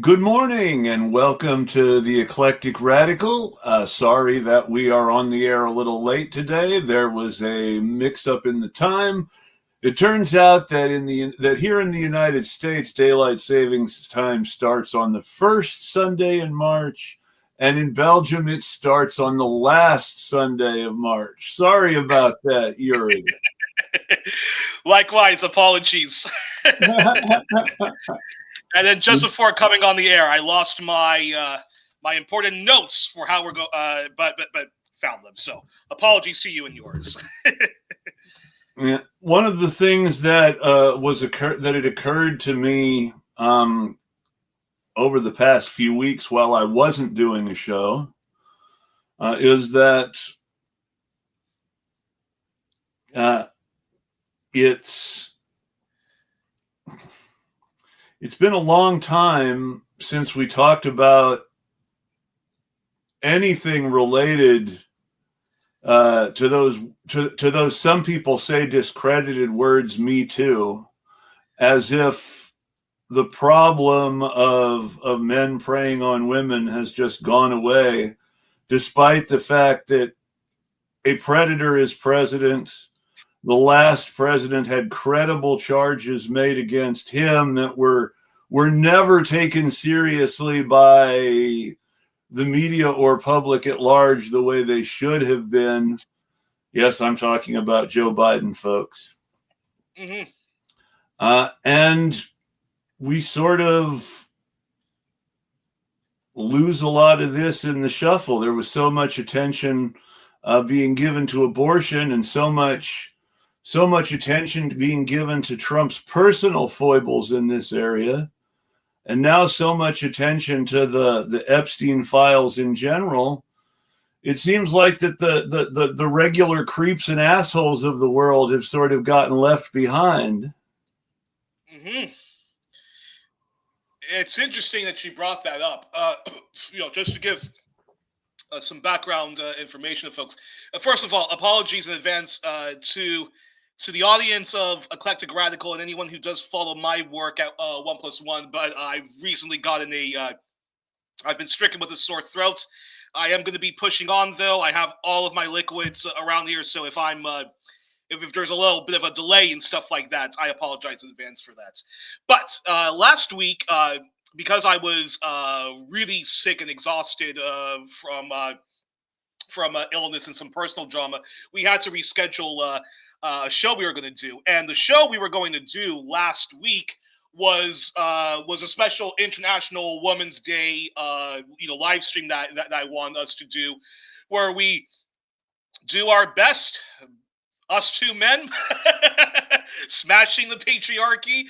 Good morning and welcome to the Eclectic Radical. Sorry that we are on the air a little late today. There was a mix-up in the time. It turns out that here in the United States, daylight savings time starts on the first Sunday in March, and in Belgium it starts on the last Sunday of March. Sorry about that, Youri. Likewise, apologies. And then just before coming on the air, I lost my important notes for how we're but found them. So apologies to you and yours. Yeah. One of the things that it occurred to me over the past few weeks while I wasn't doing a show is that it's been a long time since we talked about anything related to those some people say discredited words, "Me Too," as if the problem of men preying on women has just gone away, despite the fact that a predator is president. The last president had credible charges made against him that were never taken seriously by the media or public at large the way they should have been. Yes, I'm talking about Joe Biden, folks. Mm-hmm. And we sort of lose a lot of this in the shuffle. There was so much attention being given to abortion and so much attention being given to Trump's personal foibles in this area, and now so much attention to the Epstein files in general. It seems like that the regular creeps and assholes of the world have sort of gotten left behind. Mm-hmm. It's interesting that you brought that up. Just to give some background information to folks. First of all, apologies in advance to the audience of Eclectic Radical and anyone who does follow my work at 1+1, but I've recently gotten I've been stricken with a sore throat. I am going to be pushing on, though. I have all of my liquids around here, so if if there's a little bit of a delay and stuff like that, I apologize in advance for that. But last week, because I was really sick and exhausted from illness and some personal drama, we had to reschedule a show we were going to do. And the show we were going to do last week was a special International Women's Day live stream that I wanted us to do, where we do our best, us two men, smashing the patriarchy,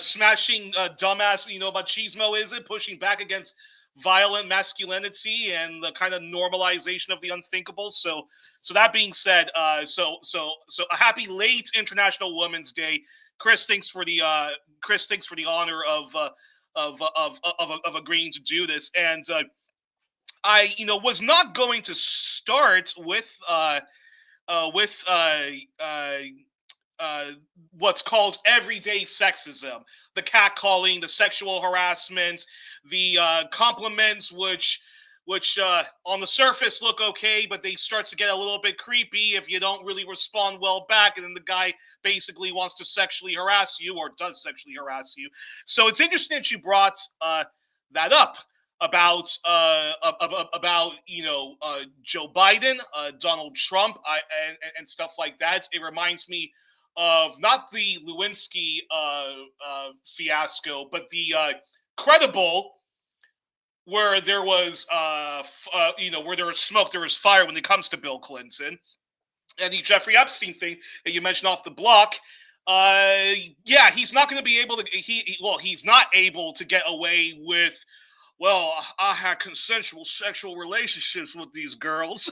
smashing dumbass, machismo, is it, pushing back against violent masculinity and the kind of normalization of the unthinkable. So that being said, so a happy late International Women's Day. Chris, thanks for the honor of agreeing to do this. And I was not going to start with what's called everyday sexism, the catcalling, the sexual harassment, the compliments, which on the surface look okay, but they start to get a little bit creepy if you don't really respond well back, and then the guy basically wants to sexually harass you or does sexually harass you. So it's interesting that you brought that up about Joe Biden, Donald Trump, and stuff like that. It reminds me of not the Lewinsky fiasco, but the credible, where there was where there was smoke, there was fire when it comes to Bill Clinton, and the Jeffrey Epstein thing that you mentioned off the block. He's not going to be able to. He's not able to get away with. Well, I had consensual sexual relationships with these girls.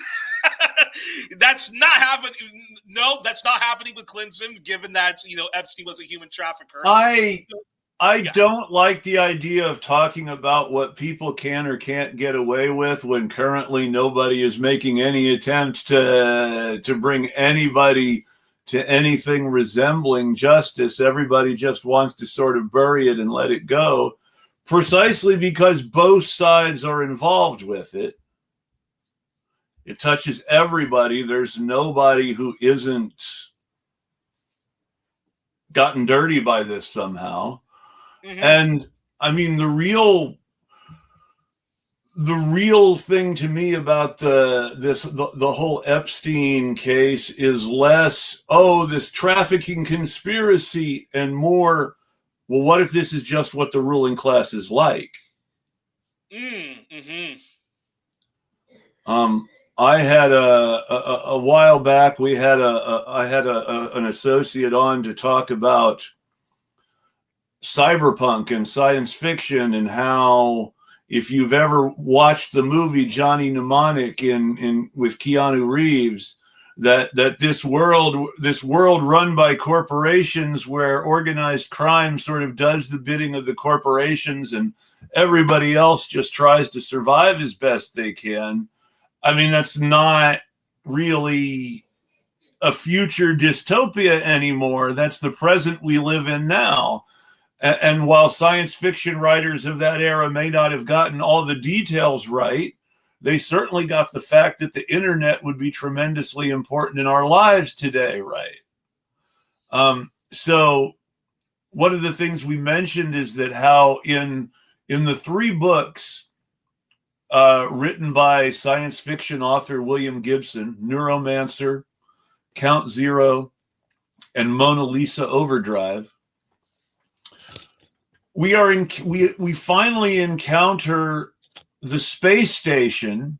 That's not happening. No, that's not happening with Clinton, given that Epstein was a human trafficker. I don't like the idea of talking about what people can or can't get away with when currently nobody is making any attempt to bring anybody to anything resembling justice. Everybody just wants to sort of bury it and let it go. precisely because both sides are involved with it. It touches everybody. There's nobody who isn't gotten dirty by this somehow. Mm-hmm. And I mean, the real thing to me about the whole Epstein case is less, this trafficking conspiracy, and more, well, what if this is just what the ruling class is like? Mm-hmm. I had a while back, I had an associate on to talk about cyberpunk and science fiction, and how, if you've ever watched the movie Johnny Mnemonic in with Keanu Reeves, that this world run by corporations, where organized crime sort of does the bidding of the corporations and everybody else just tries to survive as best they can. I mean, that's not really a future dystopia anymore. That's the present we live in now. And while science fiction writers of that era may not have gotten all the details right, they certainly got the fact that the internet would be tremendously important in our lives today right. So one of the things we mentioned is that how in the 3 books written by science fiction author William Gibson, Neuromancer, Count Zero, and Mona Lisa Overdrive, we finally encounter the space station.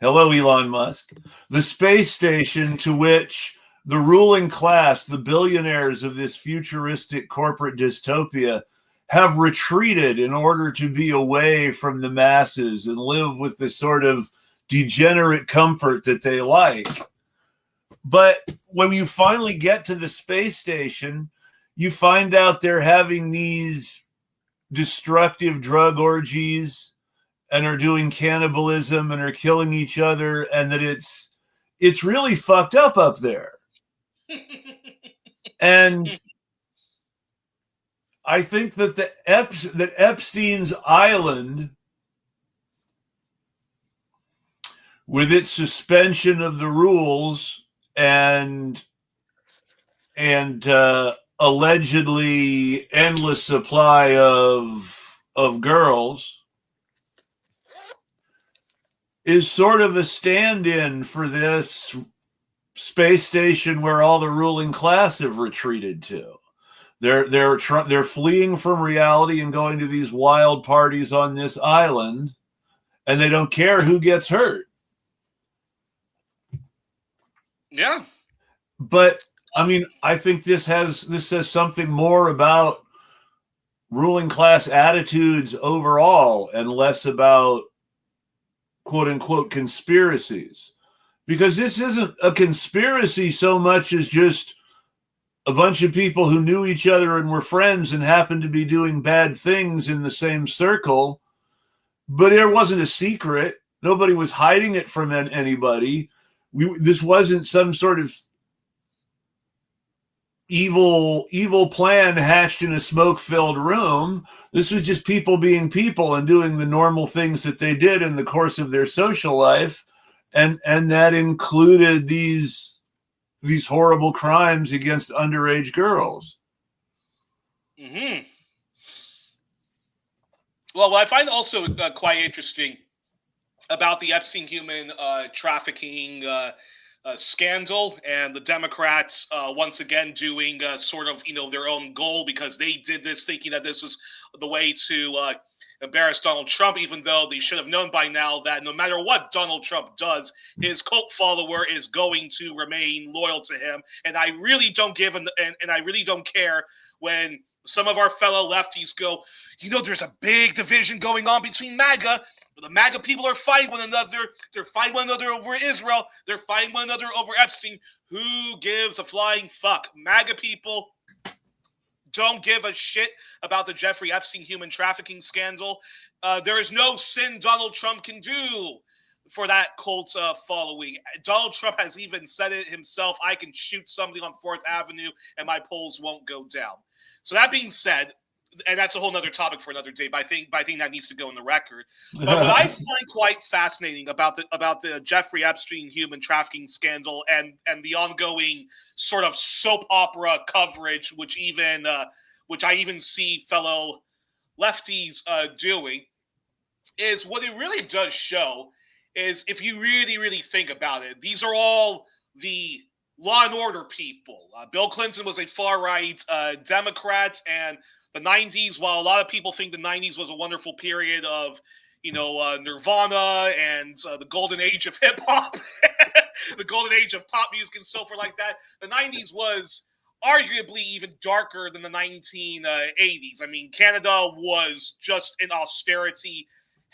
Hello, Elon Musk. The space station to which the ruling class, the billionaires of this futuristic corporate dystopia, have retreated in order to be away from the masses and live with the sort of degenerate comfort that they like. But when you finally get to the space station, you find out they're having these destructive drug orgies and are doing cannibalism and are killing each other, and that it's really fucked up there. And I think that Epstein's Island, with its suspension of the rules and allegedly endless supply of girls, is sort of a stand-in for this space station where all the ruling class have retreated to. They're fleeing from reality and going to these wild parties on this island, and they don't care who gets hurt. Yeah. But I mean, I think this says something more about ruling class attitudes overall and less about quote unquote conspiracies, because this isn't a conspiracy so much as just a bunch of people who knew each other and were friends and happened to be doing bad things in the same circle. But there wasn't a secret. Nobody was hiding it from anybody. This wasn't some sort of evil plan hatched in a smoke-filled room. This was just people being people and doing the normal things that they did in the course of their social life, and that included these horrible crimes against underage girls. Mm-hmm. Well, what I find also quite interesting about the Epstein human trafficking scandal, and the Democrats once again doing sort of their own goal, because they did this thinking that this was the way to embarrass Donald Trump, even though they should have known by now that no matter what Donald Trump does, his cult follower is going to remain loyal to him. And I really don't and I really don't care when some of our fellow lefties go, there's a big division going on between MAGA. The MAGA people are fighting one another. They're fighting one another over Israel. They're fighting one another over Epstein. Who gives a flying fuck? MAGA people don't give a shit about the Jeffrey Epstein human trafficking scandal. There is no sin Donald Trump can do for that cult following. Donald Trump has even said it himself. I can shoot somebody on 4th Avenue and my polls won't go down. So that being said, and that's a whole other topic for another day. But I think that needs to go in the record. But what I find quite fascinating about the Jeffrey Epstein human trafficking scandal and the ongoing sort of soap opera coverage, which I even see fellow lefties doing, is what it really does show is, if you really think about it, these are all the law and order people. Bill Clinton was a far right Democrat, and the 90s, while a lot of people think the 90s was a wonderful period of, Nirvana and the golden age of hip hop, the golden age of pop music and so forth like that, the 90s was arguably even darker than the 1980s. I mean, Canada was just an austerity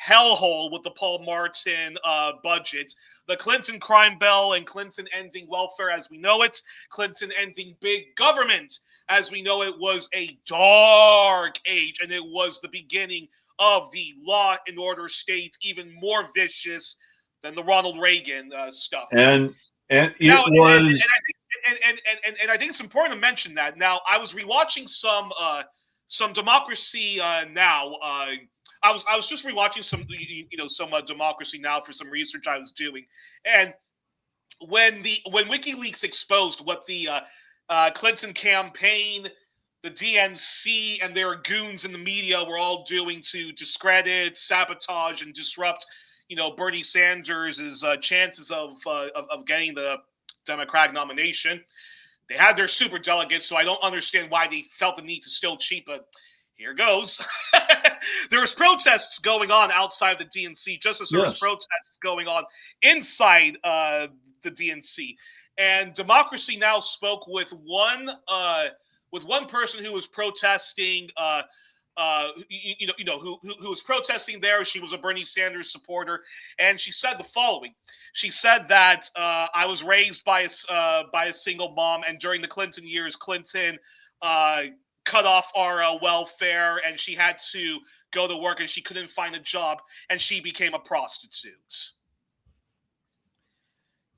hellhole with the Paul Martin budget. The Clinton crime bill and Clinton ending welfare as we know it, Clinton ending big government as we know it, was a dark age, and it was the beginning of the law and order state, even more vicious than the Ronald Reagan stuff. And it now, was. And I think it's important to mention that. Now, I was rewatching some Democracy Now. I was just rewatching some Democracy Now for some research I was doing, and when WikiLeaks exposed what the Clinton campaign, the DNC, and their goons in the media were all doing to discredit, sabotage, and disrupt, Bernie Sanders' chances of getting the Democratic nomination. They had their super delegates, so I don't understand why they felt the need to still cheat, but here goes. There was protests going on outside the DNC, just as there was protests going on inside the DNC. And Democracy Now! Spoke with one person who was protesting, who was protesting there. She was a Bernie Sanders supporter, and she said the following. She said that I was raised by a single mom, and during the Clinton years, Clinton cut off our welfare, and she had to go to work, and she couldn't find a job, and she became a prostitute.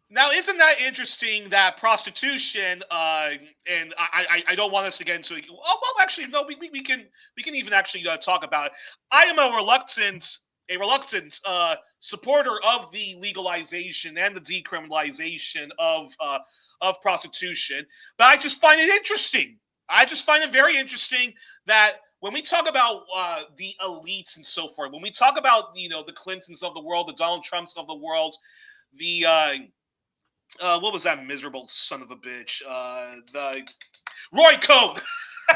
Now, isn't that interesting that prostitution, and I don't want us to get into it. Well, actually, no, we can even actually talk about it. I am a reluctant supporter of the legalization and the decriminalization of prostitution, but I just find it interesting. I just find it very interesting that when we talk about the elites and so forth, when we talk about the Clintons of the world, the Donald Trumps of the world, the what was that miserable son of a bitch? The Roy Cohn.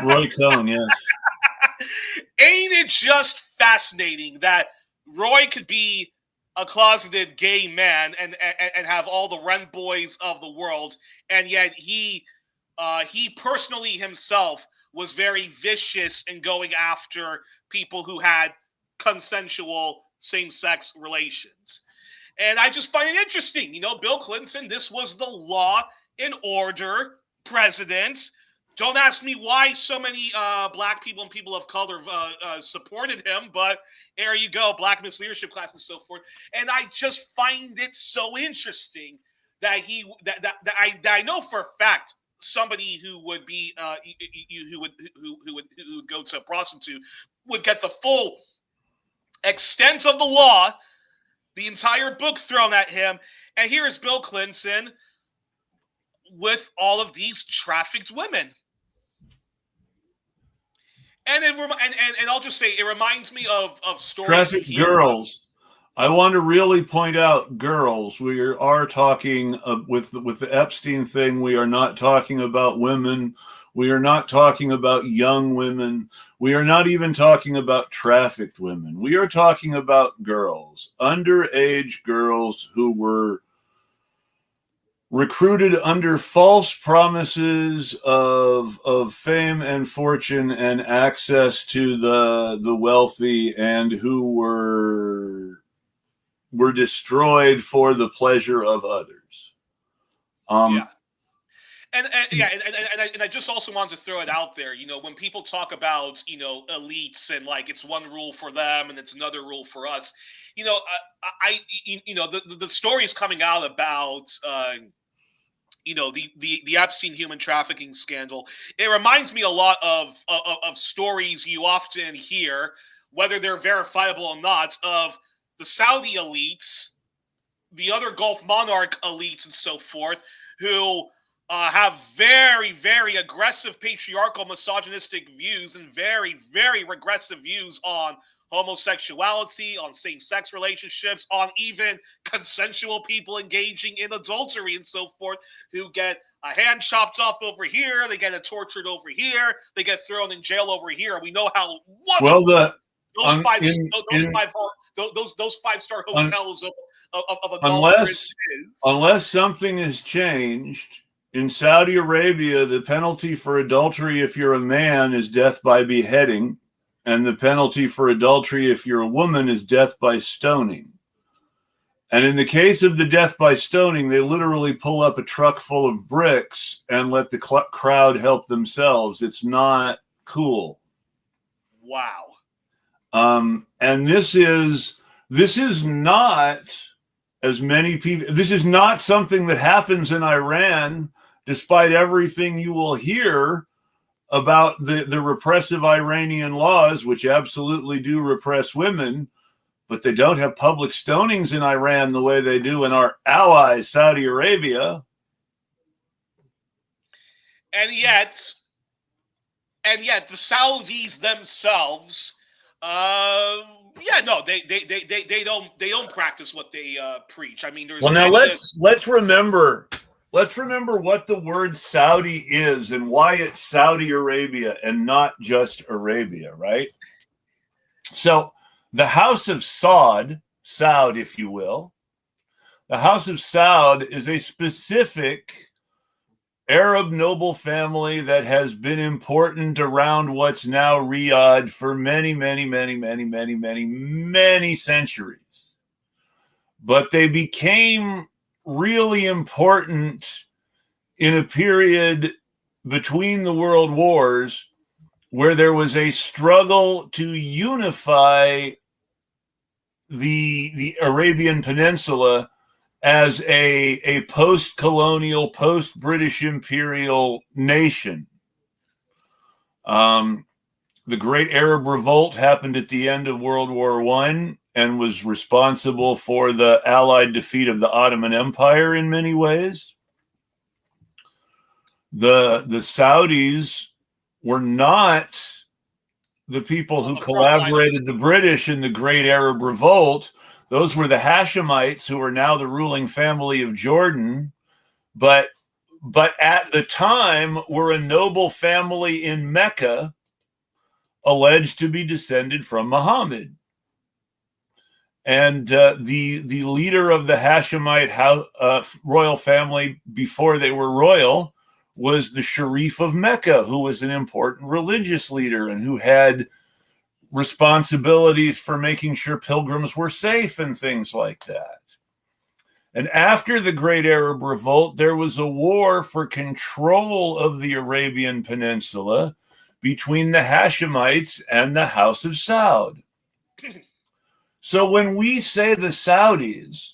Roy Cohn, yes. Ain't it just fascinating that Roy could be a closeted gay man and have all the rent boys of the world, and yet he personally himself was very vicious in going after people who had consensual same-sex relations. And I just find it interesting. Bill Clinton, this was the law and order president. Don't ask me why so many black people and people of color supported him, but there you go, black Miss Leadership class and so forth. And I just find it so interesting that I know for a fact somebody who would be who would go to a prostitute would get the full extent of the law, the entire book thrown at him, and here is Bill Clinton with all of these trafficked women. And I'll just say, it reminds me of stories. Trafficked girls. I want to really point out girls. We are talking with the Epstein thing. We are not talking about women. We are not talking about young women. We are not even talking about trafficked women. We are talking about girls, underage girls who were recruited under false promises of fame and fortune and access to the wealthy, and who were destroyed for the pleasure of others. Yeah. And I just also wanted to throw it out there. When people talk about elites and like it's one rule for them and it's another rule for us, the stories coming out about the Epstein human trafficking scandal. It reminds me a lot of stories you often hear, whether they're verifiable or not, of the Saudi elites, the other Gulf monarch elites, and so forth, who have very, very aggressive patriarchal misogynistic views and very, very regressive views on homosexuality, on same-sex relationships, on even consensual people engaging in adultery and so forth, who get a hand chopped off over here, they get tortured over here, they get thrown in jail over here. We know how wonderful those five-star hotels of adulterers is. Unless something has changed, in Saudi Arabia, the penalty for adultery if you're a man is death by beheading. And the penalty for adultery, if you're a woman, is death by stoning. And in the case of the death by stoning, they literally pull up a truck full of bricks and let the crowd help themselves. It's not cool. Wow. And this is not, as many people, this is not something that happens in Iran, despite everything you will hear about the repressive Iranian laws, which absolutely do repress women, but they don't have public stonings in Iran the way they do in our allies, Saudi Arabia. And yet the Saudis themselves, they don't practice what they preach. I mean, there's let's remember what the word Saudi is and why it's Saudi Arabia and not just Arabia, right? So the House of Saud, if you will, the House of Saud is a specific Arab noble family that has been important around what's now Riyadh for many, many, many, many, many, many, many centuries. But they became really important in a period between the world wars where there was a struggle to unify the Arabian Peninsula as a post-colonial, post-British imperial nation. The Great Arab Revolt happened at the end of World War I and was responsible for the Allied defeat of the Ottoman Empire in many ways. The Saudis were not the people who collaborated the British in the Great Arab Revolt. Those were the Hashemites, who are now the ruling family of Jordan, but at the time were a noble family in Mecca, alleged to be descended from Muhammad. And the leader of the Hashemite royal family before they were royal was the Sharif of Mecca, who was an important religious leader and who had responsibilities for making sure pilgrims were safe and things like that. And after the Great Arab Revolt, there was a war for control of the Arabian Peninsula between the Hashemites and the House of Saud. So when we say the Saudis,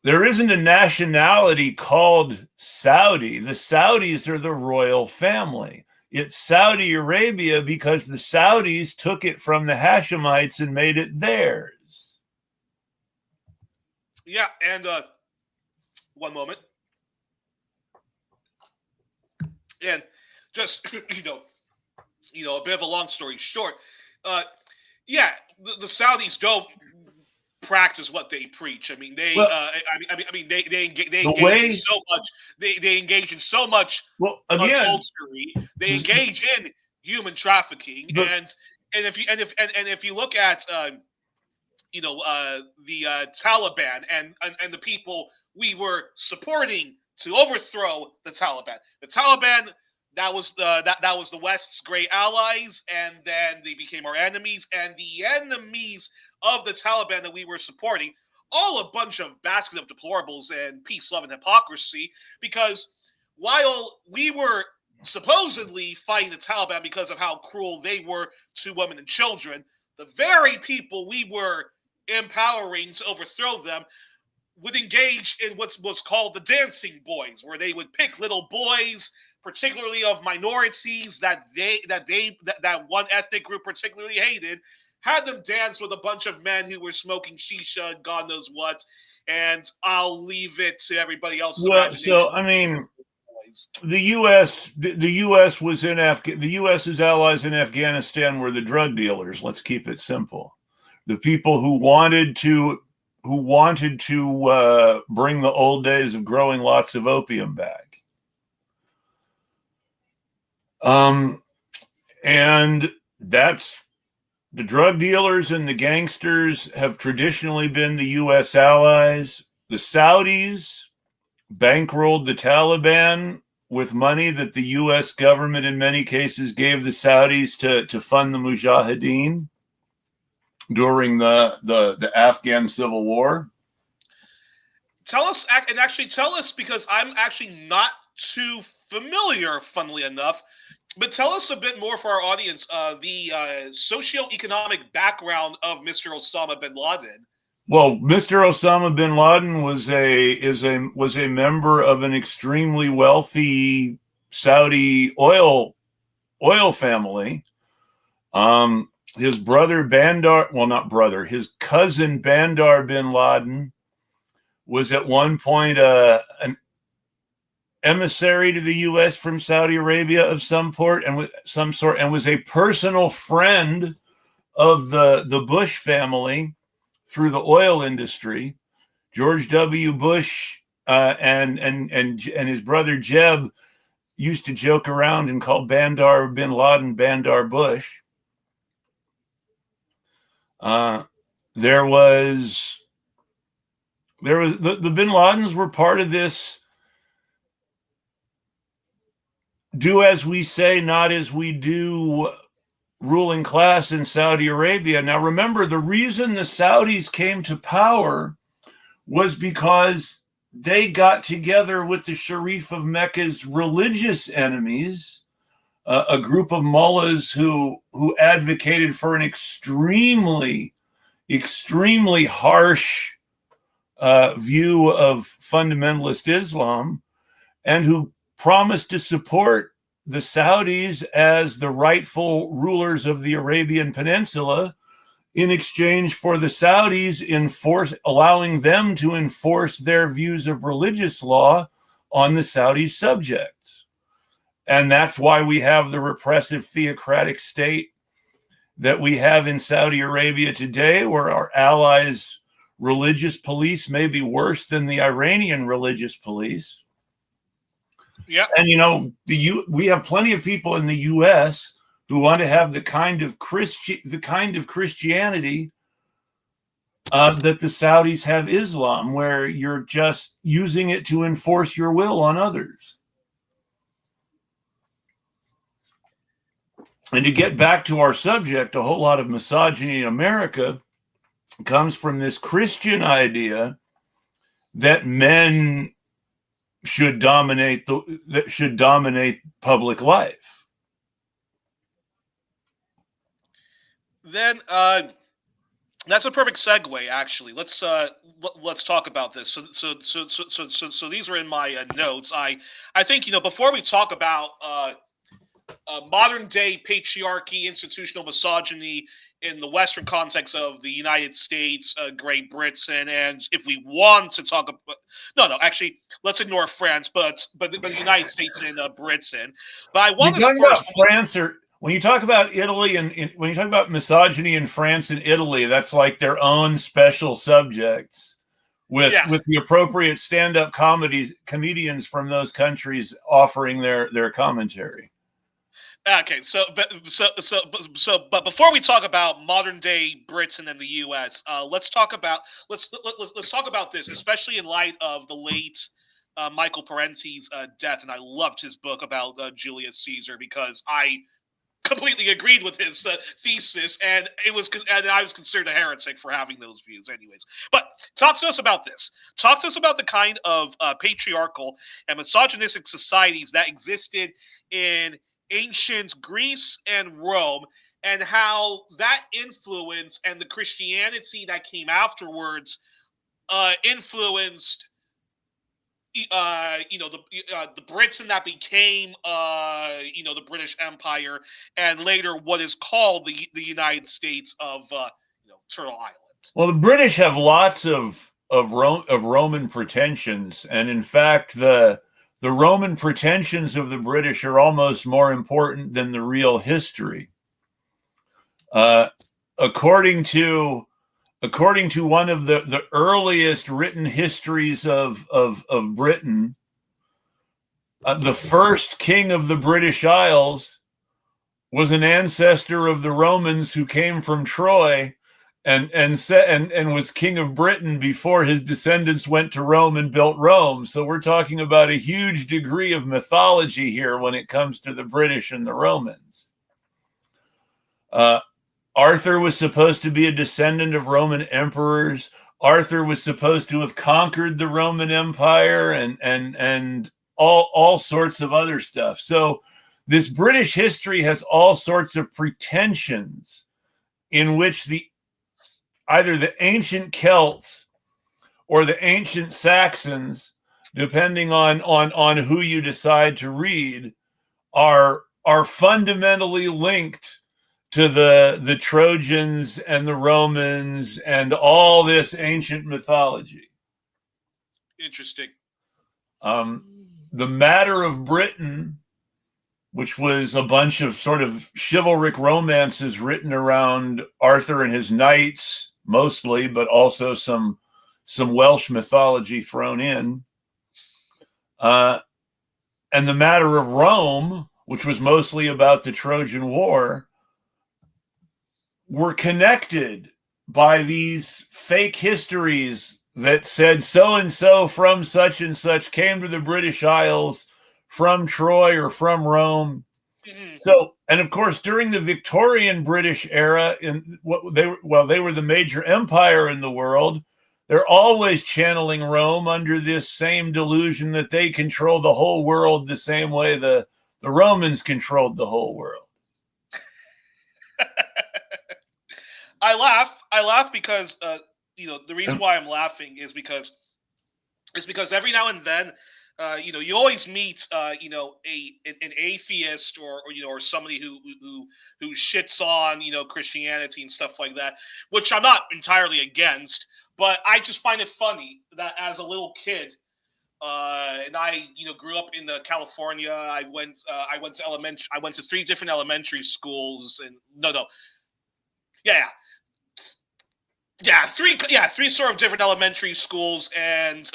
there isn't a nationality called Saudi. The Saudis are the royal family. It's Saudi Arabia because the Saudis took it from the Hashemites and made it theirs. Yeah, and one moment. And just, a bit of a long story short. The Saudis don't practice what they preach. I mean, they engage in so much. They engage in so much adultery. They engage in human trafficking, and if you look at the Taliban and the people we were supporting to overthrow the Taliban. The Taliban, that was the West's great allies, and then they became our enemies, and the enemies of the Taliban that we were supporting, all a bunch of basket of deplorables and peace, love, and hypocrisy, because while we were supposedly fighting the Taliban because of how cruel they were to women and children, the very people we were empowering to overthrow them would engage in what's called the dancing boys, where they would pick little boys, particularly of minorities that one ethnic group particularly hated, had them dance with a bunch of men who were smoking shisha and God knows what. And I'll leave it to everybody else's Well, so imagination. I mean, the U.S. was in the U.S.'s allies in Afghanistan were the drug dealers. Let's keep it simple. The people who wanted to bring the old days of growing lots of opium back. And that's the drug dealers and the gangsters have traditionally been the U.S. allies. The Saudis bankrolled the Taliban with money that the U.S. government in many cases gave the Saudis to fund the Mujahideen during the Afghan civil war. Tell us, because I'm actually not too familiar, funnily enough, but tell us a bit more for our audience, the socioeconomic background of Mr. Osama bin Laden. Well, Mr. Osama bin Laden was a member of an extremely wealthy Saudi oil family. His brother his cousin Bandar bin Laden was at one point an emissary to the U.S. from Saudi Arabia of some sort, and was a personal friend of the Bush family through the oil industry. George W. Bush and his brother Jeb used to joke around and call Bandar bin Laden Bandar Bush. There was the bin Ladens were part of this do as we say, not as we do ruling class in Saudi Arabia. Now, remember, the reason the Saudis came to power was because they got together with the Sharif of Mecca's religious enemies, a group of mullahs who advocated for an extremely harsh view of fundamentalist Islam, and who promised to support the Saudis as the rightful rulers of the Arabian Peninsula in exchange for the Saudis allowing them to enforce their views of religious law on the Saudi subjects. And that's why we have the repressive theocratic state that we have in Saudi Arabia today, where our allies' religious police may be worse than the Iranian religious police. Yeah. And we have plenty of people in the U.S. who want to have the kind of Christianity that the Saudis have Islam, where you're just using it to enforce your will on others. And to get back to our subject, a whole lot of misogyny in America comes from this Christian idea that men should dominate public life. Then that's a perfect segue. Actually, let's talk about this. So these are in my notes. I think before we talk about modern day patriarchy, institutional misogyny in the Western context of the United States, Great Britain, and if we want to talk about actually, let's ignore France, but the United States and Britain. But I want to talk about France, or when you talk about Italy and when you talk about misogyny in France and Italy, that's like their own special subjects with the appropriate stand-up comedians from those countries offering their commentary. Okay, but before we talk about modern day Britain and the U.S., let's talk about this, especially in light of the late Michael Parenti's death. And I loved his book about Julius Caesar because I completely agreed with his thesis, and I was considered a heretic for having those views. Anyways, but talk to us about this. Talk to us about the kind of patriarchal and misogynistic societies that existed in ancient Greece and Rome, and how that influence and the Christianity that came afterwards influenced the Britain that became the British Empire, and later what is called the United States of Turtle Island. Well, the British have lots of Roman pretensions, and in fact, the Roman pretensions of the British are almost more important than the real history. According to one of the earliest written histories of Britain, the first king of the British Isles was an ancestor of the Romans who came from Troy and was king of Britain before his descendants went to Rome and built Rome. So we're talking about a huge degree of mythology here when it comes to the British and the Romans. Arthur was supposed to be a descendant of Roman emperors. Arthur was supposed to have conquered the Roman Empire and all sorts of other stuff. So this British history has all sorts of pretensions in which either the ancient Celts or the ancient Saxons, depending on who you decide to read, are fundamentally linked to the Trojans and the Romans and all this ancient mythology. Interesting. The Matter of Britain, which was a bunch of sort of chivalric romances written around Arthur and his knights, mostly, but also some Welsh mythology thrown in. And The Matter of Rome, which was mostly about the Trojan War, were connected by these fake histories that said so-and-so from such and such came to the British Isles from Troy or from Rome. Mm-hmm. So, and of course, during the Victorian British era, they were the major empire in the world. They're always channeling Rome under this same delusion that they control the whole world the same way the Romans controlled the whole world. I laugh because the reason why I'm laughing is because every now and then you always meet an atheist or somebody who shits on Christianity and stuff like that, which I'm not entirely against, but I just find it funny that as a little kid, and I grew up in California. I went to 3 different elementary schools, and three sort of different elementary schools, and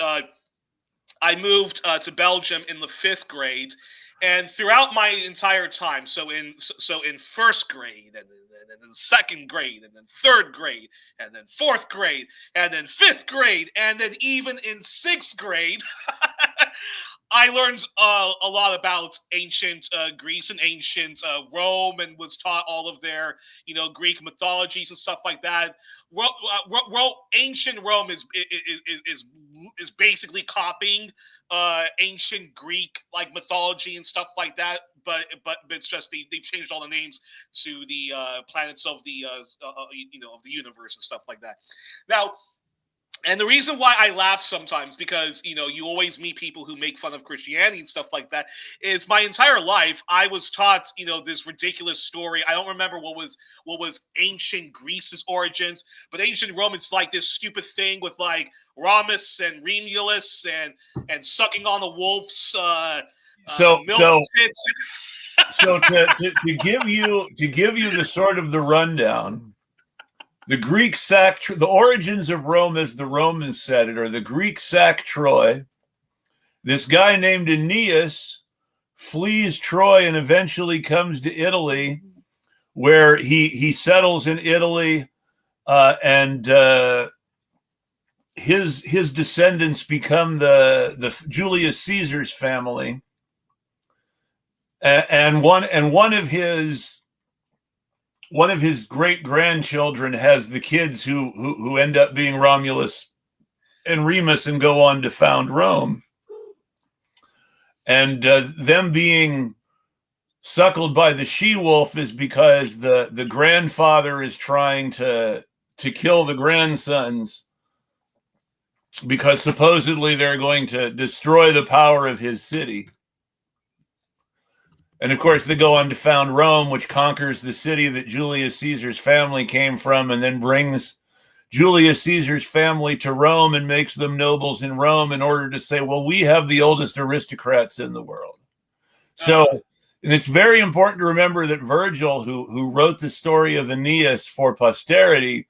I moved to Belgium in the 5th grade, and throughout my entire time, so in first grade, and then 2nd grade, and then 3rd grade, and then 4th grade, and then 5th grade, and then even in 6th grade, I learned a lot about ancient Greece and ancient Rome, and was taught all of their Greek mythologies and stuff like that. Ancient Rome is basically copying ancient Greek like mythology and stuff like that, but it's just they've changed all the names to the planets of the of the universe and stuff like that. Now, and the reason why I laugh sometimes, because you always meet people who make fun of Christianity and stuff like that, is my entire life I was taught this ridiculous story. I don't remember what was ancient Greece's origins, but ancient Rome, it's like this stupid thing with like Romulus and Remulus and sucking on the wolf's milk tits. So to give you the sort of the rundown. The Greek the origins of Rome, as the Romans said it, or the Greek sack Troy. This guy named Aeneas flees Troy and eventually comes to Italy, where he settles in Italy, and his descendants become the Julius Caesar's family, and one of his great-grandchildren has the kids who end up being Romulus and Remus and go on to found Rome. And them being suckled by the she-wolf is because the grandfather is trying to kill the grandsons because supposedly they're going to destroy the power of his city. And of course, they go on to found Rome, which conquers the city that Julius Caesar's family came from, and then brings Julius Caesar's family to Rome and makes them nobles in Rome in order to say, well, we have the oldest aristocrats in the world. So, and it's very important to remember that Virgil, who wrote the story of Aeneas for posterity,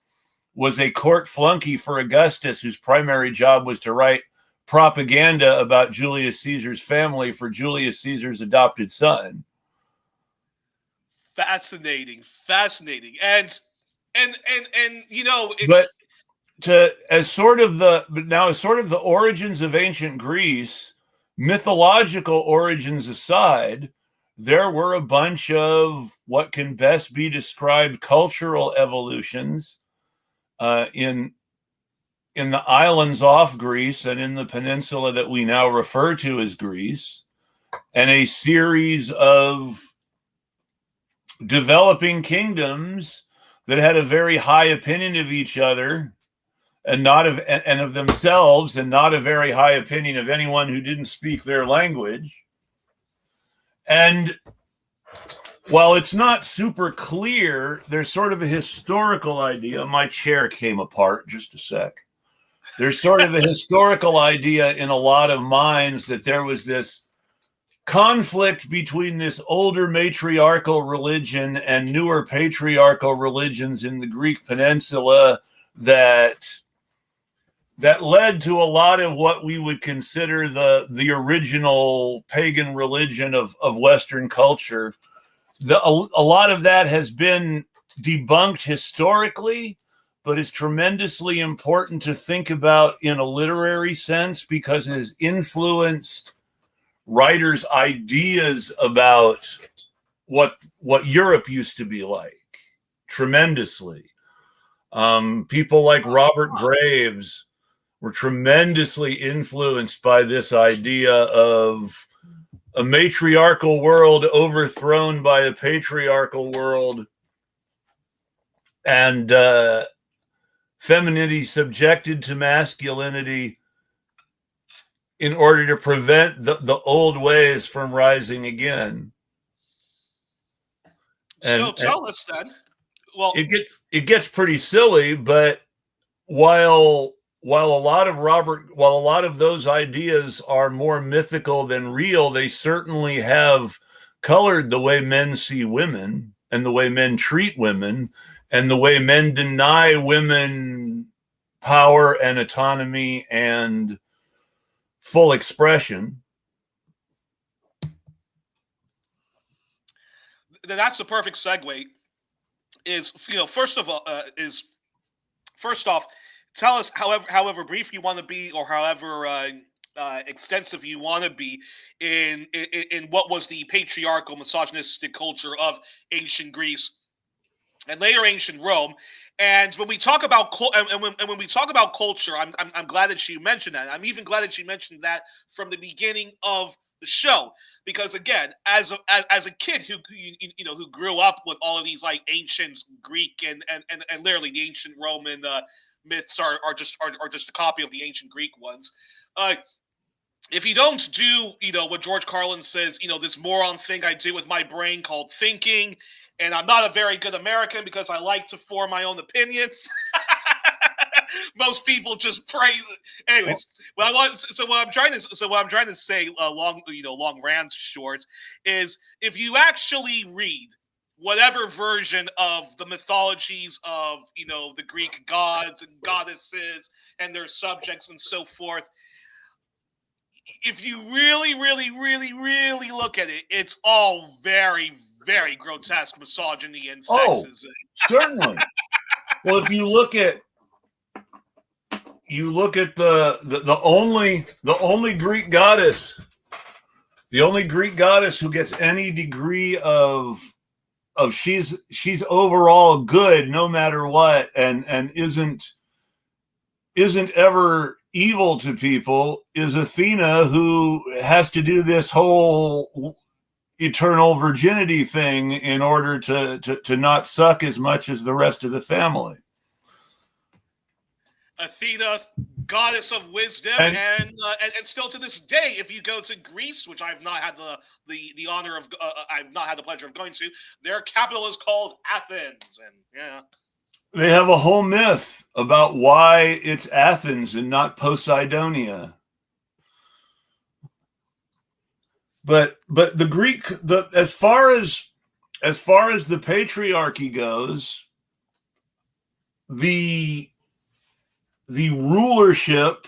was a court flunky for Augustus, whose primary job was to write propaganda about Julius Caesar's family for Julius Caesar's adopted son. Fascinating. And you know, it's but as sort of the origins of ancient Greece, mythological origins aside, there were a bunch of what can best be described cultural evolutions in the islands off Greece and in the peninsula that we now refer to as Greece, and a series of developing kingdoms that had a very high opinion of each other and of themselves, and not a very high opinion of anyone who didn't speak their language. And while it's not super clear, there's sort of a historical idea. My chair came apart, just a sec. There's sort of a historical idea in a lot of minds that there was this conflict between this older matriarchal religion and newer patriarchal religions in the Greek peninsula that led to a lot of what we would consider the original pagan religion of Western culture. A lot of that has been debunked historically, but is tremendously important to think about in a literary sense because it has influenced writers' ideas about what Europe used to be like tremendously. People like Robert Graves were tremendously influenced by this idea of a matriarchal world overthrown by a patriarchal world, and femininity subjected to masculinity in order to prevent the old ways from rising again. So tell us then. Well, it gets pretty silly, but while a lot of those ideas are more mythical than real, they certainly have colored the way men see women and the way men treat women and the way men deny women power and autonomy and full expression. That's the perfect segue. First off, tell us however brief you want to be, or however extensive you want to be in what was the patriarchal, misogynistic culture of ancient Greece and later ancient Rome. And when we talk about when we talk about culture, I'm glad that you mentioned that. I'm even glad that you mentioned that from the beginning of the show, because again, as a kid who grew up with all of these like ancient Greek and literally the ancient Roman myths are just a copy of the ancient Greek ones. If you don't do what George Carlin says, this moron thing I do with my brain called thinking, and I'm not a very good American because I like to form my own opinions. Most people just praise it. Anyways, what I'm trying to say, long rants short, is if you actually read whatever version of the mythologies of the Greek gods and goddesses and their subjects and so forth, if you really, really, really, really look at it, it's all very, very grotesque misogyny and sexism. Certainly. Well, if you look at the only Greek goddess, who gets any degree of she's overall good no matter what, and isn't ever evil to people, is Athena, who has to do this whole eternal virginity thing in order to not suck as much as the rest of the family. Athena, goddess of wisdom, and still to this day, if you go to Greece, which I've not had the honor of, I've not had the pleasure of going to, their capital is called Athens, and yeah, they have a whole myth about why it's Athens and not Poseidonia. But the Greek, as far as the patriarchy goes, the rulership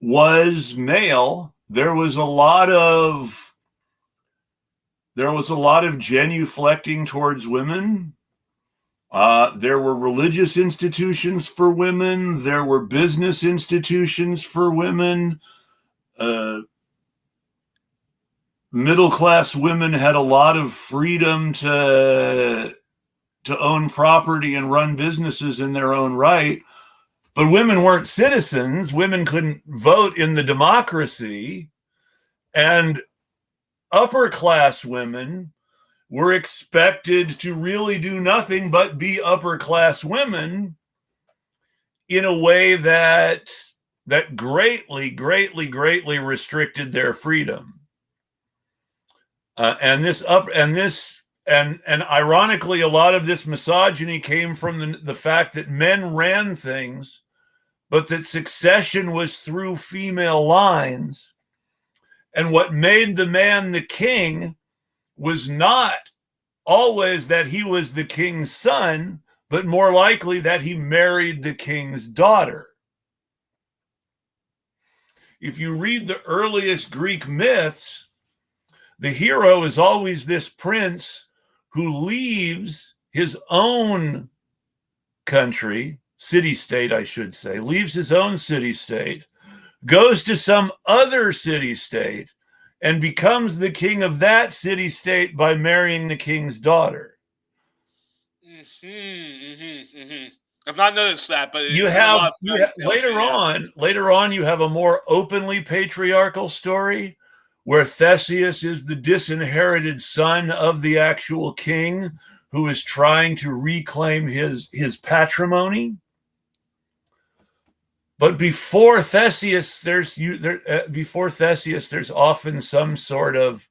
was male. There was a lot of genuflecting towards women. There were religious institutions for women. There were business institutions for women. Middle-class women had a lot of freedom to own property and run businesses in their own right. But women weren't citizens. Women couldn't vote in the democracy. And upper-class women were expected to really do nothing but be upper-class women in a way that greatly restricted their freedom. And ironically, a lot of this misogyny came from the fact that men ran things, but that succession was through female lines. And what made the man the king was not always that he was the king's son, but more likely that he married the king's daughter. If you read the earliest Greek myths, the hero is always this prince who leaves his own country, city-state, I should say, leaves his own city-state, goes to some other city-state, and becomes the king of that city-state by marrying the king's daughter. I've not noticed that, but later on, you have a more openly patriarchal story where Theseus is the disinherited son of the actual king who is trying to reclaim his patrimony. But before Theseus, there's often some sort of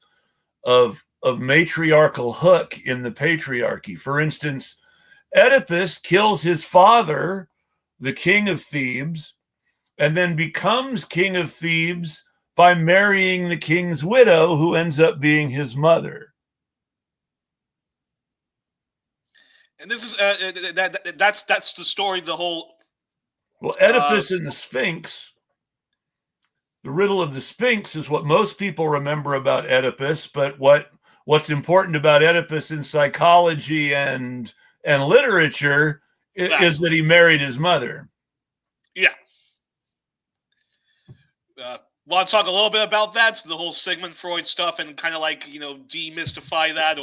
matriarchal hook in the patriarchy. For instance, Oedipus kills his father, the king of Thebes, and then becomes king of Thebes by marrying the king's widow, who ends up being his mother. And this is that's the story. The whole Oedipus and the Sphinx. The riddle of the Sphinx is what most people remember about Oedipus, but what's important about Oedipus in psychology and literature is that he married his mother. Yeah. Want to talk a little bit about that? So the whole Sigmund Freud stuff and kind of demystify that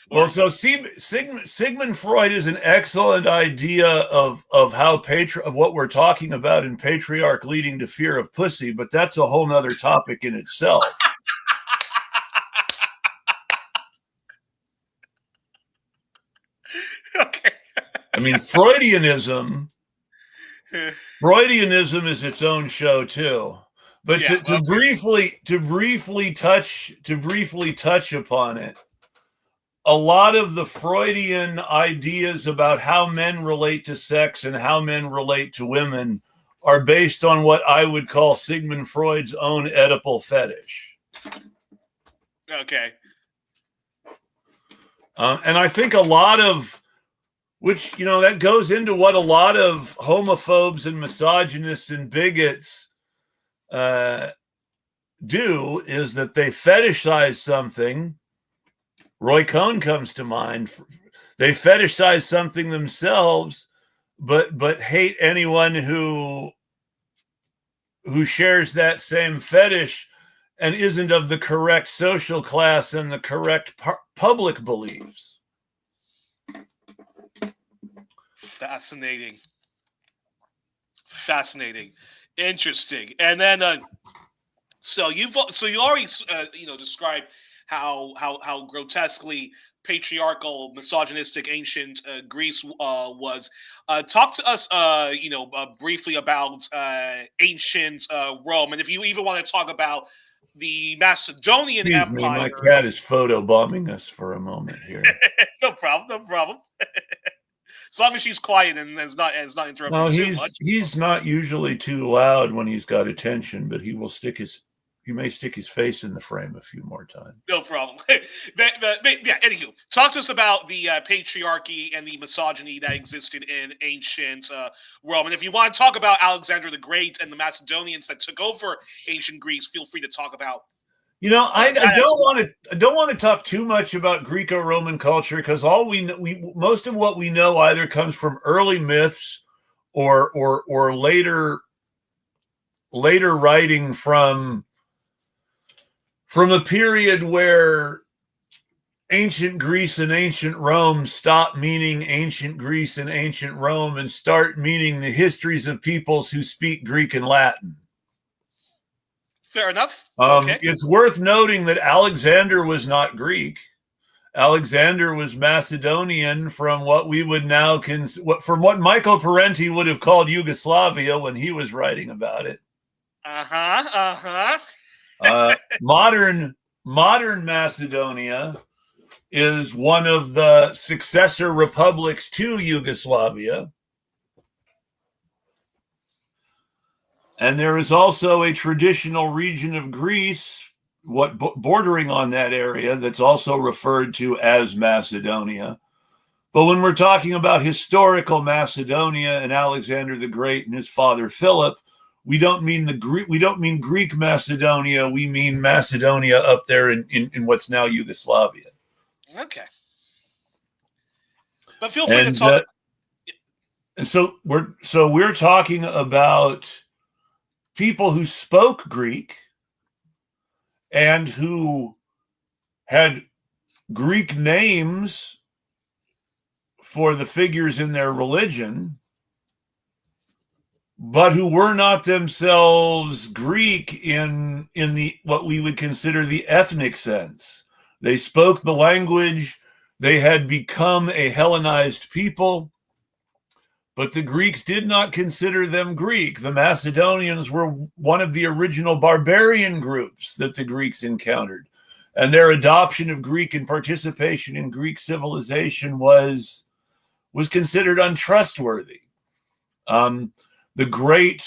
Well, so Sigmund Freud is an excellent idea of how of what we're talking about in Patriarch leading to fear of pussy, but that's a whole nother topic in itself. Okay. I mean, Freudianism is its own show too. But to briefly touch upon it, a lot of the Freudian ideas about how men relate to sex and how men relate to women are based on what I would call Sigmund Freud's own Oedipal fetish. Okay. And I think a lot of that goes into what a lot of homophobes and misogynists and bigots do, is that they fetishize something. Roy Cohn comes to mind. They fetishize something themselves, but hate anyone who shares that same fetish and isn't of the correct social class and the correct public beliefs. Fascinating. Interesting. And then so you already described how grotesquely patriarchal, misogynistic ancient Greece was. Talk to us, briefly about ancient Rome, and if you even want to talk about the Macedonian Excuse me, Empire. my cat is photobombing us for a moment here. No problem, no problem. As long as she's quiet and is not interrupting No, too much. he's not usually too loud when he's got attention, but he may stick his face in the frame a few more times. No problem. Yeah, anywho, talk to us about the patriarchy and the misogyny that existed in ancient Rome. And if you want to talk about Alexander the Great and the Macedonians that took over ancient Greece, feel free to talk about. I don't want to talk too much about Greco-Roman culture, because most of what we know either comes from early myths or later writing from a period where ancient Greece and ancient Rome stop meaning ancient Greece and ancient Rome and start meaning the histories of peoples who speak Greek and Latin. Fair enough. Okay. It's worth noting that Alexander was not Greek. Alexander was Macedonian, from what we would now from what Michael Parenti would have called Yugoslavia when he was writing about it. Modern Macedonia is one of the successor republics to Yugoslavia. And there is also a traditional region of Greece, bordering on that area, that's also referred to as Macedonia. But when we're talking about historical Macedonia and Alexander the Great and his father Philip, we don't mean Greek Macedonia. We mean Macedonia up there in what's now Yugoslavia. Okay. But feel free to talk. And so we're talking about people who spoke Greek and who had Greek names for the figures in their religion, but who were not themselves Greek in the what we would consider the ethnic sense. They spoke the language. They had become a Hellenized people, but the Greeks did not consider them Greek. The Macedonians were one of the original barbarian groups that the Greeks encountered, and their adoption of Greek and participation in Greek civilization was considered untrustworthy. The great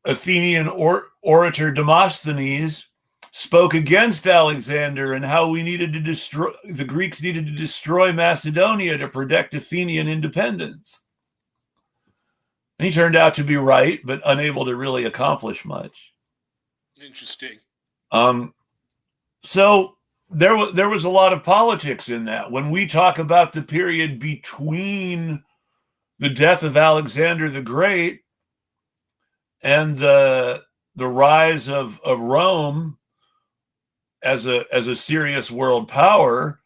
Athenian orator Demosthenes spoke against Alexander and how the Greeks needed to destroy Macedonia to protect Athenian independence. And he turned out to be right, but unable to really accomplish much. Interesting. So there was a lot of politics in that. When we talk about the period between the death of Alexander the Great and the rise of Rome as a serious world power,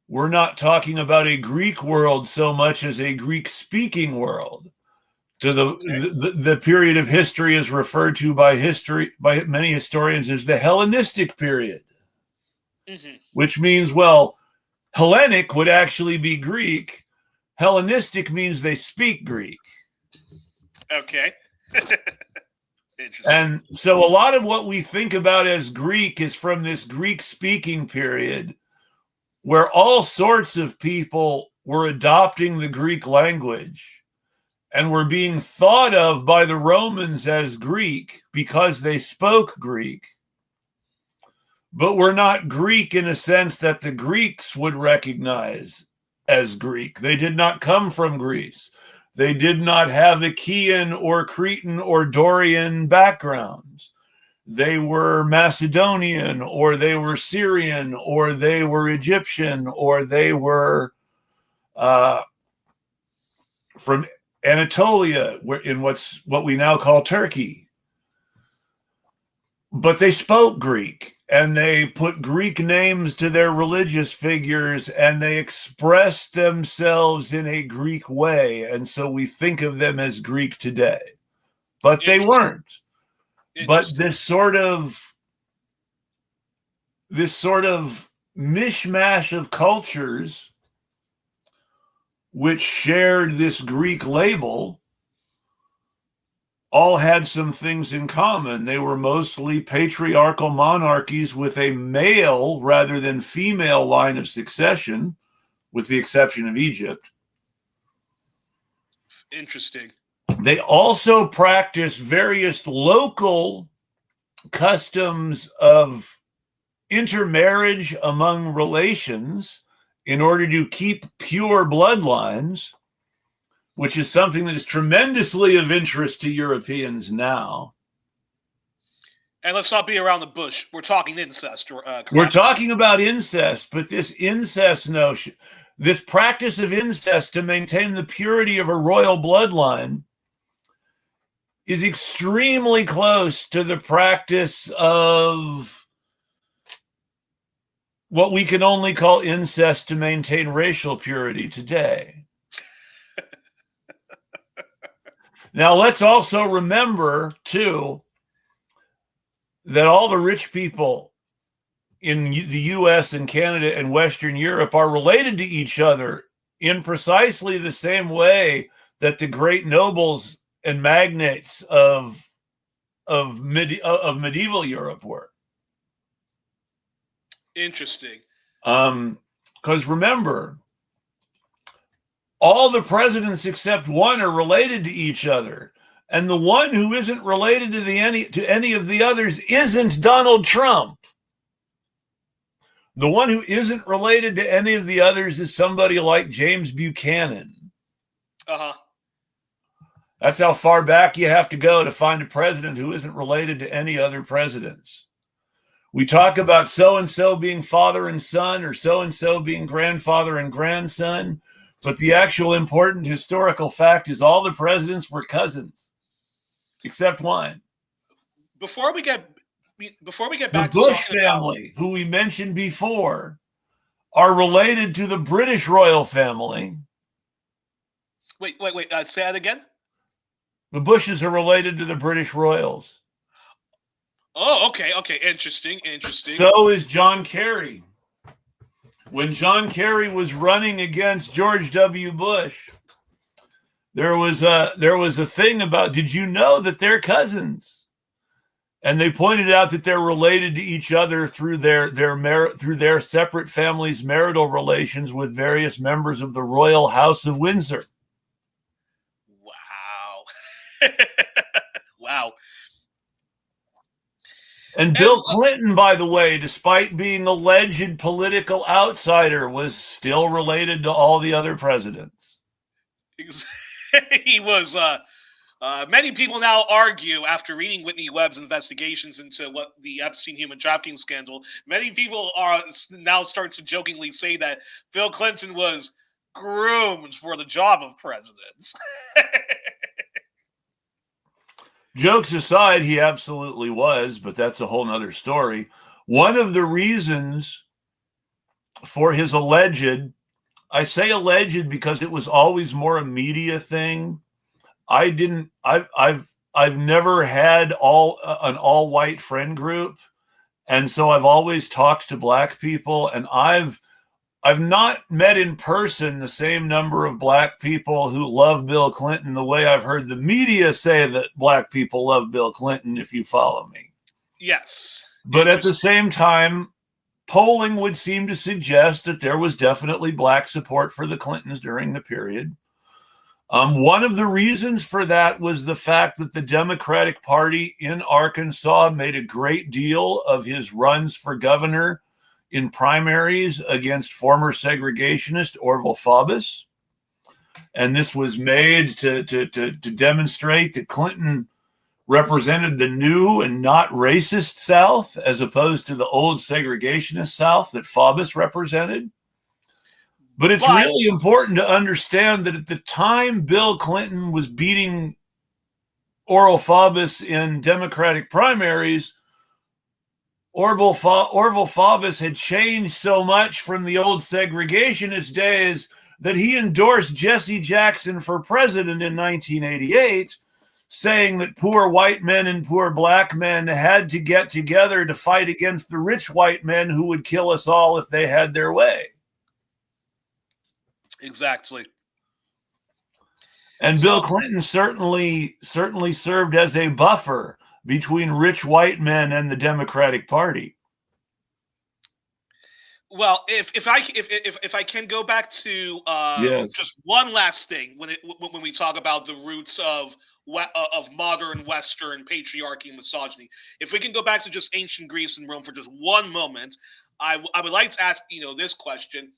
we're not talking about a Greek world so much as a Greek-speaking world. The period of history is referred to by many historians as the Hellenistic period, which means, well, Hellenic would actually be Greek. Hellenistic means they speak Greek. Okay. And so a lot of what we think about as Greek is from this Greek-speaking period, where all sorts of people were adopting the Greek language and were being thought of by the Romans as Greek because they spoke Greek, but were not Greek in a sense that the Greeks would recognize as Greek. They did not come from Greece. They did not have Achaean or Cretan or Dorian backgrounds. They were Macedonian, or they were Syrian, or they were Egyptian, or they were from Anatolia, in what we now call Turkey. But they spoke Greek, and they put Greek names to their religious figures, and they expressed themselves in a Greek way. And so we think of them as Greek today, but they weren't. But this sort of this sort of mishmash of cultures which shared this Greek label all had some things in common. They were mostly patriarchal monarchies with a male rather than female line of succession, with the exception of Egypt. Interesting. They also practiced various local customs of intermarriage among relations in order to keep pure bloodlines, which is something that is tremendously of interest to Europeans now. And let's not be around the bush. We're talking incest. Correct? We're talking about incest, but this incest notion, this practice of incest to maintain the purity of a royal bloodline, is extremely close to the practice of what we can only call incest to maintain racial purity today. Now, let's also remember, too, that all the rich people in the US and Canada and Western Europe are related to each other in precisely the same way that the great nobles and magnates of medieval Europe were. Interesting. Because remember, all the presidents except one are related to each other. And the one who isn't related to any of the others isn't Donald Trump. The one who isn't related to any of the others is somebody like James Buchanan. Uh-huh. That's how far back you have to go to find a president who isn't related to any other presidents. We talk about so-and-so being father and son, or so-and-so being grandfather and grandson. But the actual important historical fact is all the presidents were cousins, except one. Before we get the back to Bush family, who we mentioned before, are related to the British royal family. Wait. Say that again. The Bushes are related to the British royals. Oh, okay. Interesting. So is John Kerry. When John Kerry was running against George W. Bush, there was a thing about, did you know that they're cousins? And they pointed out that they're related to each other through their separate families' marital relations with various members of the Royal House of Windsor. Wow. Wow. And Bill Clinton, by the way, despite being alleged political outsider, was still related to all the other presidents. He was. Many people now argue, after reading Whitney Webb's investigations into what the Epstein human trafficking scandal, many people are now start to jokingly say that Bill Clinton was groomed for the job of president. Jokes aside, he absolutely was, but that's a whole nother story. One of the reasons for his alleged, I say alleged because it was always more a media thing. I've never had an all white friend group, and so I've always talked to black people, and I've not met in person the same number of black people who love Bill Clinton the way I've heard the media say that black people love Bill Clinton, if you follow me. Yes. But at the same time, polling would seem to suggest that there was definitely black support for the Clintons during the period. One of the reasons for that was the fact that the Democratic Party in Arkansas made a great deal of his runs for governor in primaries against former segregationist Orval Faubus. And this was made to demonstrate that Clinton represented the new and not racist South, as opposed to the old segregationist South that Faubus represented. But it's really important to understand that at the time Bill Clinton was beating Orval Faubus in Democratic primaries, Orval Faubus had changed so much from the old segregationist days that he endorsed Jesse Jackson for president in 1988. saying that poor white men and poor black men had to get together to fight against the rich white men who would kill us all if they had their way. Exactly. And Bill Clinton certainly served as a buffer between rich white men and the Democratic Party. Well, if I can go back to yes. just one last thing when we talk about the roots of modern Western patriarchy and misogyny, if we can go back to just ancient Greece and Rome for just one moment, I would like to ask this question.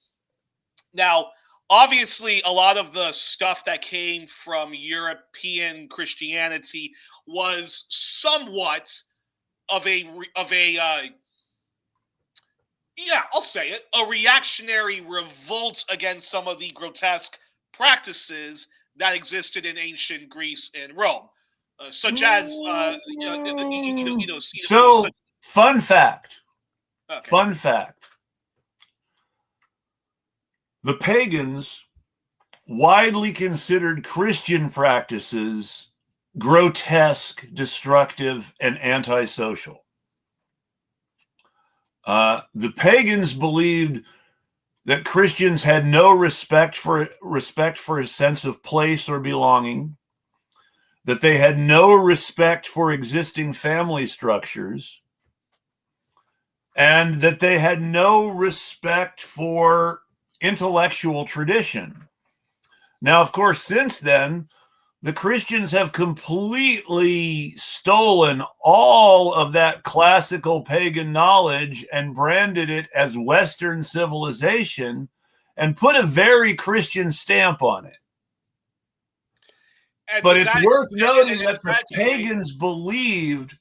Now, obviously, a lot of the stuff that came from European Christianity was somewhat of a yeah, I'll say it, a reactionary revolt against some of the grotesque practices that existed in ancient Greece and Rome, such as So, fun fact. Okay. Fun fact. The pagans widely considered Christian practices grotesque, destructive, and antisocial. The pagans believed that Christians had no respect for a sense of place or belonging, that they had no respect for existing family structures, and that they had no respect for intellectual tradition. Now, of course, since then, the Christians have completely stolen all of that classical pagan knowledge and branded it as Western civilization and put a very Christian stamp on it. But it's worth noting that the pagans believed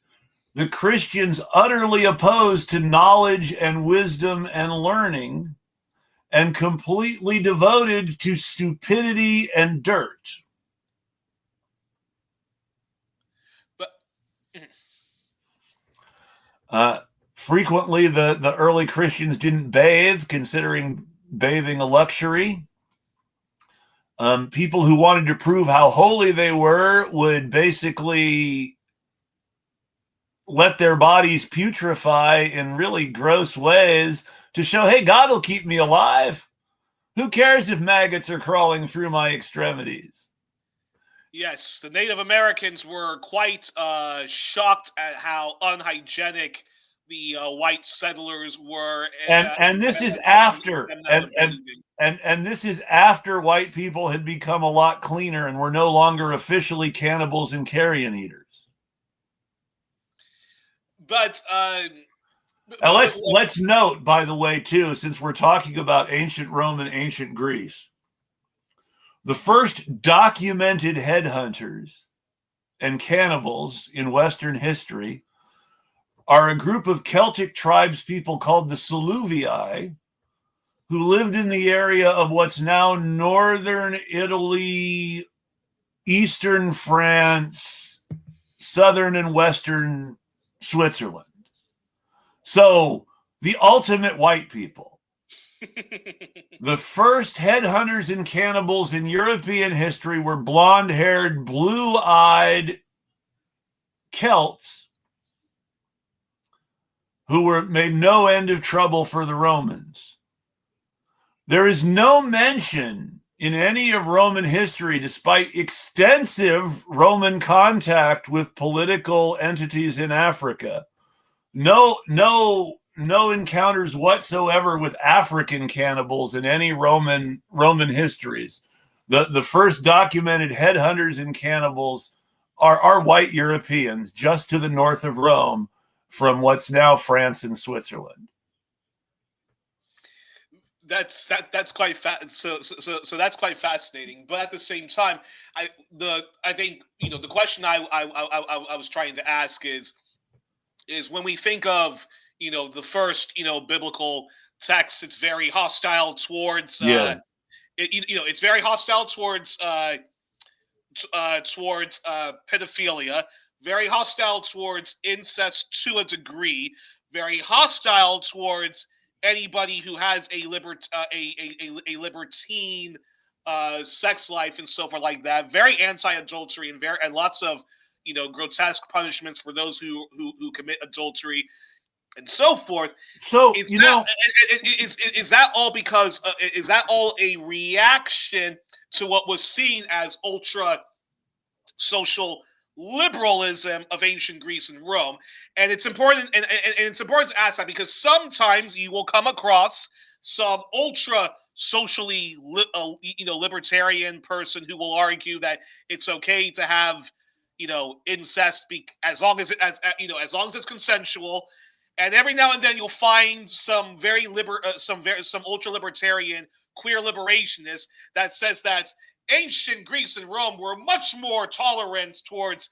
the Christians utterly opposed to knowledge and wisdom and learning and completely devoted to stupidity and dirt. Frequently, the early Christians didn't bathe, considering bathing a luxury. People who wanted to prove how holy they were would basically let their bodies putrefy in really gross ways to show, hey, God will keep me alive. Who cares if maggots are crawling through my extremities? Yes, the Native Americans were quite shocked at how unhygienic the white settlers were, and this is after, and this is after white people had become a lot cleaner and were no longer officially cannibals and carrion eaters. But now let's note, by the way, too, since we're talking about ancient Rome and ancient Greece, the first documented headhunters and cannibals in Western history are a group of Celtic tribespeople called the Saluvii, who lived in the area of what's now northern Italy, eastern France, southern and western Switzerland. So the ultimate white people. The first headhunters and cannibals in European history were blonde-haired, blue-eyed Celts who made no end of trouble for the Romans. There is no mention in any of Roman history, despite extensive Roman contact with political entities in Africa, no encounters whatsoever with African cannibals in any Roman histories. The first documented headhunters and cannibals are white Europeans just to the north of Rome from what's now France and Switzerland. That's quite so that's quite fascinating. But at the same time, I think the question I was trying to ask is when we think of the first biblical text, it's very hostile towards it's very hostile towards pedophilia, very hostile towards incest to a degree, very hostile towards anybody who has a libertine sex life and so forth like that. Very anti-adultery and lots of grotesque punishments for those who commit adultery and so forth. So Is that all because is that all a reaction to what was seen as ultra social liberalism of ancient Greece and Rome? And it's important, and it's important to ask that because sometimes you will come across some ultra socially libertarian person who will argue that it's okay to have incest as long as it's consensual. And every now and then you'll find some some ultra libertarian queer liberationist that says that ancient Greece and Rome were much more tolerant towards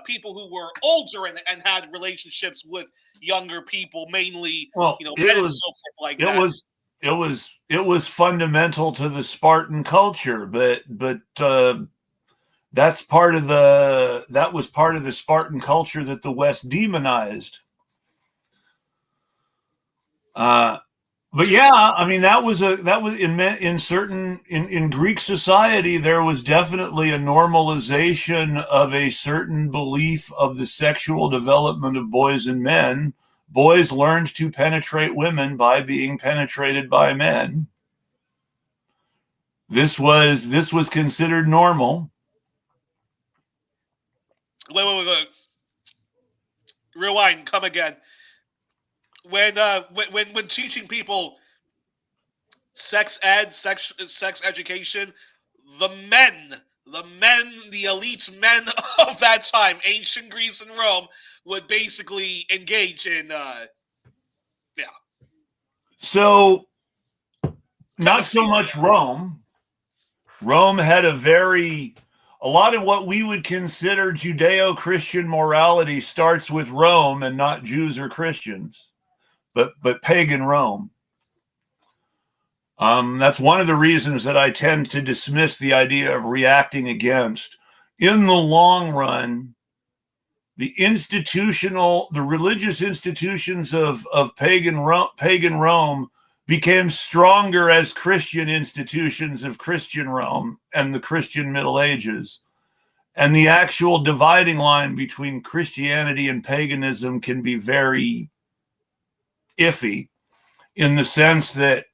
people who were older and had relationships with younger people, mainly men and so forth like that. It was fundamental to the Spartan culture, but that was part of the Spartan culture that the West demonized. But yeah, I mean that was in Greek society there was definitely a normalization of a certain belief of the sexual development of boys and men. Boys learned to penetrate women by being penetrated by men. This was considered normal. Wait. Rewind. Come again. When teaching people sex education, the elite men of that time, ancient Greece and Rome, would basically engage in So not so much Rome. Rome had a lot of what we would consider Judeo-Christian morality starts with Rome and not Jews or Christians, but pagan Rome. That's one of the reasons that I tend to dismiss the idea of reacting against. In the long run, the religious institutions of pagan Rome became stronger as Christian institutions of Christian Rome and the Christian Middle Ages. And the actual dividing line between Christianity and paganism can be very iffy in the sense that,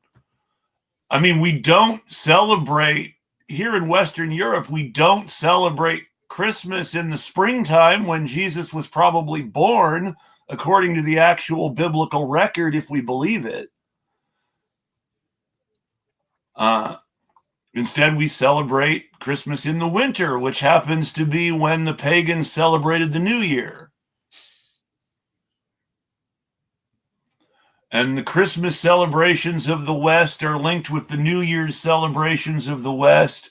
I mean, we don't celebrate here in Western Europe, we don't celebrate Christmas in the springtime when Jesus was probably born, according to the actual biblical record, if we believe it. Instead, we celebrate Christmas in the winter, which happens to be when the pagans celebrated the New Year. And the Christmas celebrations of the West are linked with the New Year's celebrations of the West.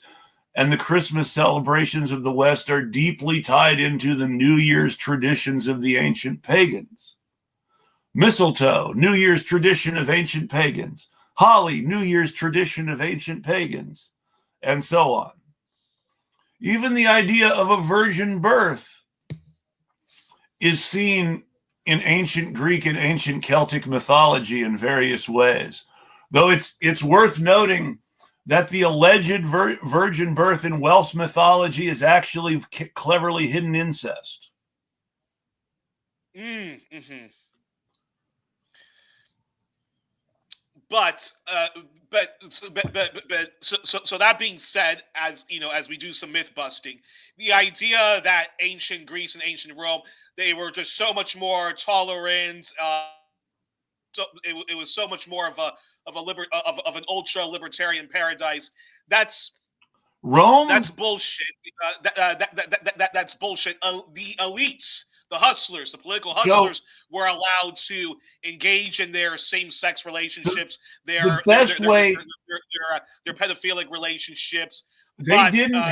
And the Christmas celebrations of the West are deeply tied into the New Year's traditions of the ancient pagans. Mistletoe, New Year's tradition of ancient pagans. Holly, New Year's tradition of ancient pagans, and so on. Even the idea of a virgin birth is seen in ancient Greek and ancient Celtic mythology in various ways. Though it's worth noting that the alleged virgin birth in Welsh mythology is actually cleverly hidden incest. Mm-hmm. But that being said, as you know, as we do some myth busting, the idea that ancient Greece and ancient Rome, they were just so much more tolerant. So it was so much more of an ultra libertarian paradise. That's Rome. That's bullshit. That's bullshit. The elites, the hustlers, the political hustlers were allowed to engage in their same-sex relationships, their pedophilic relationships. They didn't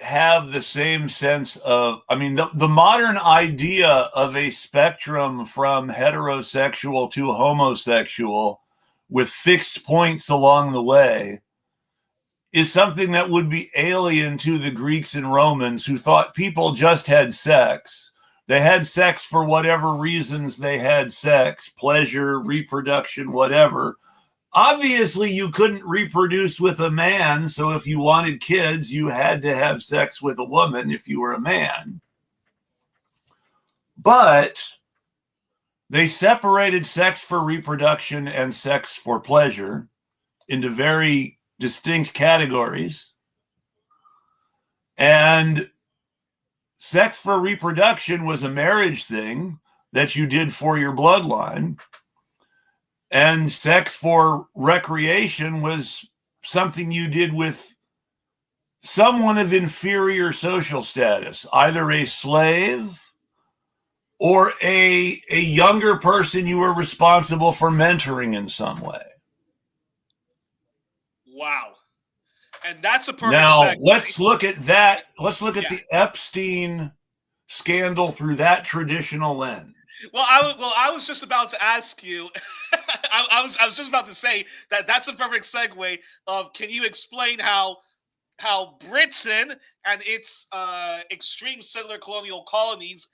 have the same sense of, I mean, the modern idea of a spectrum from heterosexual to homosexual with fixed points along the way is something that would be alien to the Greeks and Romans, who thought people just had sex. They had sex for whatever reasons they had sex, pleasure, reproduction, whatever. obviously you couldn't reproduce with a man, so if you wanted kids, you had to have sex with a woman if you were a man. But they separated sex for reproduction and sex for pleasure into very distinct categories. And sex for reproduction was a marriage thing that you did for your bloodline. And sex for recreation was something you did with someone of inferior social status, either a slave or a younger person you were responsible for mentoring in some way. Wow. And that's a perfect Now, segue. let's look at that. Let's look at the Epstein scandal through that traditional lens. Well, I was just about to ask you. I was just about to say that that's a perfect segue of, can you explain how Britain and its extreme settler colonial colonies,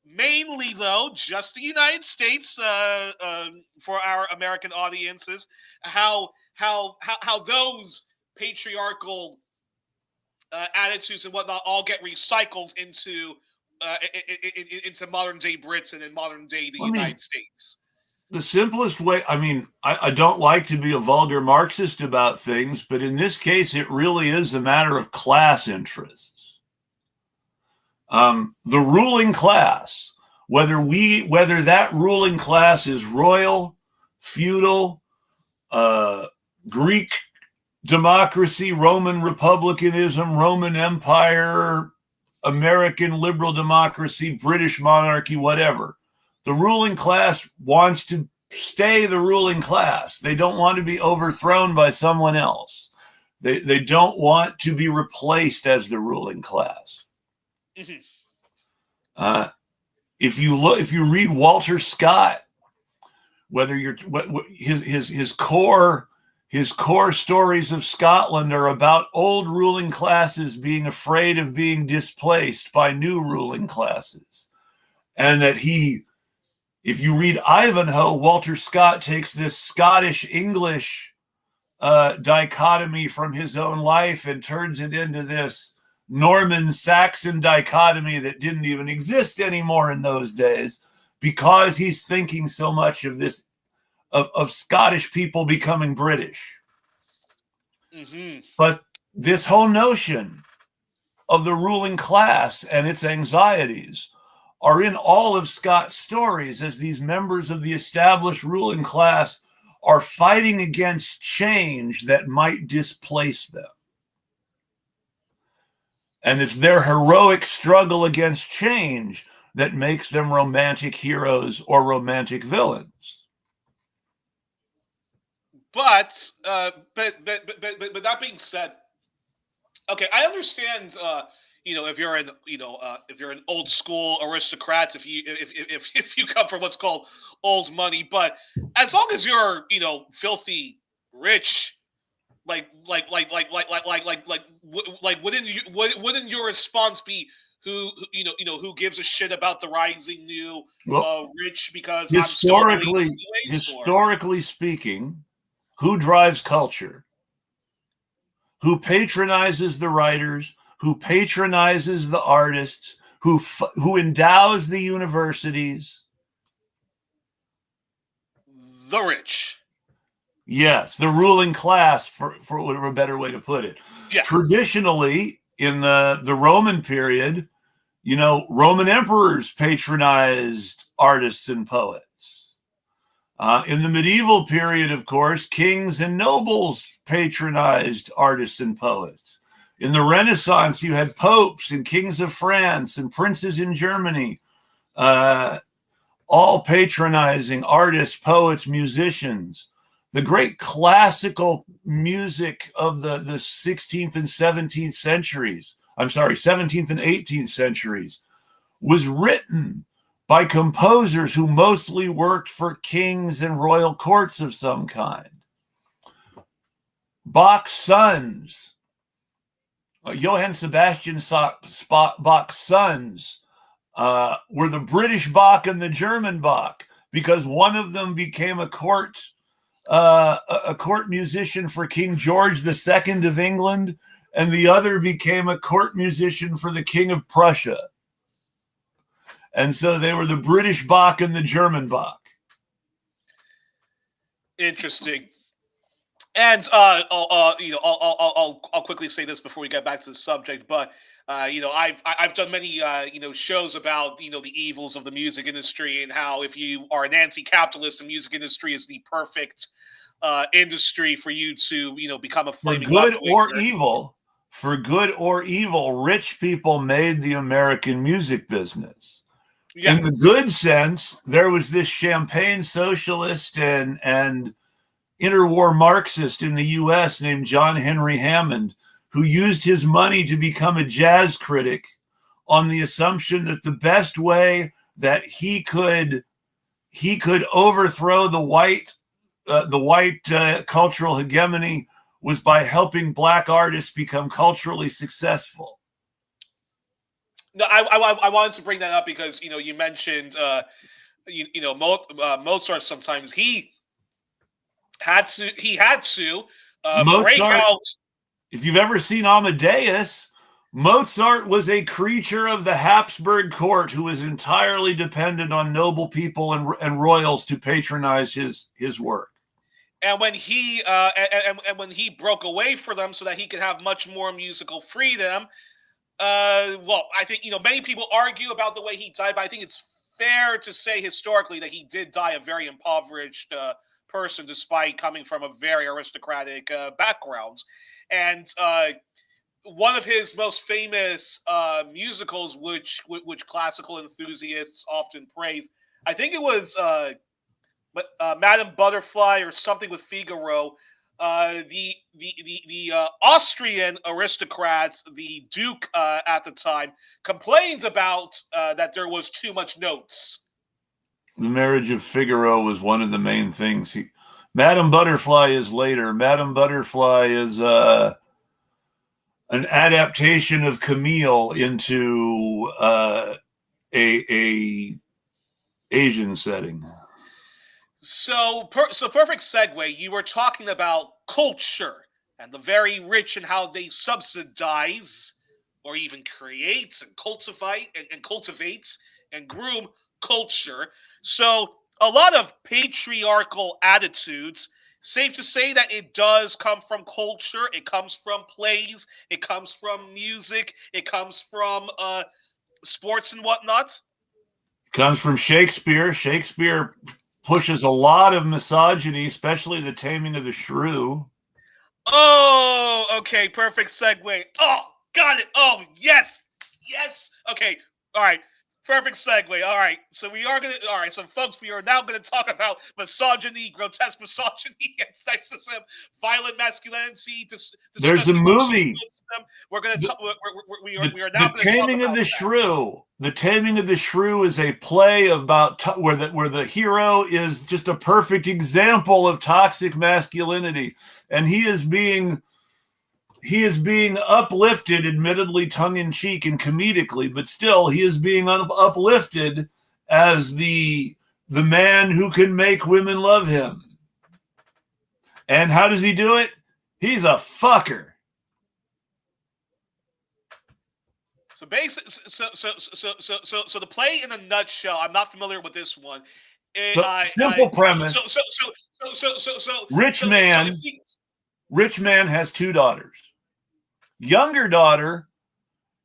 mainly though just the United States, for our American audiences, how those patriarchal attitudes and whatnot all get recycled into modern day Britain and modern day the United States. The simplest way, I don't like to be a vulgar Marxist about things, but in this case, it really is a matter of class interests. The ruling class, whether that ruling class is royal, feudal, Greek democracy, Roman republicanism, Roman Empire, American liberal democracy, British monarchy, whatever. The ruling class wants to stay the ruling class. They don't want to be overthrown by someone else. They don't want to be replaced as the ruling class. Mm-hmm. If you read Walter Scott, whether you're his core stories of Scotland are about old ruling classes being afraid of being displaced by new ruling classes, and that if you read Ivanhoe, Walter Scott takes this Scottish-English dichotomy from his own life and turns it into this Norman-Saxon dichotomy that didn't even exist anymore in those days, because he's thinking so much of this, of Scottish people becoming British. Mm-hmm. But this whole notion of the ruling class and its anxieties are in all of Scott's stories, as these members of the established ruling class are fighting against change that might displace them. And it's their heroic struggle against change that makes them romantic heroes or romantic villains. But that being said, okay, I understand. If you're an old school aristocrat, if you come from what's called old money, but as long as you're filthy rich, wouldn't your response be who gives a shit about the rising new rich? Because historically speaking, who drives culture? Who patronizes the writers? Who patronizes the artists? Who endows the universities? The rich. Yes, the ruling class, for whatever a better way to put it. Yeah. Traditionally, in the Roman period, Roman emperors patronized artists and poets. In the medieval period, of course, kings and nobles patronized artists and poets. In the Renaissance, you had popes and kings of France and princes in Germany, all patronizing artists, poets, musicians. The great classical music of the 16th and 17th centuries, 17th and 18th centuries, was written by composers who mostly worked for kings and royal courts of some kind. Bach's sons, Johann Sebastian Bach's sons, were the British Bach and the German Bach, because one of them became a court a court musician for King George II of England, and the other became a court musician for the King of Prussia. And so they were the British Bach and the German Bach. Interesting. And I'll quickly say this before we get back to the subject, but I've done many shows about the evils of the music industry and how if you are an anti-capitalist, the music industry is the perfect industry for you to become a flaming for good or evil, rich people made the American music business. Yeah. In the good sense, there was this champagne socialist and interwar Marxist in the U.S. named John Henry Hammond, who used his money to become a jazz critic on the assumption that the best way that he could overthrow the white cultural hegemony was by helping black artists become culturally successful. No, I wanted to bring that up because you mentioned Mozart. Sometimes he had to Mozart, break out. If you've ever seen Amadeus, Mozart was a creature of the Habsburg court who was entirely dependent on noble people and royals to patronize his work. And when he when he broke away from them so that he could have much more musical freedom, well, I think many people argue about the way he died, but I think it's fair to say historically that he did die a very impoverished person, despite coming from a very aristocratic background. And one of his most famous musicals, which classical enthusiasts often praise, I think it was Madame Butterfly or something with Figaro. The Austrian aristocrats, the Duke at the time, complains about that there was too much notes. The Marriage of Figaro was one of the main things. Madame Butterfly is later. Madame Butterfly is an adaptation of Camille into a Asian setting. So perfect segue. You were talking about culture and the very rich and how they subsidize or even create and cultivate and groom culture. So a lot of patriarchal attitudes. Safe to say that it does come from culture. It comes from plays. It comes from music. It comes from sports and whatnot. It comes from Shakespeare. Shakespeare pushes a lot of misogyny, especially The Taming of the Shrew. Oh, okay. Perfect segue. Oh, got it. Oh, yes. Okay. All right. Perfect segue. All right. So folks, we are now going to talk about misogyny, grotesque misogyny, and sexism, violent masculinity. There's a movie. We're going to talk. We are now The Taming of the Shrew. The Taming of the Shrew is a play about where the hero is just a perfect example of toxic masculinity, and he is being uplifted, admittedly tongue-in-cheek and comedically, but still he is being uplifted as the man who can make women love him. And how does he do it? He's a fucker. So basically, so the play in a nutshell. I'm not familiar with this one. Simple premise. Rich man has two daughters. Younger daughter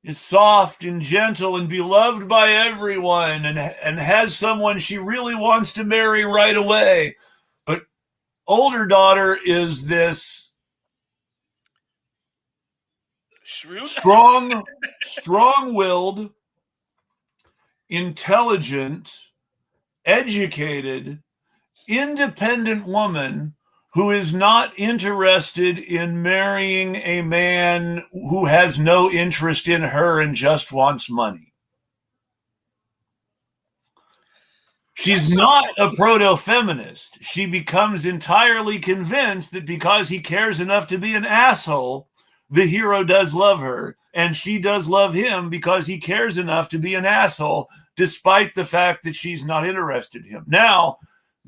is soft and gentle and beloved by everyone and has someone she really wants to marry right away. But older daughter is this strong-willed, intelligent, educated, independent woman who is not interested in marrying a man who has no interest in her and just wants money. She's not a proto-feminist. She becomes entirely convinced that because he cares enough to be an asshole, the hero does love her, and she does love him because he cares enough to be an asshole, despite the fact that she's not interested in him. Now,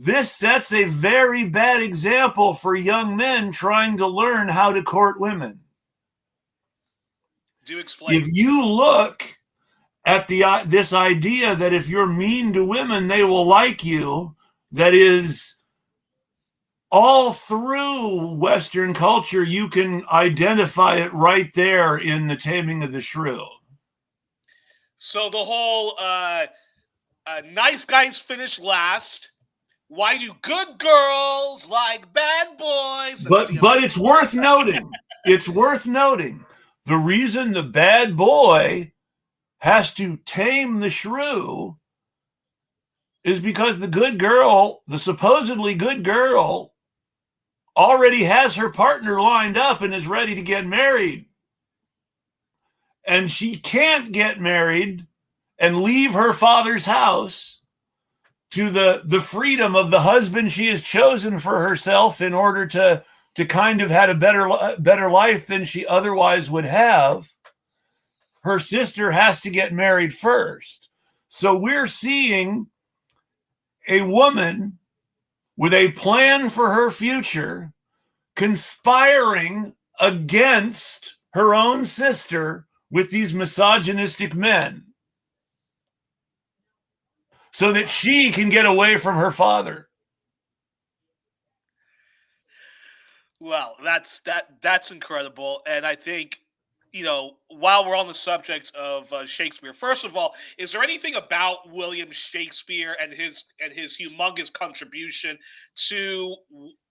this sets a very bad example for young men trying to learn how to court women. Do explain. If you look at this idea that if you're mean to women, they will like you, that is all through Western culture, you can identify it right there in The Taming of the Shrew. So the whole nice guys finish last. Why do good girls like bad boys? But it's worth noting. It's worth noting. The reason the bad boy has to tame the shrew is because the good girl, the supposedly good girl, already has her partner lined up and is ready to get married. And she can't get married and leave her father's house to the freedom of the husband she has chosen for herself in order to kind of have a better life than she otherwise would have. Her sister has to get married first. So we're seeing a woman with a plan for her future conspiring against her own sister with these misogynistic men so that she can get away from her father. Well, that's incredible. And I think, while we're on the subject of Shakespeare, first of all, is there anything about William Shakespeare and his humongous contribution to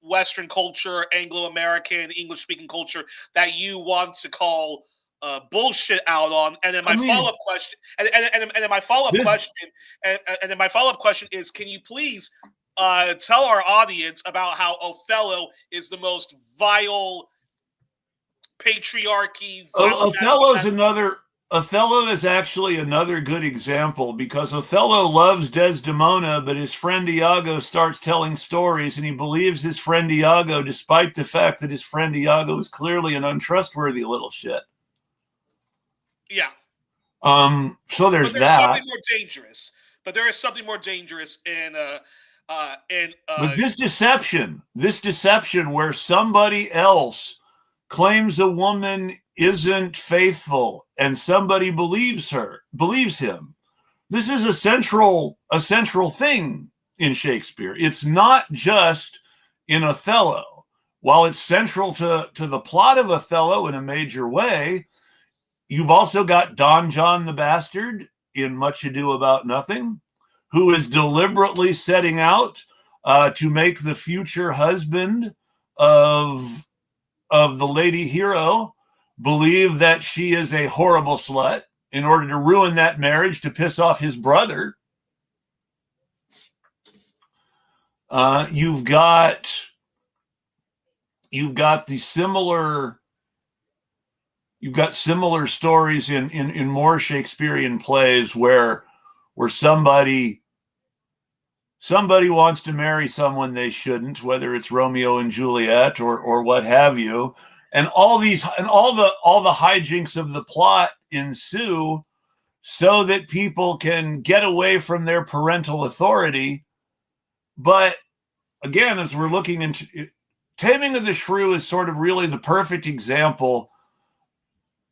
Western culture, Anglo-American, English-speaking culture, that you want to call bullshit out on? And then my follow-up question, and then my follow-up question is, can you please tell our audience about how Othello is the most vile patriarchy. Othello is actually another good example, because Othello loves Desdemona, but his friend Iago starts telling stories and he believes his friend Iago, despite the fact that his friend Iago is clearly an untrustworthy little shit. Yeah. So there's that. Something more dangerous. But there is something more dangerous in but this deception where somebody else claims a woman isn't faithful and somebody believes him. This is a central thing in Shakespeare. It's not just in Othello. While it's central to the plot of Othello in a major way, you've also got Don John the Bastard in Much Ado About Nothing, who is deliberately setting out to make the future husband of the lady hero believe that she is a horrible slut in order to ruin that marriage to piss off his brother. You've got similar stories in more Shakespearean plays where somebody wants to marry someone they shouldn't, whether it's Romeo and Juliet or what have you, and all the hijinks of the plot ensue so that people can get away from their parental authority. But again, as we're looking into Taming of the Shrew, is sort of really the perfect example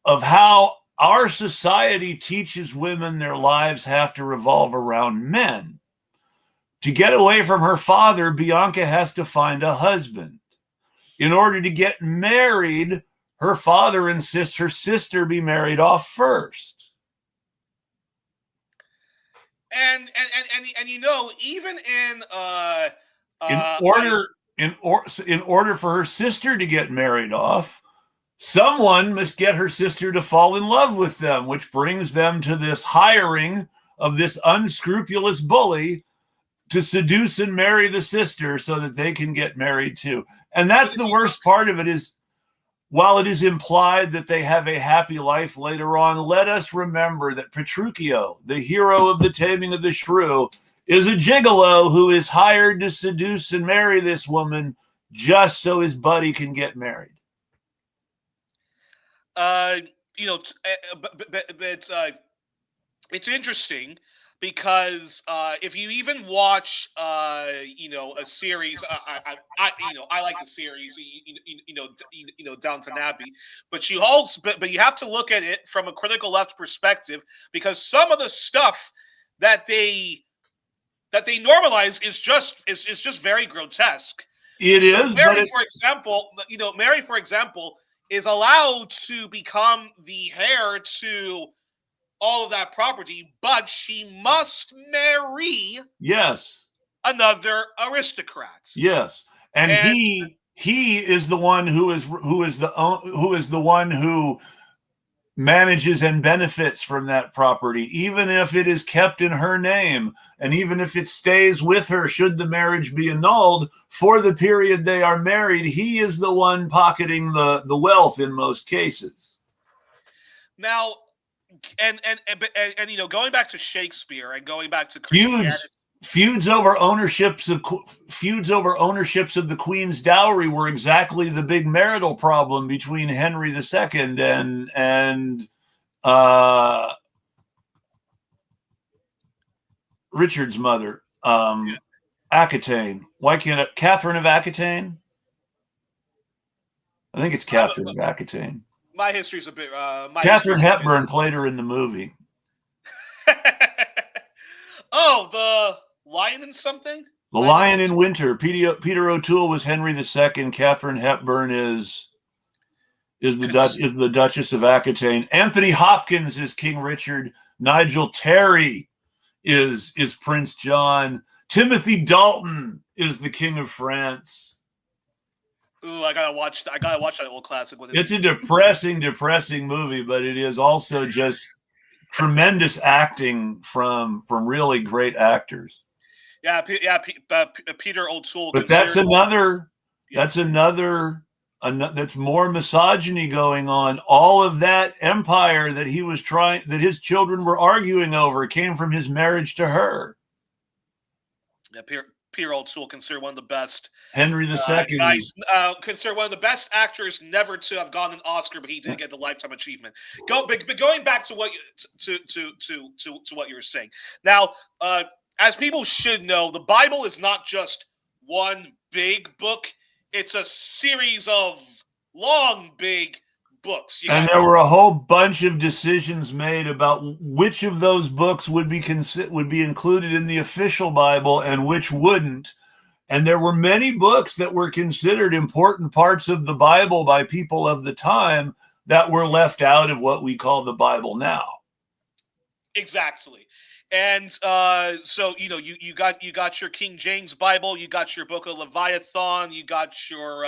of how our society teaches women their lives have to revolve around men. To get away from her father, Bianca has to find a husband. In order to get married, her father insists her sister be married off first. And even in order for her sister to get married off, someone must get her sister to fall in love with them, which brings them to this hiring of this unscrupulous bully to seduce and marry the sister so that they can get married too. And that's the worst part of it, is while it is implied that they have a happy life later on, let us remember that Petruchio, the hero of The Taming of the Shrew, is a gigolo who is hired to seduce and marry this woman just so his buddy can get married. It's interesting because if you even watch, a series, I like the series, Downton Abbey, but but you have to look at it from a critical left perspective, because some of the stuff that they normalize is just very grotesque. It So is, but it, Mary, for example, is allowed to become the heir to all of that property, but she must marry yes, another aristocrat. yes, and And he is the one who is the one who manages and benefits from that property, even if it is kept in her name, and even if it stays with her should the marriage be annulled for the period they are married. He is the one pocketing the wealth in most cases. now, and going back to Shakespeare and going back to Christianity. Feuds over ownerships of the Queen's dowry were exactly the big marital problem between Henry II and Richard's mother, Aquitaine. Why can't it? Catherine of Aquitaine? I think it's Catherine of Aquitaine. My history's a bit. Catherine Hepburn played her in the movie. Oh, the Lion in something? The Lion in Winter. Peter O'Toole was Henry II. Catherine Hepburn is the Duchess of Aquitaine. Anthony Hopkins is King Richard. Nigel Terry is Prince John. Timothy Dalton is the King of France. Ooh, I gotta watch that old classic with him. It's a depressing movie, but it is also just tremendous acting from really great actors. Yeah, Peter O'Toole. But that's more misogyny going on. All of that empire that his children were arguing over came from his marriage to her. Yeah, Peter O'Toole, considered one of the best. Henry II. Considered one of the best actors never to have gotten an Oscar, but he did get the Lifetime Achievement. But going back to what what you were saying. Now, as people should know, the Bible is not just one big book. It's a series of long, big books. And there were a whole bunch of decisions made about which of those books would be included in the official Bible and which wouldn't. And there were many books that were considered important parts of the Bible by people of the time that were left out of what we call the Bible now. Exactly. And so you got your King James Bible, you got your Book of Leviathan, you got your.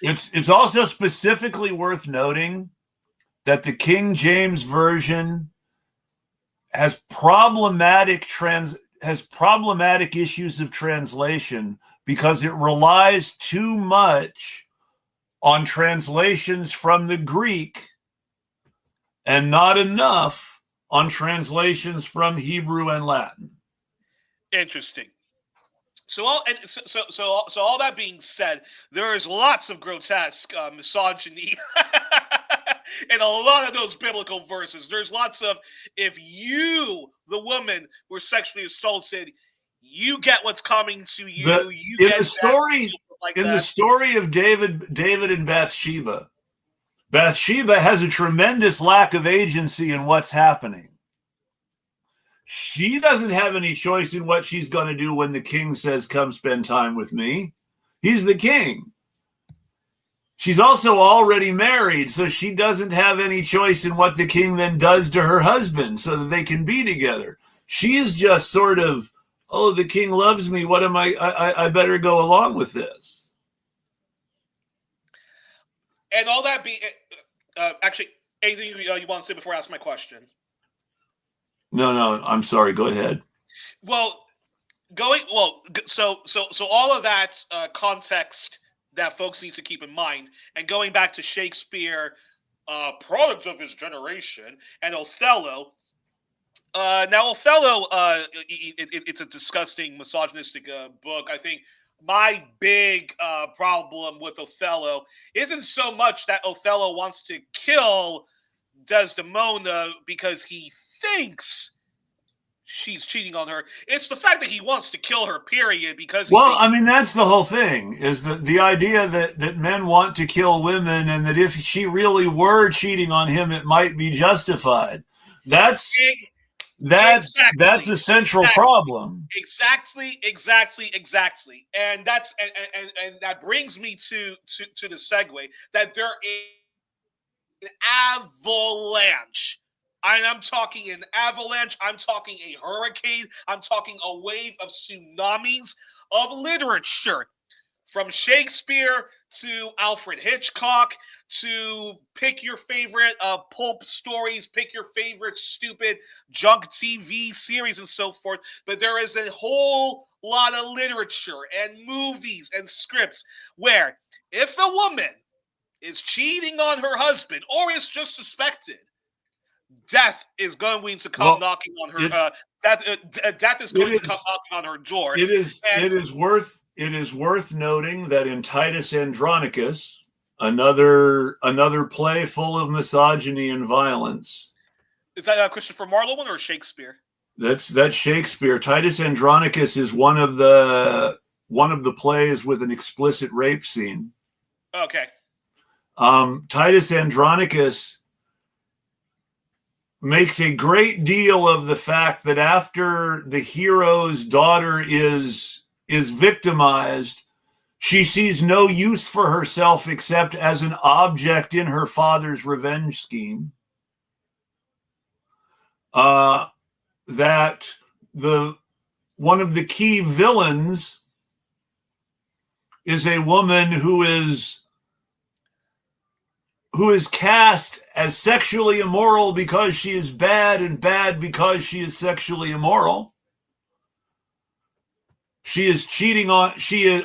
It's also specifically worth noting that the King James Version has problematic issues of translation because it relies too much on translations from the Greek and not enough on translations from Hebrew and Latin. Interesting. So all that being said, there is lots of grotesque misogyny in a lot of those biblical verses. There's lots of, if you, the woman, were sexually assaulted, you get what's coming to you. In the story of David and Bathsheba, Bathsheba has a tremendous lack of agency in what's happening. She doesn't have any choice in what she's going to do when the king says, come spend time with me. He's the king. She's also already married, so she doesn't have any choice in what the king then does to her husband so that they can be together. She is just sort of, oh, the king loves me. What am I better go along with this. And all that being, actually, anything you want to say before I ask my question? No, I'm sorry. Go ahead. So all of that context that folks need to keep in mind, and going back to Shakespeare, product of his generation, and Othello. Now, Othello, it's a disgusting, misogynistic book. I think my big problem with Othello isn't so much that Othello wants to kill Desdemona because he thinks she's cheating on her. It's the fact that he wants to kill her, period, because well, I mean, that's the whole thing, is the idea that men want to kill women, and that if she really were cheating on him, it might be justified. That's a central problem. Exactly. And that's and that brings me to the segue that there is an avalanche. I'm talking an avalanche. I'm talking a hurricane. I'm talking a wave of tsunamis of literature, from Shakespeare to Alfred Hitchcock to pick your favorite pulp stories, pick your favorite stupid junk TV series and so forth. But there is a whole lot of literature and movies and scripts where if a woman is cheating on her husband or is just suspected, death is going to come knocking on her. Death is going to come knocking on her door. It is worth noting that in Titus Andronicus, another play full of misogyny and violence. Is that a Christopher Marlowe one or Shakespeare? That's Shakespeare. Titus Andronicus is one of the plays with an explicit rape scene. Okay. Titus Andronicus makes a great deal of the fact that after the hero's daughter is victimized, she sees no use for herself except as an object in her father's revenge scheme. That one of the key villains is a woman who is cast as sexually immoral because she is bad, and bad because she is sexually immoral. She is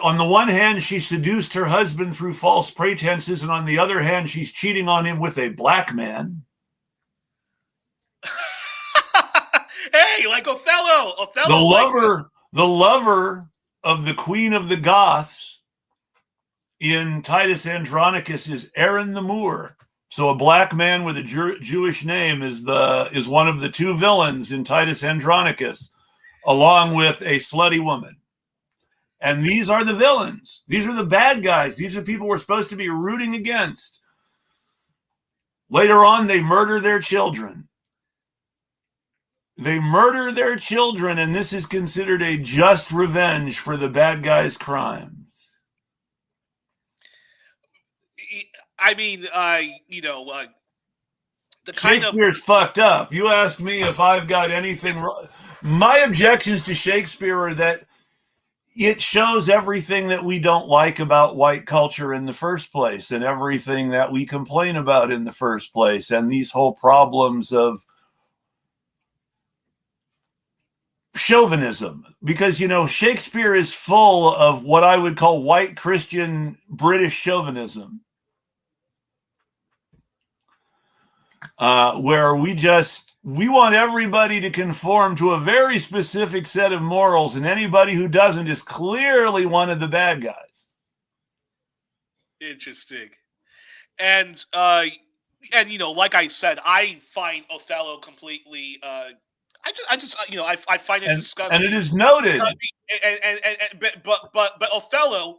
on the one hand, she seduced her husband through false pretenses, and on the other hand, she's cheating on him with a black man. Hey, like Othello. The lover of the Queen of the Goths in Titus Andronicus is Aaron the Moor. So a black man with a Jewish name is one of the two villains in Titus Andronicus, along with a slutty woman. And these are the villains. These are the bad guys. These are the people we're supposed to be rooting against. Later on, they murder their children. And this is considered a just revenge for the bad guy's crimes. I mean, the kind Shakespeare's fucked up. You asked me if I've got anything wrong. My objections to Shakespeare are that it shows everything that we don't like about white culture in the first place, and everything that we complain about in the first place, and these whole problems of chauvinism. Because, Shakespeare is full of what I would call white Christian British chauvinism. Where we want everybody to conform to a very specific set of morals, and anybody who doesn't is clearly one of the bad guys. Interesting. And like I said, I find Othello completely I find it disgusting. And it is noted. But Othello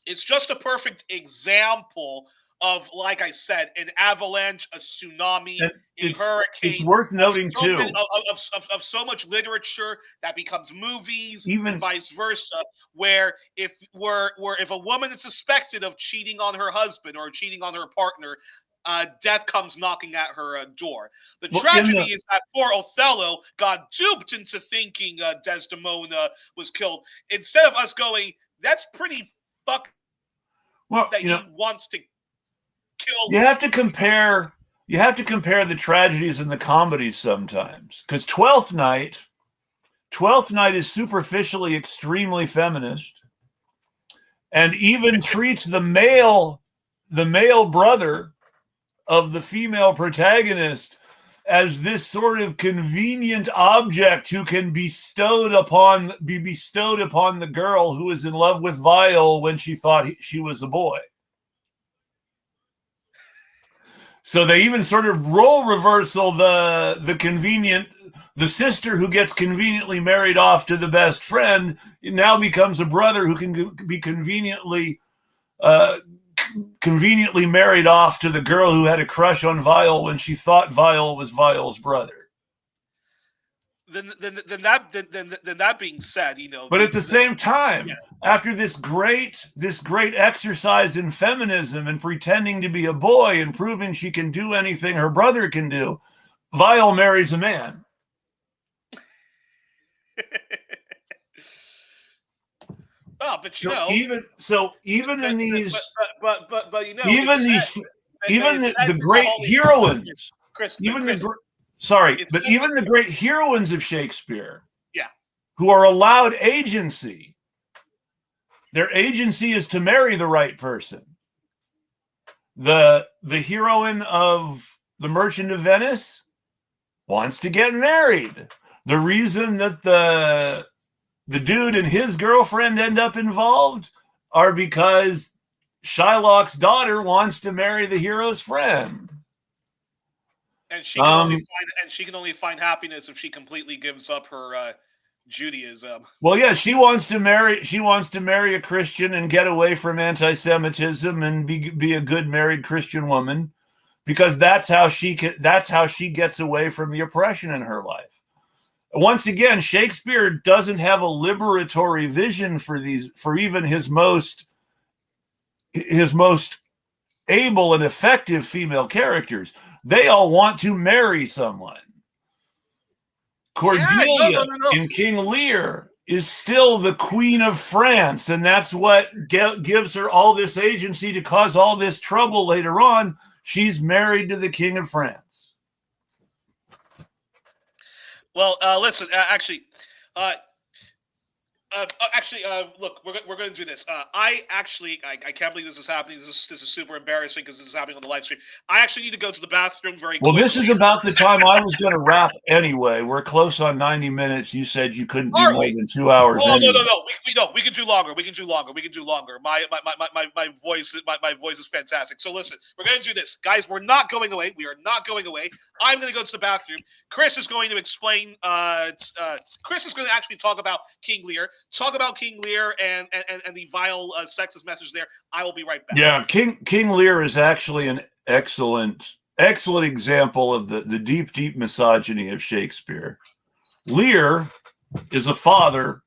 is just a perfect example of, like I said, an avalanche, a tsunami, a hurricane. It's worth noting too of so much literature that becomes movies, even vice versa. Where if a woman is suspected of cheating on her husband or cheating on her partner, death comes knocking at her door. The tragedy is that poor Othello got duped into thinking Desdemona was killed. Instead of us going, that's pretty fucked. That he wants to. You have to compare the tragedies and the comedies sometimes, because Twelfth Night is superficially extremely feminist, and even treats the male brother of the female protagonist as this sort of convenient object who can be bestowed upon the girl who is in love with Viol when she thought she was a boy. So they even sort of role reversal the convenient the sister who gets conveniently married off to the best friend now becomes a brother who can be conveniently married off to the girl who had a crush on Viol when she thought Viol was Viol's brother. Then that being said, but at the same time, after this great exercise in feminism and pretending to be a boy and proving she can do anything her brother can do, Viol marries a man. Well, but even in these, but even these, even the great heroines, even the great heroines of Shakespeare, who are allowed agency, their agency is to marry the right person. The heroine of The Merchant of Venice wants to get married. The reason that the dude and his girlfriend end up involved are because Shylock's daughter wants to marry the hero's friend. And she can only find happiness if she completely gives up her Judaism. Well, yeah, she wants to marry a Christian and get away from anti-Semitism and be a good married Christian woman, because that's how she gets away from the oppression in her life. Once again, Shakespeare doesn't have a liberatory vision for even his most able and effective female characters. They all want to marry someone. Cordelia in King Lear is still the Queen of France, and that's what gives her all this agency to cause all this trouble later on. She's married to the King of France. Well, listen, look, we're going to do this. I can't believe this is happening. This is super embarrassing because this is happening on the live stream. I actually need to go to the bathroom very quickly. Well, this is about the time I was going to wrap anyway. We're close on 90 minutes. You said you couldn't do more than 2 hours. Oh, anyway. No. We can do longer. We can do longer. My voice is fantastic. So listen, we're going to do this. Guys, we're not going away. We are not going away. I'm going to go to the bathroom. Chris is going to explain. Chris is going to actually talk about King Lear. Talk about King Lear and the vile sexist message there. I will be right back. Yeah, King Lear is actually an excellent example of the deep misogyny of Shakespeare. Lear is a father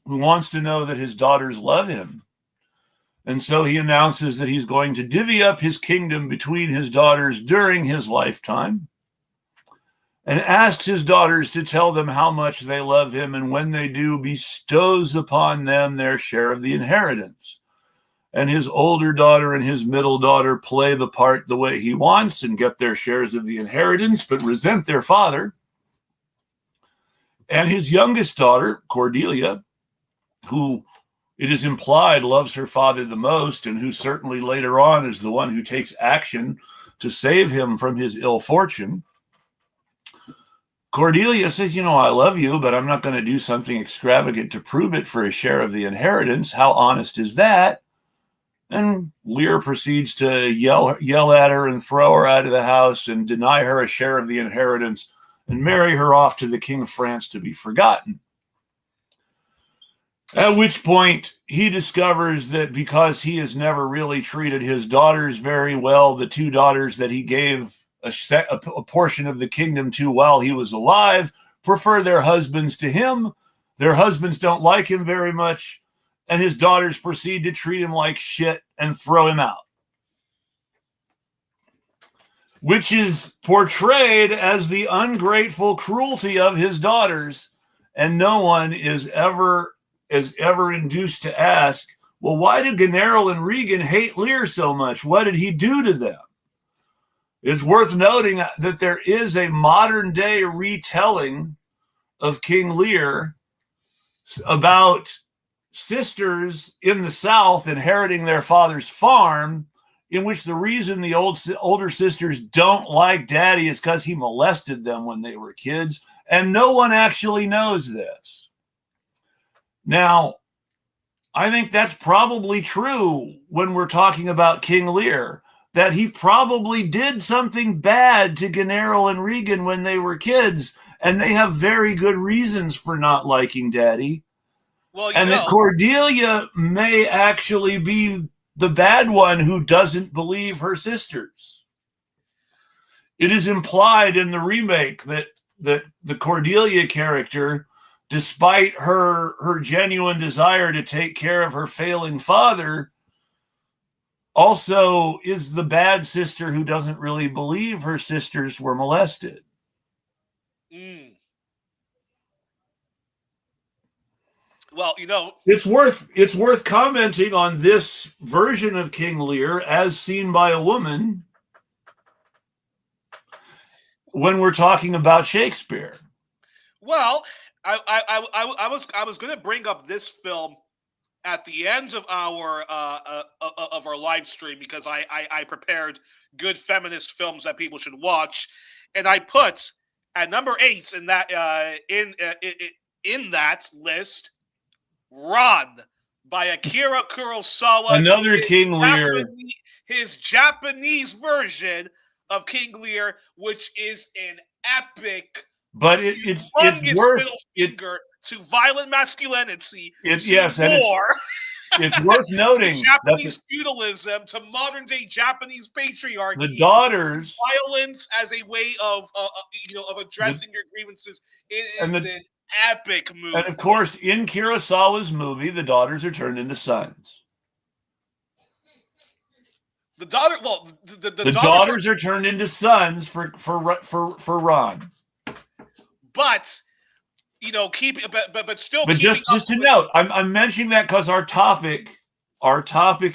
who wants to know that his daughters love him. And so he announces that he's going to divvy up his kingdom between his daughters during his lifetime, and asks his daughters to tell them how much they love him, and when they do, bestows upon them their share of the inheritance. And his older daughter and his middle daughter play the part the way he wants and get their shares of the inheritance, but resent their father. And his youngest daughter, Cordelia, who it is implied loves her father the most, and who certainly later on is the one who takes action to save him from his ill fortune. Cordelia says, I love you, but I'm not going to do something extravagant to prove it for a share of the inheritance. How honest is that? And Lear proceeds to yell at her and throw her out of the house and deny her a share of the inheritance and marry her off to the King of France to be forgotten. At which point he discovers that because he has never really treated his daughters very well, the two daughters that he gave a portion of the kingdom to while he was alive prefer their husbands to him. Their husbands don't like him very much, and his daughters proceed to treat him like shit and throw him out, which is portrayed as the ungrateful cruelty of his daughters. And no one is ever induced to ask, well, why did Gennaro and Regan hate Lear so much? What did he do to them? It's worth noting that there is a modern day retelling of King Lear about sisters in the South inheriting their father's farm, in which the reason the older sisters don't like daddy is because he molested them when they were kids, and no one actually knows this. Now, I think that's probably true when we're talking about King Lear, that he probably did something bad to Gennaro and Regan when they were kids, and they have very good reasons for not liking Daddy. Well, and that Cordelia may actually be the bad one who doesn't believe her sisters. It is implied in the remake that the Cordelia character, despite her genuine desire to take care of her failing father, also is the bad sister who doesn't really believe her sisters were molested. Well, it's worth commenting on this version of King Lear as seen by a woman when we're talking about Shakespeare. Well, I was going to bring up this film at the end of our live stream because I prepared good feminist films that people should watch, and I put at number 8 in that in that list, Ran by Akira Kurosawa. Another King Lear. His Japanese version of King Lear, which is an epic, but it's worth finger to violent masculinity. Yes, and it's worth noting Japanese feudalism to modern day Japanese patriarchy. The daughters, violence as a way of addressing your grievances. It is an epic movie. And of course, in Kurosawa's movie, the daughters are turned into sons. The daughters are turned into sons for Ron. But still. But just to note, I'm mentioning that because our topic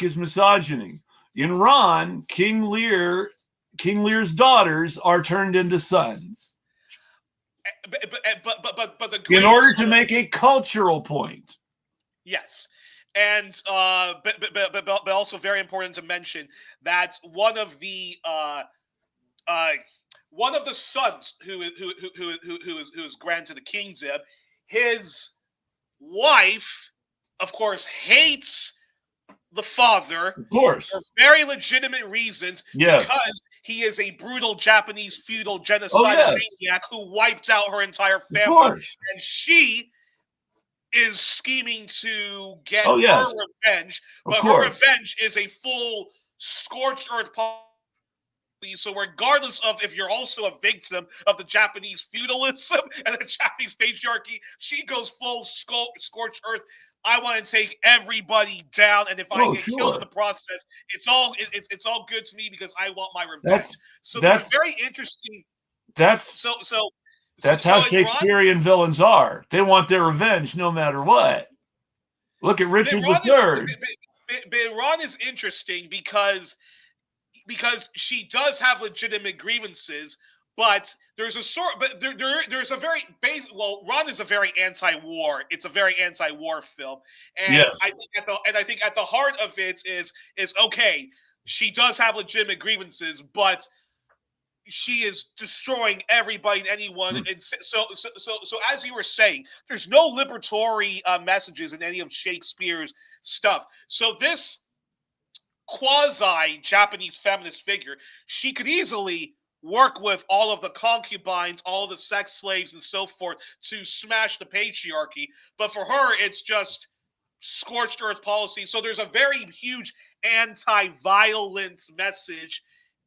is misogyny. In Ron, King Lear's daughters are turned into sons. But in order to make a cultural point. Yes. And but also very important to mention that one of the sons who is granted the kingdom, his wife, of course, hates the father, of course, for very legitimate reasons, because he is a brutal Japanese feudal genocidal maniac who wiped out her entire family, and she is scheming to get her revenge, but her revenge is a full scorched earth policy. So regardless of if you're also a victim of the Japanese feudalism and the Japanese patriarchy, she goes full scorched earth. I want to take everybody down, and if I get killed in the process, it's all good to me because I want my revenge. That's very interesting. That's how Shakespearean villains are. They want their revenge no matter what. Look at Richard III. Ron is interesting because she does have legitimate grievances, but there's a very basic. Well, Ron is a very anti-war. It's a very anti-war film, and I think at the heart of it is okay. She does have legitimate grievances, but she is destroying everybody and anyone. And so as you were saying, there's no liberatory messages in any of Shakespeare's stuff. So this quasi-Japanese feminist figure, she could easily work with all of the concubines, all of the sex slaves and so forth to smash the patriarchy. But for her, it's just scorched earth policy. So there's a very huge anti-violence message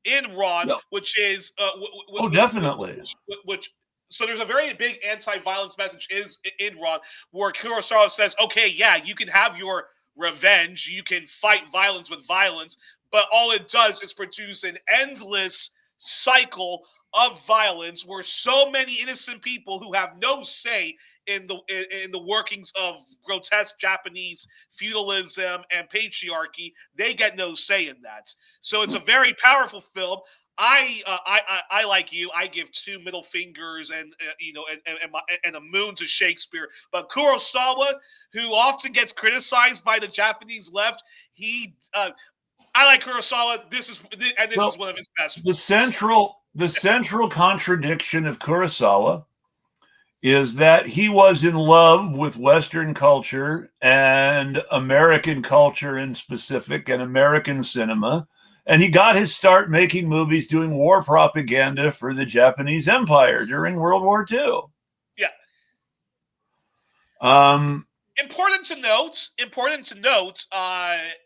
in Ron, which is definitely. So there's a very big anti-violence message in Ron, where Kurosawa says, okay, yeah, you can have your revenge, you can fight violence with violence, but all it does is produce an endless cycle of violence where so many innocent people who have no say in the workings of grotesque Japanese feudalism and patriarchy, they get no say in that. So it's a very powerful film. I like you. I give 2 middle fingers and a moon to Shakespeare. But Kurosawa, who often gets criticized by the Japanese left, I like Kurosawa. This is one of his best. The central contradiction of Kurosawa is that he was in love with Western culture and American culture in specific and American cinema. And he got his start making movies doing war propaganda for the Japanese Empire during World War II. Yeah. Important to note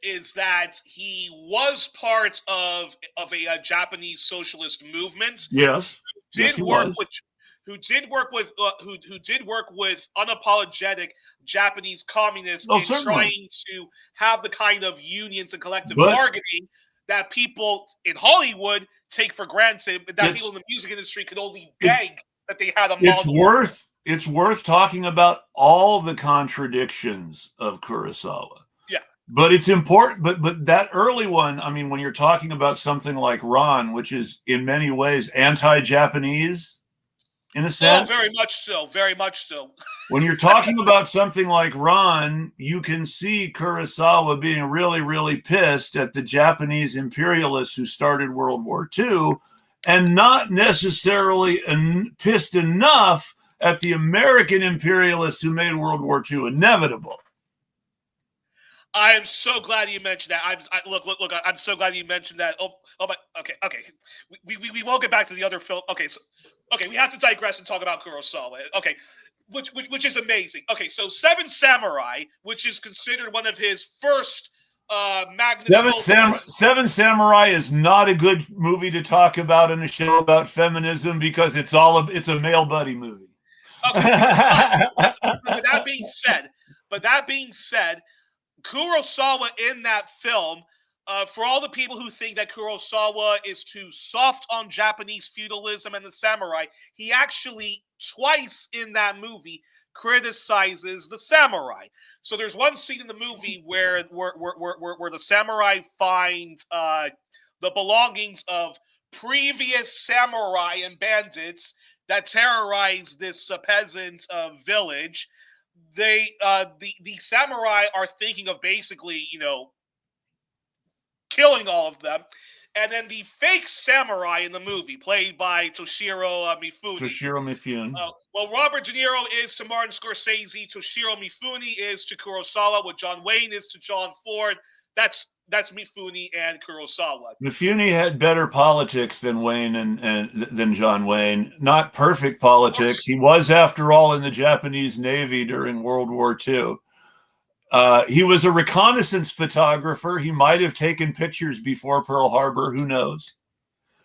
is that he was part of a Japanese socialist movement. Yes, Who did work with unapologetic Japanese communists in certainly. trying to have the kind of unions and collective bargaining that people in Hollywood take for granted, but that people in the music industry could only beg that they had a model. It's worth talking about all the contradictions of Kurosawa. Yeah. But it's important, but that early one, I mean, when you're talking about something like Ron, which is in many ways anti-Japanese, in a sense. Oh, very much so. When you're talking about something like Ron, you can see Kurosawa being really, really pissed at the Japanese imperialists who started World War II, and not necessarily pissed enough at the American imperialists who made World War II inevitable. I am so glad you mentioned that. Look. I'm so glad you mentioned that. Oh my. Okay. We won't get back to the other film. Okay, we have to digress and talk about Kurosawa. Okay, which is amazing. Okay, so Seven Samurai, which is considered one of his first Seven Samurai is not a good movie to talk about in a show about feminism because it's a male buddy movie. Okay. But that being said, Kurosawa in that film, for all the people who think that Kurosawa is too soft on Japanese feudalism and the samurai, he actually twice in that movie criticizes the samurai. So there's one scene in the movie where the samurai find the belongings of previous samurai and bandits that terrorize this peasant village. The samurai are thinking of basically, killing all of them. And then the fake samurai in the movie, played by Toshiro Mifune. Well, Robert De Niro is to Martin Scorsese. Toshiro Mifune is to Kurosawa. What John Wayne is to John Ford. That's Mifune and Kurosawa. Mifune had better politics than Wayne and than John Wayne. Not perfect politics. He was, after all, in the Japanese Navy during World War II. He was a reconnaissance photographer. He might have taken pictures before Pearl Harbor. Who knows?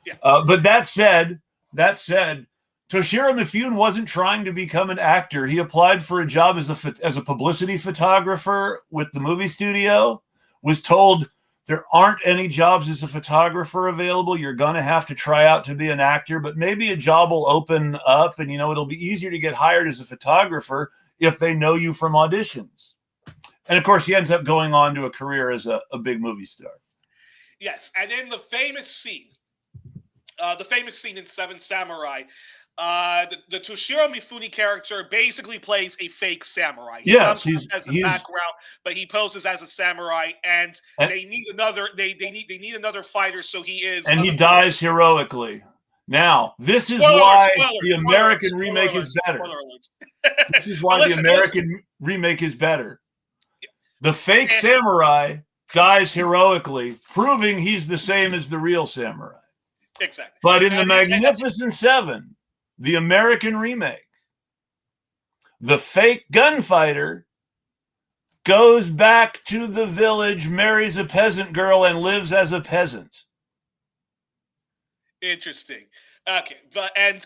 Yeah. But that said, Toshiro Mifune wasn't trying to become an actor. He applied for a job as a publicity photographer with the movie studio. Was told there aren't any jobs as a photographer available. You're going to have to try out to be an actor, but maybe a job will open up, and it'll be easier to get hired as a photographer if they know you from auditions. And of course, he ends up going on to a career as a big movie star. Yes, and in the famous scene in Seven Samurai, the Toshiro Mifune character basically plays a fake samurai. He comes as a background, but he poses as a samurai, and they need another. They need another fighter, so he is. And he dies heroically. Now, this is why the American remake is better. This is why the American remake is better. The fake samurai dies heroically, proving he's the same as the real samurai. Exactly. But in the Magnificent Seven, the American remake, the fake gunfighter goes back to the village, marries a peasant girl, and lives as a peasant. Interesting. Okay, but and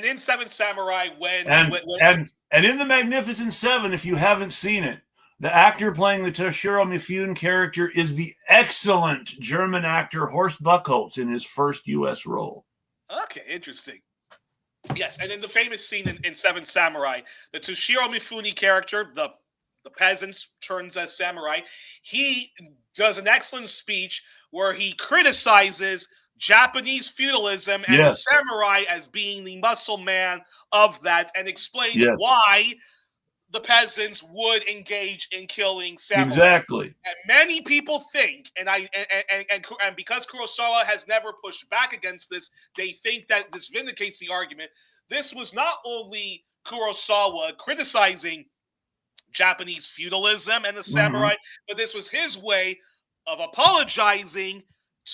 in Seven Samurai, and in the Magnificent Seven, if you haven't seen it, the actor playing the Toshiro Mifune character is the excellent German actor Horst Buchholz in his first U.S. role. Okay, interesting. Yes, and in the famous scene in Seven Samurai, the Toshiro Mifune character, the peasant turns as samurai, he does an excellent speech where he criticizes Japanese feudalism and the samurai as being the muscle man of that, and explains why the peasants would engage in killing samurai. Exactly. And many people think, and because Kurosawa has never pushed back against this, they think that this vindicates the argument. This was not only Kurosawa criticizing Japanese feudalism and the samurai, but this was his way of apologizing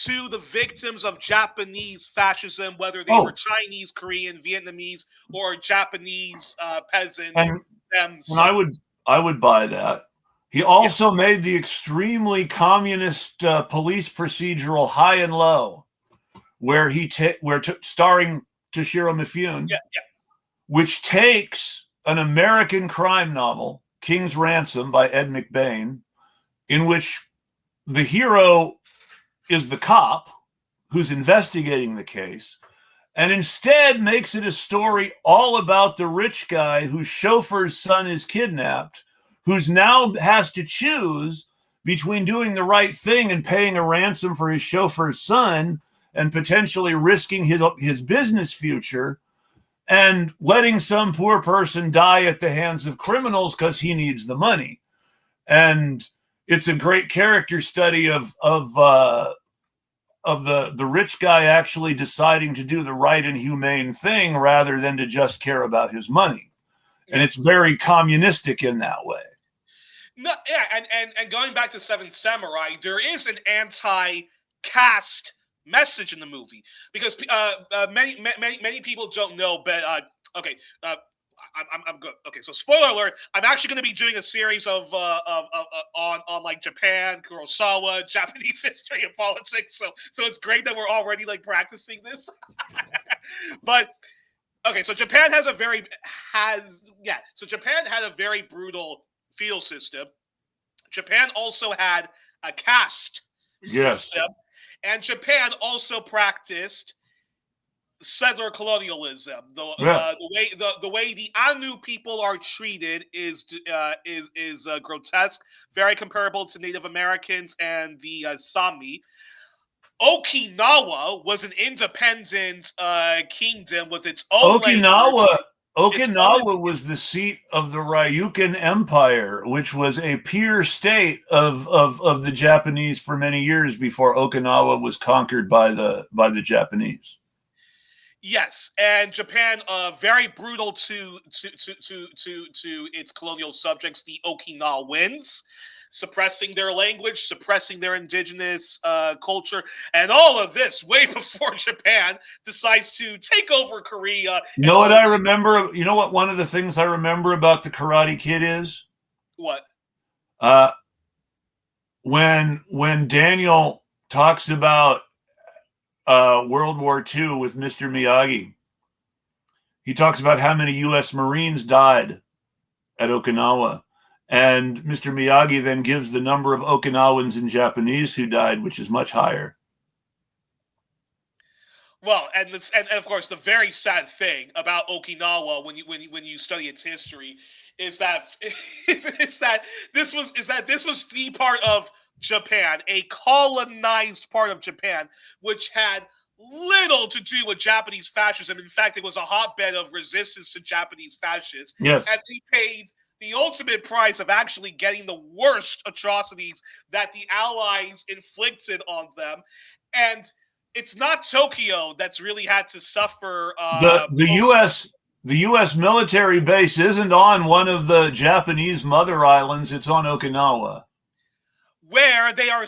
to the victims of Japanese fascism, whether they were Chinese, Korean, Vietnamese, or Japanese peasants and themselves. I would buy that. He also made the extremely communist police procedural High and Low, where starring Toshiro Mifune, which takes an American crime novel, King's Ransom by Ed McBain, in which the hero is the cop who's investigating the case, and instead makes it a story all about the rich guy whose chauffeur's son is kidnapped, who's now has to choose between doing the right thing and paying a ransom for his chauffeur's son and potentially risking his business future, and letting some poor person die at the hands of criminals because he needs the money. And it's a great character study of the rich guy actually deciding to do the right and humane thing rather than to just care about his money. And it's very communistic in that way. No, yeah, and going back to Seven Samurai, there is an anti-caste message in the movie, because many people don't know, but I'm good. Okay, so spoiler alert: I'm actually going to be doing a series of on like Japan, Kurosawa, Japanese history and politics. So it's great that we're already like practicing this. But okay, so Japan had a very brutal feudal system. Japan also had a caste system. And Japan also practiced settler colonialism. The way the Ainu people are treated is grotesque, very comparable to Native Americans and the Sami. Okinawa was an independent kingdom with its own language. Okinawa was the seat of the Ryukyuan Empire, which was a peer state of the Japanese for many years before Okinawa was conquered by the Japanese. Yes, and Japan very brutal to its colonial subjects, the Okinawans, suppressing their language, suppressing their indigenous culture, and all of this way before Japan decides to take over Korea. You know what I remember? You know what one of the things I remember about the Karate Kid is? What? When Daniel talks about World War II with Mr. Miyagi, he talks about how many U.S. Marines died at Okinawa. And Mr. Miyagi then gives the number of Okinawans and Japanese who died, which is much higher. Well, and of course, the very sad thing about Okinawa, when you study its history, is that this was the part of Japan, a colonized part of Japan, which had little to do with Japanese fascism. In fact, it was a hotbed of resistance to Japanese fascists. Yes, and they paid the ultimate price of actually getting the worst atrocities that the Allies inflicted on them. And it's not Tokyo that's really had to suffer. The U.S. military base isn't on one of the Japanese mother islands. It's on Okinawa, where they are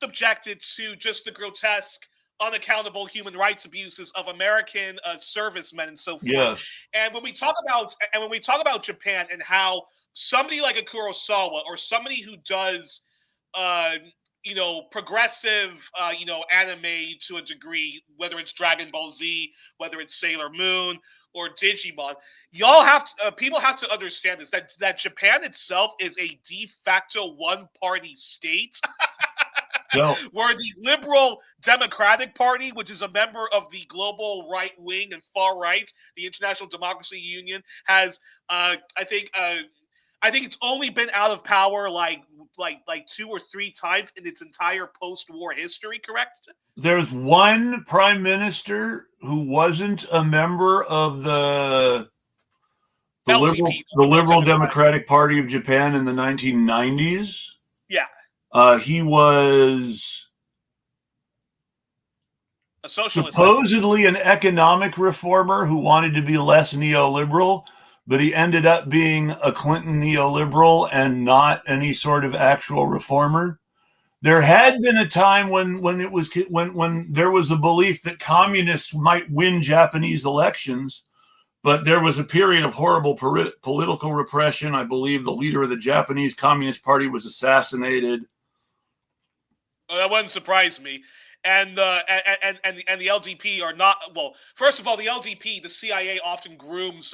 subjected to just the grotesque, unaccountable human rights abuses of American servicemen and so forth. Yes. And when we talk about Japan and how somebody like a Kurosawa or somebody who does progressive anime to a degree, whether it's Dragon Ball Z, whether it's Sailor Moon or Digimon, people have to understand this, that Japan itself is a de facto one-party state. No. Where the Liberal Democratic Party, which is a member of the global right wing and far right, the International Democracy Union, has I think it's only been out of power like 2 or 3 times in its entire post-war history, correct? There's one prime minister who wasn't a member of the Liberal Democratic Party of Japan in the 1990s. Yeah. He was a socialist, supposedly an economic reformer who wanted to be less neoliberal, but he ended up being a Clinton neoliberal and not any sort of actual reformer. There had been a time when there was a belief that communists might win Japanese elections, but there was a period of horrible political repression. I believe the leader of the Japanese Communist Party was assassinated. Oh, that wouldn't surprise me. And the LDP are not, well. First of all, the LDP, the CIA often grooms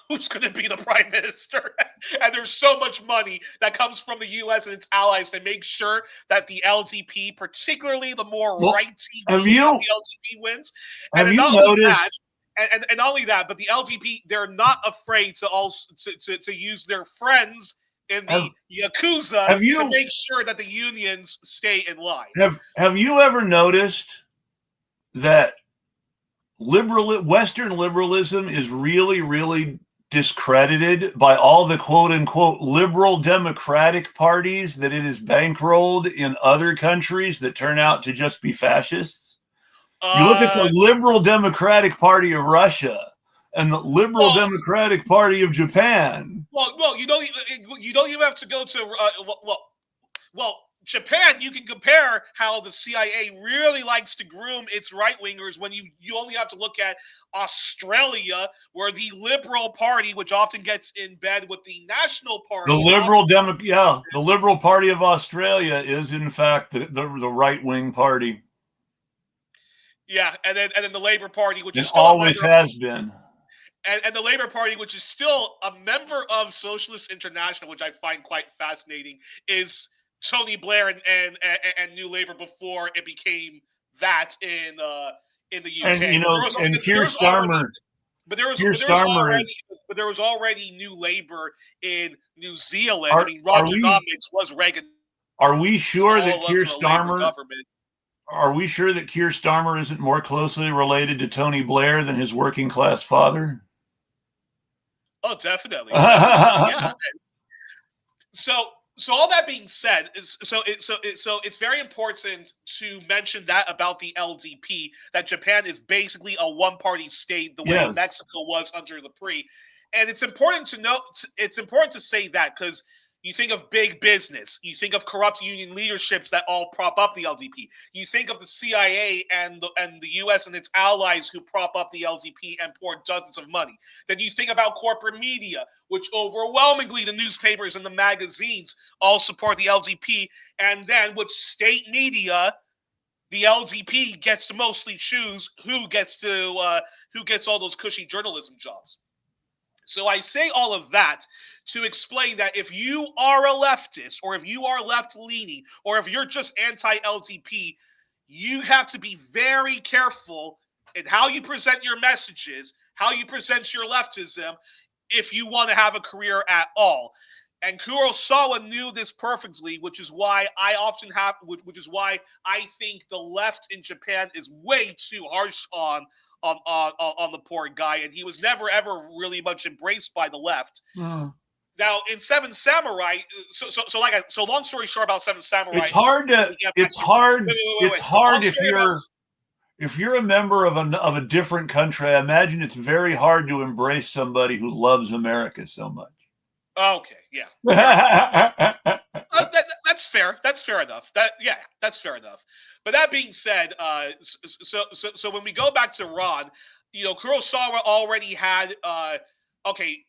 who's going to be the prime minister, and there's so much money that comes from the U.S. and its allies to make sure that the LDP, particularly the more righty wing of the LDP, wins. Have you noticed? And not only that, but the LDP, they're not afraid to also to use their friends in the Yakuza to make sure that the unions stay in line. Have you ever noticed that Western liberalism is really, really discredited by all the quote-unquote liberal democratic parties that it is bankrolled in other countries that turn out to just be fascists? You look at the Liberal Democratic Party of Russia and the Liberal Democratic Party of Japan. Well, you don't even have to go to Japan. You can compare how the CIA really likes to groom its right wingers. When you only have to look at Australia, where the Liberal Party, which often gets in bed with the National Party, the Liberal Party of Australia is in fact the right wing party. Yeah, and then the Labour Party, which is always has been. And the Labour Party, which is still a member of Socialist International, which I find quite fascinating, is Tony Blair and New Labour before it became that in the UK. And Keir Starmer. But there was already New Labour in New Zealand. Rogernomics was Reagan. Are we sure that Keir Starmer? Are we sure that Keir Starmer isn't more closely related to Tony Blair than his working class father? Oh, definitely. Yeah. So all that being said, it's very important to mention that about the LDP, that Japan is basically a one-party state, the way Mexico was under the PRI. And it's important to note. It's important to say that because you think of big business, you think of corrupt union leaderships that all prop up the LDP. You think of the CIA and the U.S. and its allies who prop up the LDP and pour dozens of money. Then you think about corporate media, which overwhelmingly the newspapers and the magazines all support the LDP. And then with state media, the LDP gets to mostly choose who gets all those cushy journalism jobs. So I say all of that to explain that if you are a leftist, or if you are left-leaning, or if you're just anti-LDP, you have to be very careful in how you present your messages, how you present your leftism, if you want to have a career at all. And Kurosawa knew this perfectly, which is why I think the left in Japan is way too harsh on the poor guy, and he was never ever really much embraced by the left. Now in Seven Samurai, so long story short about Seven Samurai, it's hard if you're a member of a different country. I imagine it's very hard to embrace somebody who loves America so much. Okay, yeah. That's fair. That's fair enough. That's fair enough. But that being said, so when we go back to Ron, Kurosawa already had.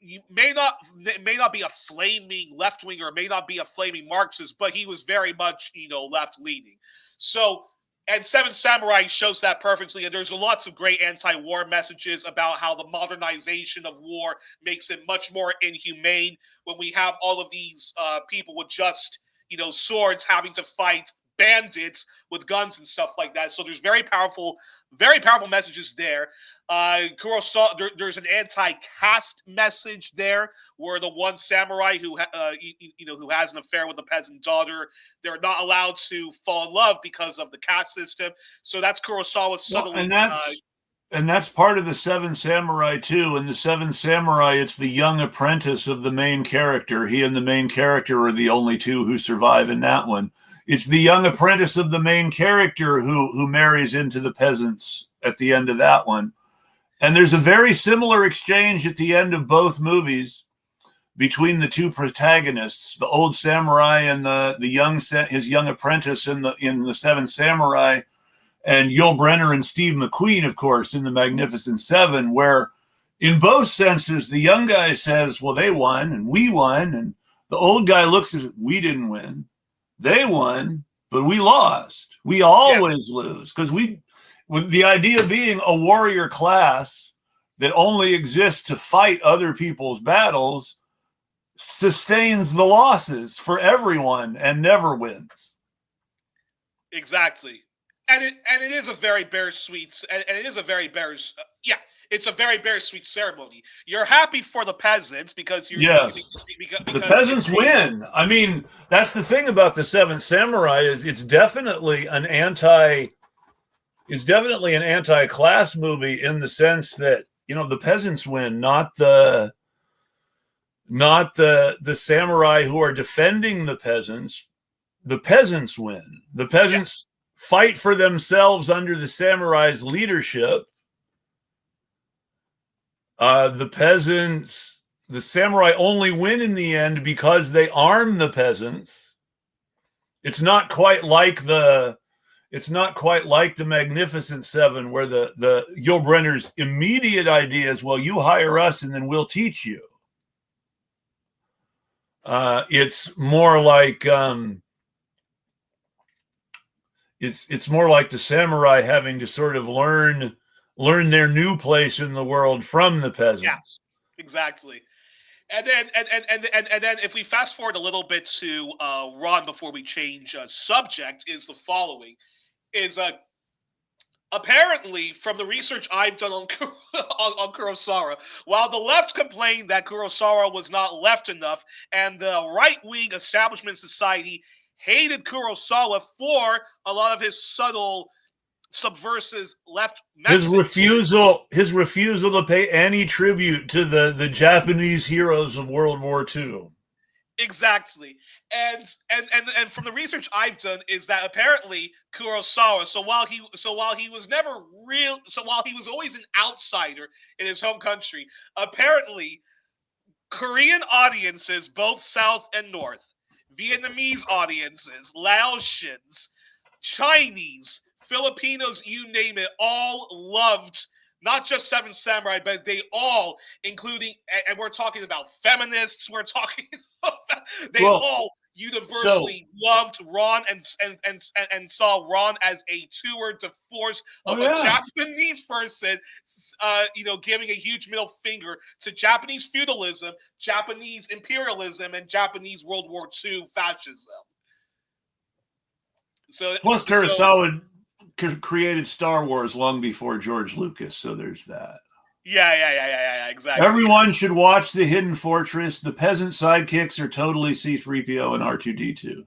You may not be a flaming left winger, may not be a flaming Marxist, but he was very much left leaning. So. And Seven Samurai shows that perfectly, and there's lots of great anti-war messages about how the modernization of war makes it much more inhumane when we have all of these people with just, swords having to fight bandits with guns and stuff like that. So there's very powerful messages there. Kurosawa, there's an anti-caste message there, where the one samurai who has an affair with a peasant daughter, they're not allowed to fall in love because of the caste system. So that's Kurosawa subtly. And that's part of the Seven Samurai too. In the Seven Samurai, it's the young apprentice of the main character. He and the main character are the only two who survive in that one. It's the young apprentice of the main character who marries into the peasants at the end of that one. And there's a very similar exchange at the end of both movies between the two protagonists, the old samurai and his young apprentice in the Seven Samurai, and Yul Brynner and Steve McQueen, of course, in the Magnificent Seven, where in both senses the young guy says, well, they won and we won, and the old guy looks at it, we didn't win, they won, but we lost. We always lose, because with the idea being a warrior class that only exists to fight other people's battles sustains the losses for everyone and never wins. Exactly. And it is a very bittersweet, and it is a very it's a very bittersweet ceremony. You're happy for the peasants because because the peasants win. I mean, that's the thing about the Seventh Samurai is it's definitely an anti-class movie in the sense that, you know, the peasants win, not the samurai who are defending the peasants. The peasants win. The peasants fight for themselves under the samurai's leadership. The samurai only win in the end because they arm the peasants. It's not quite like the Magnificent Seven, where the Yul Brynner's immediate idea is, well, you hire us and then we'll teach you. It's more like it's more like the samurai having to sort of learn their new place in the world from the peasants. Yeah, exactly. And then if we fast forward a little bit to Ron before we change subject, is the following: is apparently from the research I've done on Kurosawa, while the left complained that Kurosawa was not left enough, and the right-wing establishment society hated Kurosawa for a lot of his subtle subversive left messages. His refusal to pay any tribute to the Japanese heroes of World War II. Exactly. And from the research I've done is that apparently Kurosawa, while he was always an outsider in his home country, apparently Korean audiences, both South and North, Vietnamese audiences, Laotians, Chinese, Filipinos, you name it, all loved not just Seven Samurai, but they all, including, and we're talking about feminists, all universally loved Ron and saw Ron as a tour de force of a Japanese person, giving a huge middle finger to Japanese feudalism, Japanese imperialism, and Japanese World War II fascism. Plus, Kurosawa created Star Wars long before George Lucas, so there's that. Yeah, exactly. Everyone should watch The Hidden Fortress. The peasant sidekicks are totally C-3PO and R2-D2.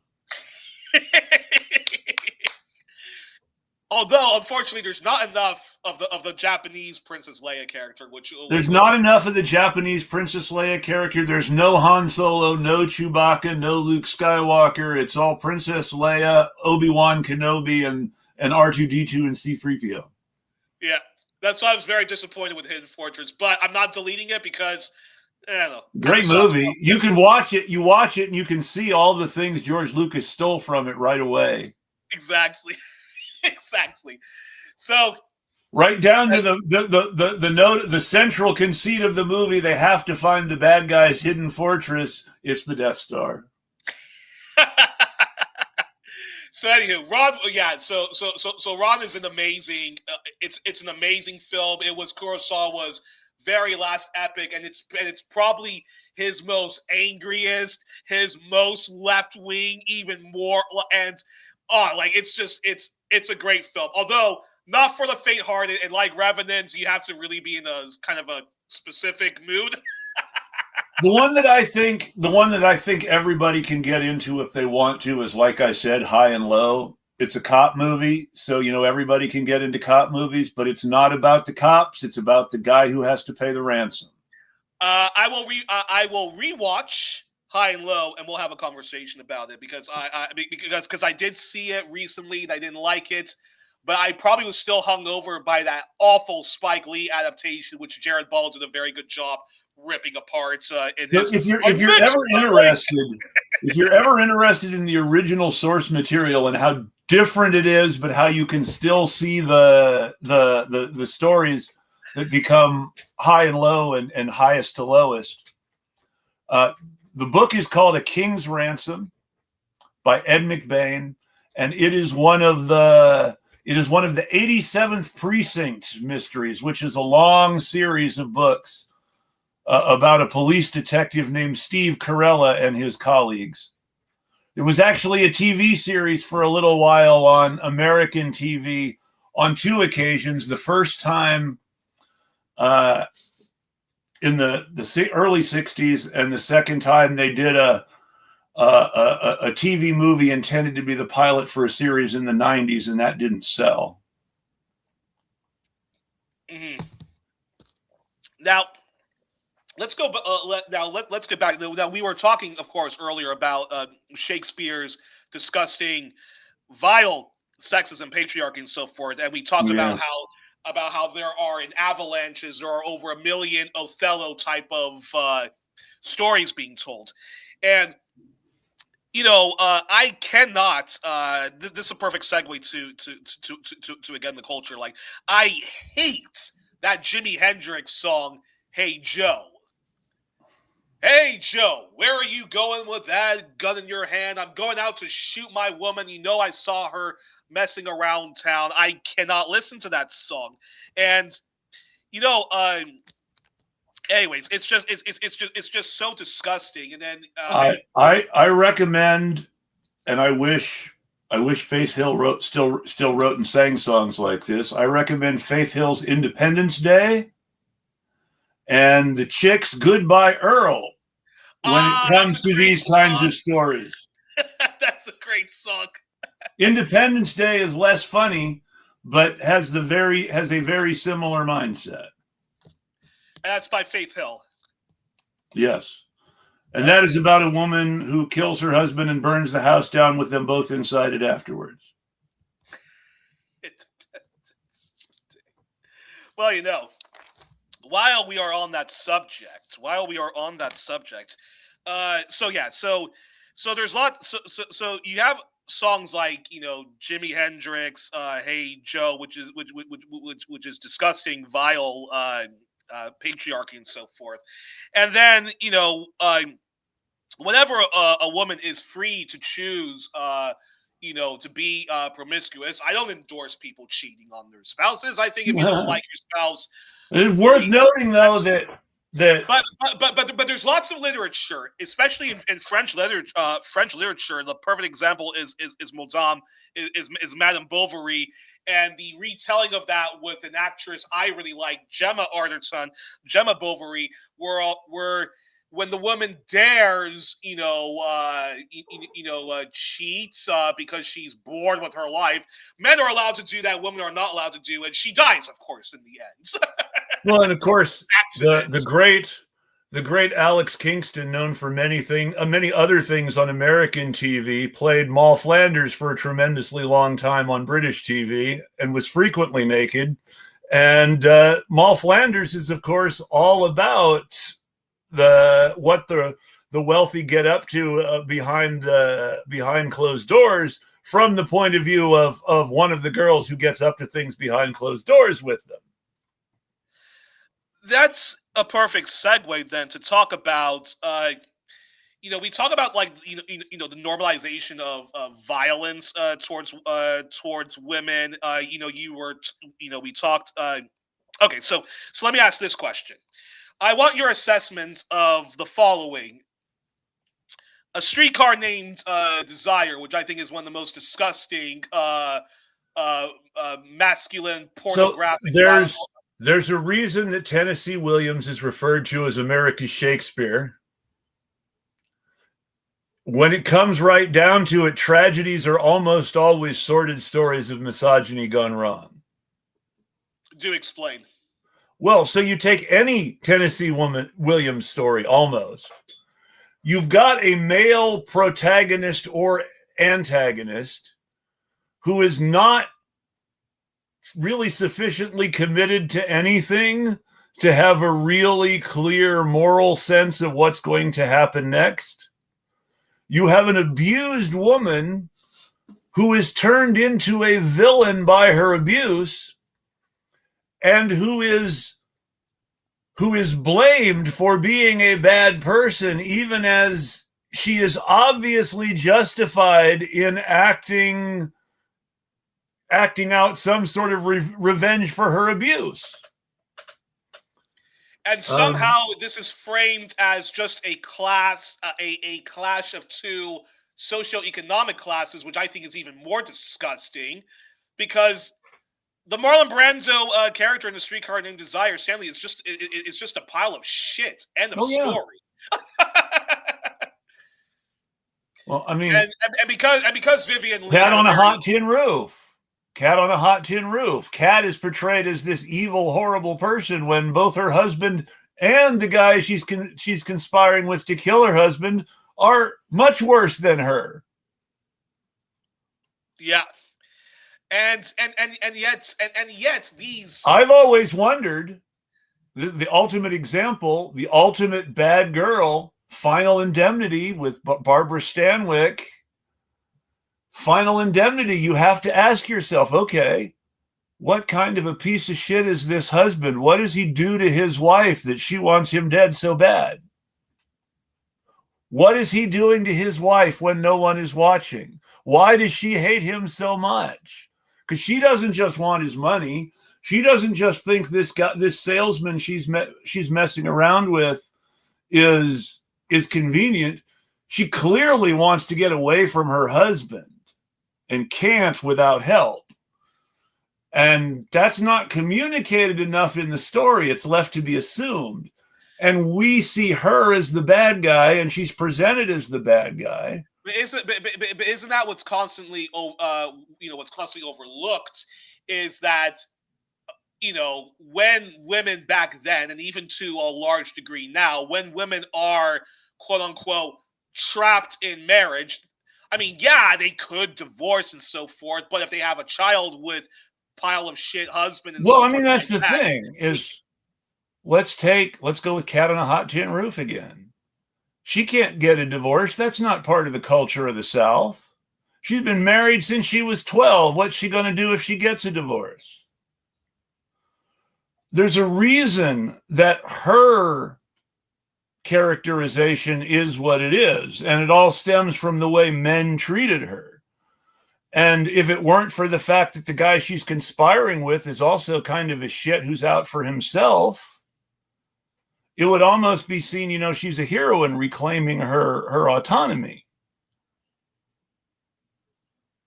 Although, unfortunately, there's not enough of the Japanese Princess Leia character. There's not enough of the Japanese Princess Leia character. There's no Han Solo, no Chewbacca, no Luke Skywalker. It's all Princess Leia, Obi-Wan Kenobi, and R2-D2 and C-3PO. Yeah, that's why I was very disappointed with Hidden Fortress, but I'm not deleting it because, I don't know. Great movie. You can watch it. You watch it and you can see all the things George Lucas stole from it right away. Exactly. Exactly. So right down to the central conceit of the movie, they have to find the bad guy's hidden fortress. It's the Death Star. So anywho, Ron, so Ron is an amazing. It's an amazing film. It was Kurosawa's very last epic, and it's probably his most angriest, his most left wing, even more, and it's a great film. Although not for the faint-hearted, and like Revenants, you have to really be in a kind of a specific mood. The one that I think everybody can get into if they want to is, like I said, High and Low. It's a cop movie, so everybody can get into cop movies, but it's not about the cops. It's about the guy who has to pay the ransom. I will rewatch High and Low, and we'll have a conversation about it because I did see it recently and I didn't like it, but I probably was still hung over by that awful Spike Lee adaptation, which Jared Ball did a very good job ripping apart in So his. if you're ever interested in the original source material and how different it is, but how you can still see the stories that become high and low and highest to lowest. The book is called A King's Ransom by Ed McBain, and it is one of the 87th Precinct Mysteries, which is a long series of books about a police detective named Steve Carella and his colleagues. It was actually a TV series for a little while on American TV on two occasions. The first time in the early 60s, and the second time they did a TV movie intended to be the pilot for a series in the 90s, and that didn't sell. Mm-hmm. Now, let's go. Let's get back. Now, we were talking, of course, earlier about Shakespeare's disgusting, vile sexism, patriarchy, and so forth, and we talked about how there are in avalanches, there are over 1 million Othello type of stories being told, and I cannot. This is a perfect segue to again the culture. Like, I hate that Jimi Hendrix song, "Hey Joe." Hey Joe, where are you going with that gun in your hand? I'm going out to shoot my woman. I saw her messing around town. I cannot listen to that song. And anyways, it's just so disgusting. And then I recommend, and I wish Faith Hill still wrote and sang songs like this. I recommend Faith Hill's Independence Day and the Chicks' Goodbye Earl when it comes to these kinds of stories. That's a great song. Independence Day is less funny, but has a very similar mindset. And that's by Faith Hill. Yes. And that is about a woman who kills her husband and burns the house down with them both inside it afterwards. Well, while we are on that subject, so there's lots. So you have songs like Jimi Hendrix, "Hey Joe," which is disgusting, vile, patriarchy and so forth, and then whenever a woman is free to choose, to be promiscuous. I don't endorse people cheating on their spouses. I think if you don't like your spouse, it's worth noting though that but there's lots of literature, especially in French literature. The perfect example is Madame Bovary, and the retelling of that with an actress I really like, Gemma Bovary, where when the woman dares, cheats because she's bored with her life, men are allowed to do that, women are not allowed to do, and she dies, of course, in the end. Well, and of course, the great Alex Kingston, known for many other things on American TV, played Moll Flanders for a tremendously long time on British TV and was frequently naked. And Moll Flanders is, of course, all about what the wealthy get up to behind closed doors, from the point of view of one of the girls who gets up to things behind closed doors with them. That's a perfect segue then to talk about we talk about the normalization of violence towards women. We talked. Okay, so let me ask this question. I want your assessment of the following: A Streetcar Named Desire, which I think is one of the most disgusting masculine pornographic. So there's a reason that Tennessee Williams is referred to as America's Shakespeare. When it comes right down to it, tragedies are almost always sordid stories of misogyny gone wrong. Do explain. Well, so you take any Tennessee Williams story, almost. You've got a male protagonist or antagonist who is not really sufficiently committed to anything to have a really clear moral sense of what's going to happen next. You have an abused woman who is turned into a villain by her abuse and who is blamed for being a bad person, even as she is obviously justified in acting out some sort of revenge for her abuse. And somehow this is framed as just a clash of two socioeconomic classes, which I think is even more disgusting, because the Marlon Brando character in The Streetcar Named Desire, Stanley, is just a pile of shit. End of story. Well, I mean, and because Vivian Lee Cat on a Hot Tin Roof. Cat on a Hot Tin Roof. Cat is portrayed as this evil, horrible person when both her husband and the guy she's conspiring with to kill her husband are much worse than her. Yeah. And yet these... I've always wondered, the ultimate example, the ultimate bad girl, Final Indemnity with Barbara Stanwyck. Final Indemnity, you have to ask yourself, okay, what kind of a piece of shit is this husband? What does he do to his wife that she wants him dead so bad? What is he doing to his wife when no one is watching? Why does she hate him so much? Because she doesn't just want his money. She doesn't just think this salesman she's messing around with is convenient. She clearly wants to get away from her husband and can't without help. And that's not communicated enough in the story. It's left to be assumed. And we see her as the bad guy, and she's presented as the bad guy. But isn't that what's constantly overlooked is that, when women back then, and even to a large degree now, when women are quote unquote trapped in marriage, I mean, yeah, they could divorce and so forth, but if they have a child with pile of shit husband and well, I mean, that's the thing is, let's go with Cat on a Hot Tin Roof again. She can't get a divorce. That's not part of the culture of the South. She's been married since she was 12. What's she going to do if she gets a divorce? There's a reason that her characterization is what it is, and it all stems from the way men treated her. And if it weren't for the fact that the guy she's conspiring with is also kind of a shit who's out for himself, it would almost be seen, she's a heroine reclaiming her autonomy.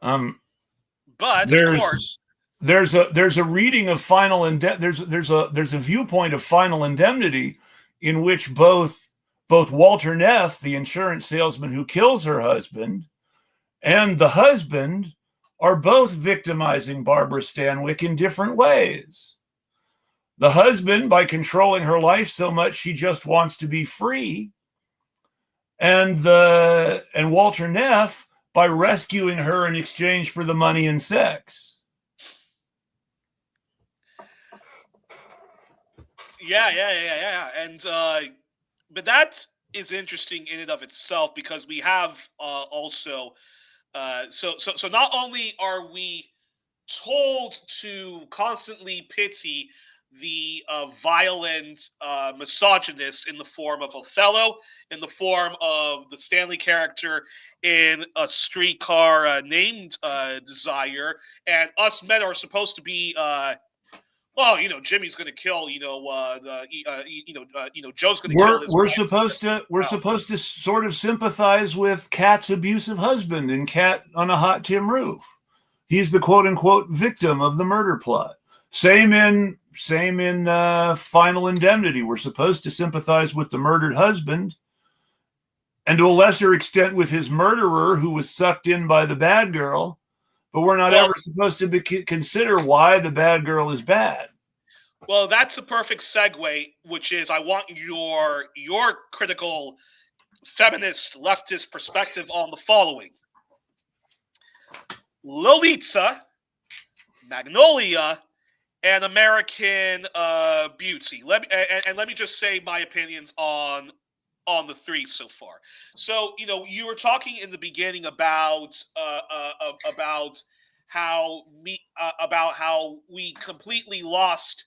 But of course, there's a reading of Final Indemnity. There's a viewpoint of Final Indemnity in which both Walter Neff, the insurance salesman who kills her husband, and the husband are both victimizing Barbara Stanwyck in different ways. The husband, by controlling her life so much she just wants to be free, and Walter Neff by rescuing her in exchange for the money and sex. Yeah. And but that is interesting in and of itself, because we have also so not only are we told to constantly pity the violent misogynist in the form of Othello, in the form of the Stanley character in A Streetcar Named Desire, and us men are supposed to be Jimmy's going to kill, Joe's going to kill his wife. We're supposed to sort of sympathize with Cat's abusive husband in Cat on a Hot Tin Roof. He's the quote unquote victim of the murder plot. Same in Final Indemnity. We're supposed to sympathize with the murdered husband, and to a lesser extent with his murderer, who was sucked in by the bad girl. But we're not ever supposed to consider why the bad girl is bad. Well, that's a perfect segue, which is I want your critical feminist leftist perspective on the following. Lolita, Magnolia, and American Beauty. Let me just say my opinions on the three so far. So you were talking in the beginning about about how we completely lost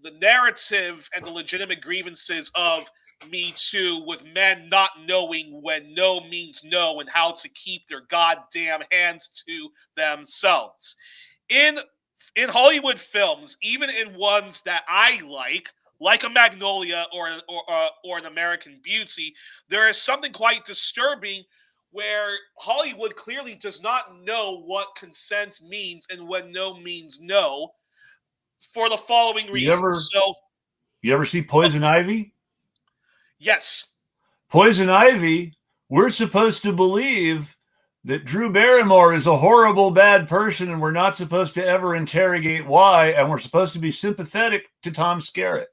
the narrative and the legitimate grievances of Me Too, with men not knowing when no means no and how to keep their goddamn hands to themselves. In Hollywood films, even in ones that I like a Magnolia or an American Beauty, there is something quite disturbing where Hollywood clearly does not know what consent means and when no means no, for the following reasons. You ever see Poison Ivy? Yes. Poison Ivy, we're supposed to believe that Drew Barrymore is a horrible, bad person, and we're not supposed to ever interrogate why, and we're supposed to be sympathetic to Tom Skerritt.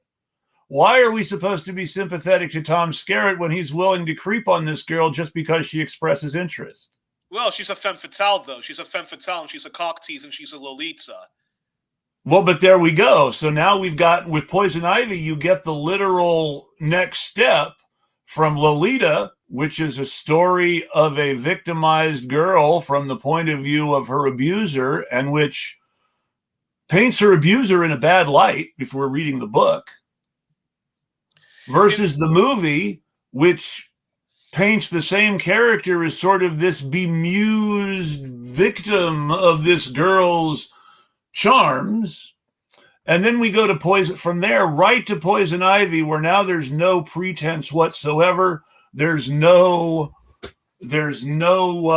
Why are we supposed to be sympathetic to Tom Skerritt when he's willing to creep on this girl just because she expresses interest? Well, she's a femme fatale, though. She's a femme fatale, and she's a cock tease, and she's a Lolita. Well, but there we go. So now we've got, with Poison Ivy, you get the literal next step from Lolita, which is a story of a victimized girl from the point of view of her abuser, and which paints her abuser in a bad light, if we're reading the book, versus the movie, which paints the same character as sort of this bemused victim of this girl's charms. And then we go to Poison, from there right to Poison Ivy, where now there's no pretense whatsoever. There's no prettying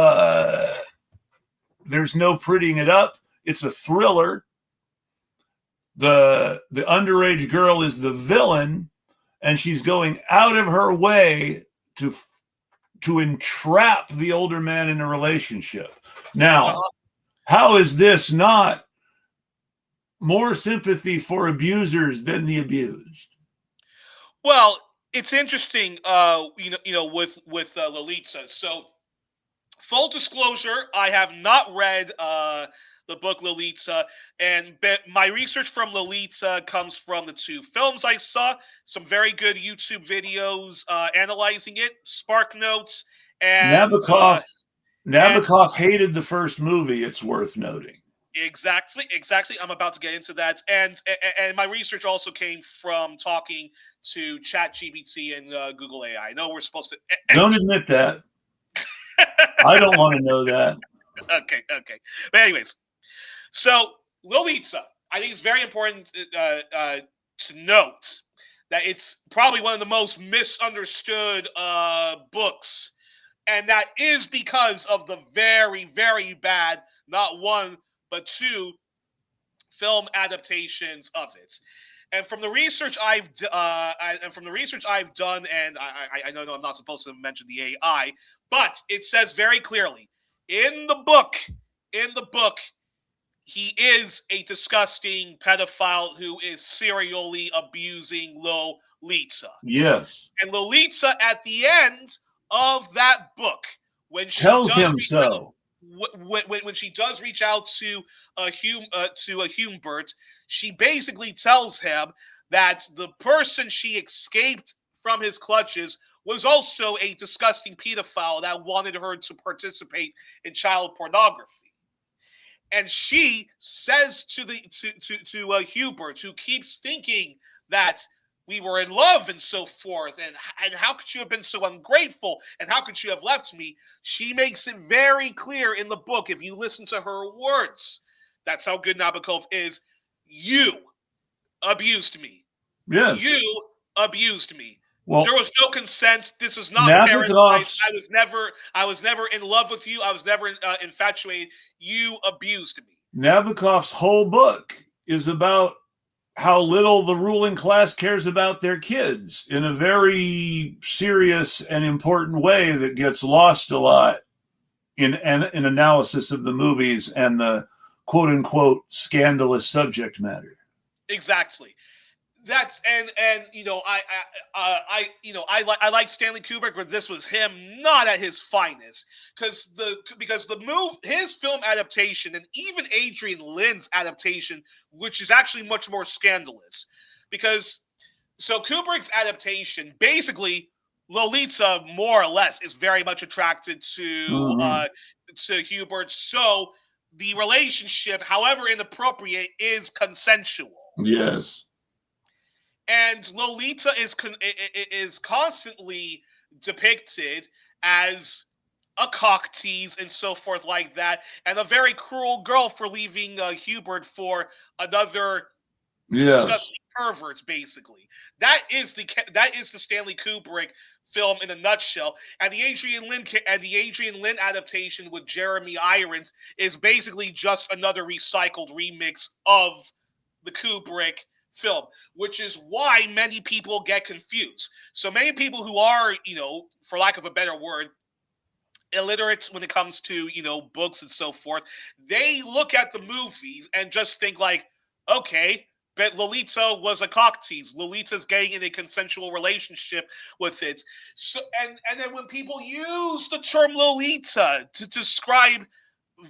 it up. It's a thriller. The underage girl is the villain, and she's going out of her way to entrap the older man in a relationship. Now, how is this not more sympathy for abusers than the abused? Well, it's interesting, with Lolita. So, full disclosure, I have not read the book Lolita, and my research from Lolita comes from the two films I saw, some very good YouTube videos analyzing it, Spark Notes, and Nabokov hated the first movie, it's worth noting. Exactly. I'm about to get into that, and my research also came from talking to ChatGPT and Google AI. I know we're supposed to. Don't admit that. I don't want to know that. Okay. But anyways, so Lolita, I think it's very important to note that it's probably one of the most misunderstood books, and that is because of the very, very bad, not one but two film adaptations of it. And from the research I've done, and I know I'm not supposed to mention the AI, but it says very clearly in the book, he is a disgusting pedophile who is serially abusing Lolita. Yes. And Lolita, at the end of that book, when she tells him so. When she does reach out to Humbert, she basically tells him that the person she escaped from his clutches was also a disgusting pedophile that wanted her to participate in child pornography. And she says to Hubert, who keeps thinking that we were in love and so forth, and how could you have been so ungrateful, and how could you have left me? She makes it very clear in the book, if you listen to her words, that's how good Nabokov is. You abused me. Yes. You abused me. Well, there was no consent. This was not parasite. I was never in love with you. I was never infatuated. You abused me. Nabokov's whole book is about how little the ruling class cares about their kids in a very serious and important way that gets lost a lot in analysis of the movies and the quote-unquote scandalous subject matter. Exactly. That's and you know I like Stanley Kubrick, but this was him not at his finest because his film adaptation and even Adrian Lynn's adaptation, which is actually much more scandalous, because so Kubrick's adaptation basically Lolita more or less is very much attracted to Hubert, so the relationship, however inappropriate, is consensual. Yes. And Lolita is constantly depicted as a cock tease and so forth like that, and a very cruel girl for leaving Hubert for another Yes. disgusting pervert. Basically, that is the Stanley Kubrick film in a nutshell. And the Adrian Lynn adaptation with Jeremy Irons is basically just another recycled remix of the Kubrick film, which is why many people get confused. So many people who are, for lack of a better word, illiterate when it comes to, books and so forth, they look at the movies and just think like, okay, but Lolita was a cock tease. Lolita's getting in a consensual relationship with it. So and then when people use the term Lolita to describe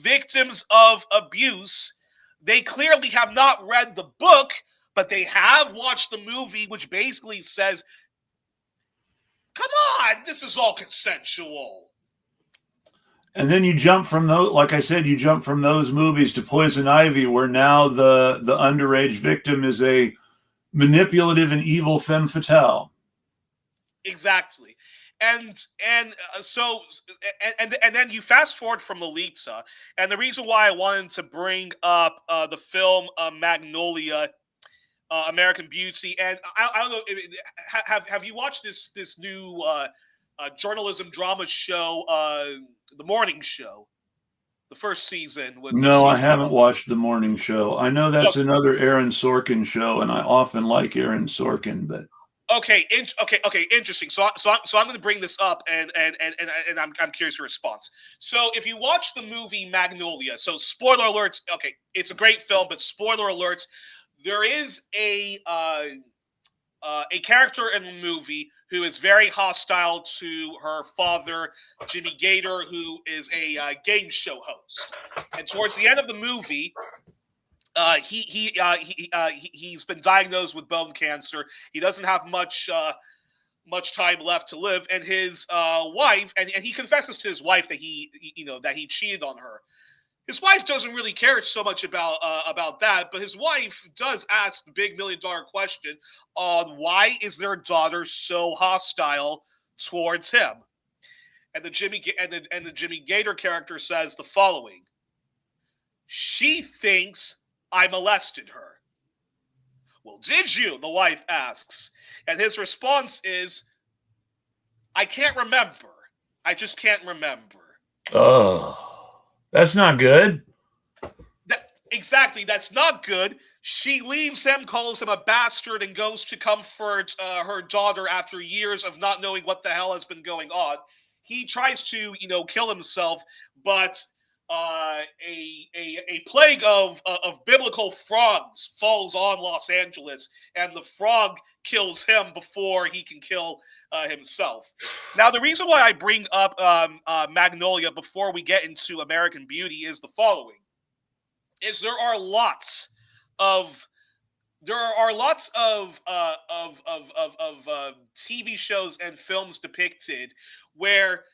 victims of abuse, they clearly have not read the book, but they have watched the movie, which basically says, come on, this is all consensual. And then you jump from those, like I said, you jump from those movies to Poison Ivy, where now the underage victim is a manipulative and evil femme fatale. Exactly. And then you fast forward from Lolita, and the reason why I wanted to bring up the film Magnolia, American Beauty, and I don't know, have you watched this new journalism drama show, The Morning Show, the first season? No, I haven't watched The Morning Show. I know that's another Aaron Sorkin show, and I often like Aaron Sorkin, but. Okay, interesting. So I'm going to bring this up, and I'm curious your response. So if you watch the movie Magnolia, so spoiler alerts. Okay, it's a great film, but spoiler alerts. There is a character in the movie who is very hostile to her father, Jimmy Gator, who is a game show host. And towards the end of the movie, he's been diagnosed with bone cancer. He doesn't have much time left to live, and his wife, and he confesses to his wife that he cheated on her. His wife doesn't really care so much about that, but his wife does ask the big $1 million question on why is their daughter so hostile towards him. And the Jimmy Gator character says the following: she thinks I molested her. Well, did you? The wife asks. And his response is, I can't remember. I just can't remember. Oh, that's not good. Exactly, that's not good. She leaves him, calls him a bastard, and goes to comfort her daughter after years of not knowing what the hell has been going on. He tries to, kill himself, but a plague of biblical frogs falls on Los Angeles, and the frog kills him before he can kill himself. Now, the reason why I bring up Magnolia before we get into American Beauty is the following: is there are lots of TV shows and films depicted where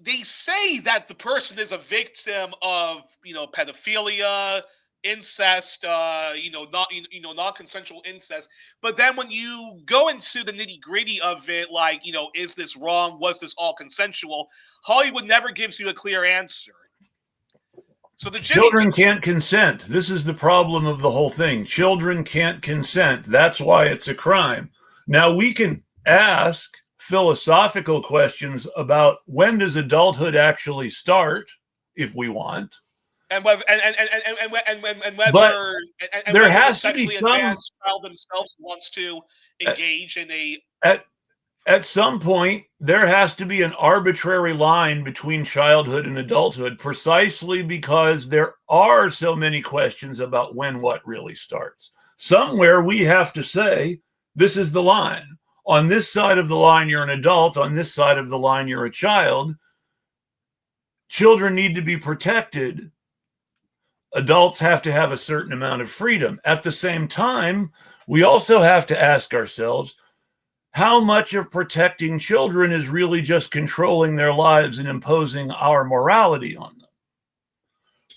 they say that the person is a victim of pedophilia, incest, non-consensual incest. But then when you go into the nitty-gritty of it, like, is this wrong? Was this all consensual? Hollywood never gives you a clear answer. So children can't consent. This is the problem of the whole thing. Children can't consent. That's why it's a crime. Now, we can ask philosophical questions about when does adulthood actually start, if we want. And whether there has to be some child themselves wants to engage in a at some point, there has to be an arbitrary line between childhood and adulthood, precisely because there are so many questions about when what really starts. somewhere we have to say, this is the line. On this side of the line, you're an adult. On this side of the line, you're a child. Children need to be protected. Adults have to have a certain amount of freedom. At the same time, we also have to ask ourselves, how much of protecting children is really just controlling their lives and imposing our morality on them?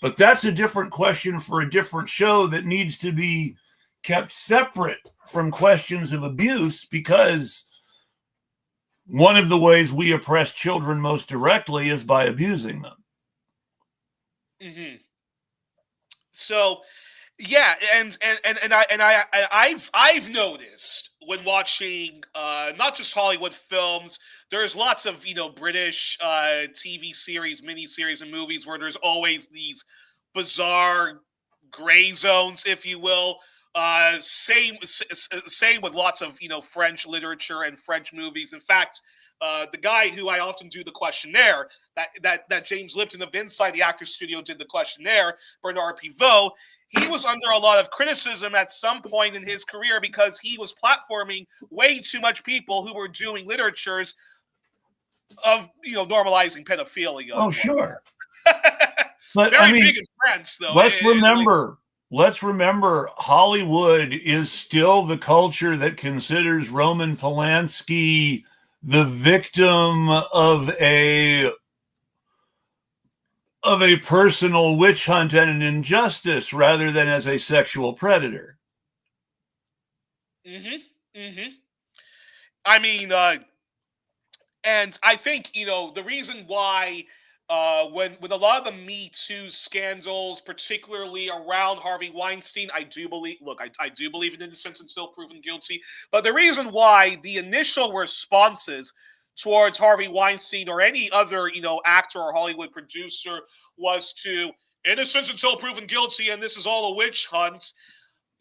But that's a different question for a different show that needs to be kept separate from questions of abuse, because one of the ways we oppress children most directly is by abusing them. Mm-hmm. So, yeah, I've noticed when watching not just Hollywood films, there's lots of British TV series, miniseries, and movies where there's always these bizarre gray zones, if you will. Same with lots of French literature and French movies. In fact, the guy who I often do the questionnaire, that James Lipton of Inside the Actors Studio did the questionnaire, Bernard Pivot, he was under a lot of criticism at some point in his career because he was platforming way too much people who were doing literatures of normalizing pedophilia. Oh, sure. But very big in France, though. Let's remember, Hollywood is still the culture that considers Roman Polanski the victim of a personal witch hunt and an injustice rather than as a sexual predator. I mean, and I think, the reason why when a lot of the Me Too scandals, particularly around Harvey Weinstein, I do believe in innocence until proven guilty. But the reason why the initial responses towards Harvey Weinstein or any other, actor or Hollywood producer was to innocence until proven guilty, and this is all a witch hunt.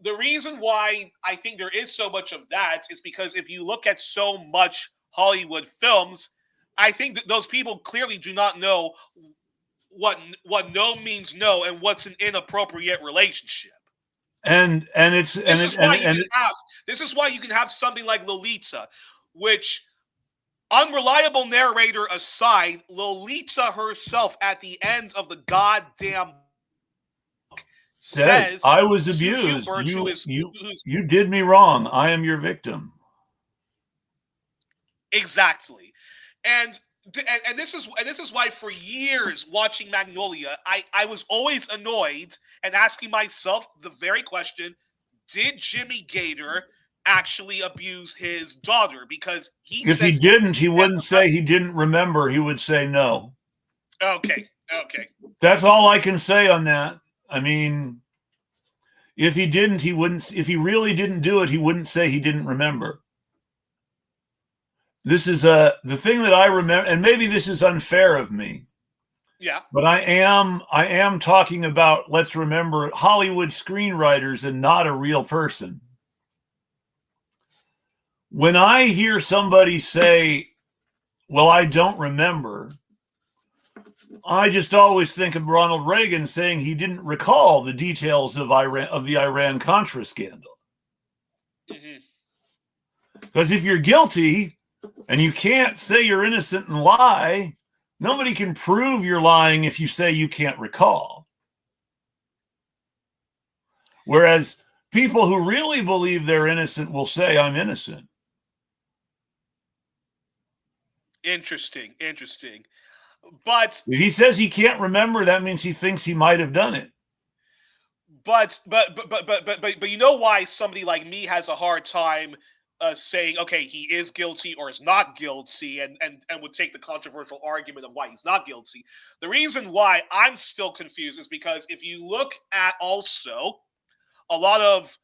The reason why I think there is so much of that is because if you look at so much Hollywood films, I think that those people clearly do not know what no means no and what's an inappropriate relationship. This is why you can have something like Lolita, which, unreliable narrator aside, Lolita herself at the end of the goddamn book says, I was abused. You did me wrong. I am your victim. Exactly. And this is why for years watching Magnolia, I was always annoyed and asking myself the very question, did Jimmy Gator actually abuse his daughter? Because if he didn't, he wouldn't say he didn't remember. He would say no. Okay. That's all I can say on that. I mean, if he didn't, he wouldn't. If he really didn't do it, he wouldn't say he didn't remember. This is the thing that I remember, and maybe this is unfair of me. Yeah. But I am talking about, let's remember, Hollywood screenwriters and not a real person. When I hear somebody say, well, I don't remember, I just always think of Ronald Reagan saying he didn't recall the details of the Iran-Contra scandal. Because if you're guilty and you can't say you're innocent and lie, nobody can prove you're lying if you say you can't recall. Whereas people who really believe they're innocent will say, I'm innocent. Interesting. But if he says he can't remember, that means he thinks he might have done it. But you know why somebody like me has a hard time saying, okay, he is guilty or is not guilty, and would take the controversial argument of why he's not guilty. The reason why I'm still confused is because if you look at also a lot of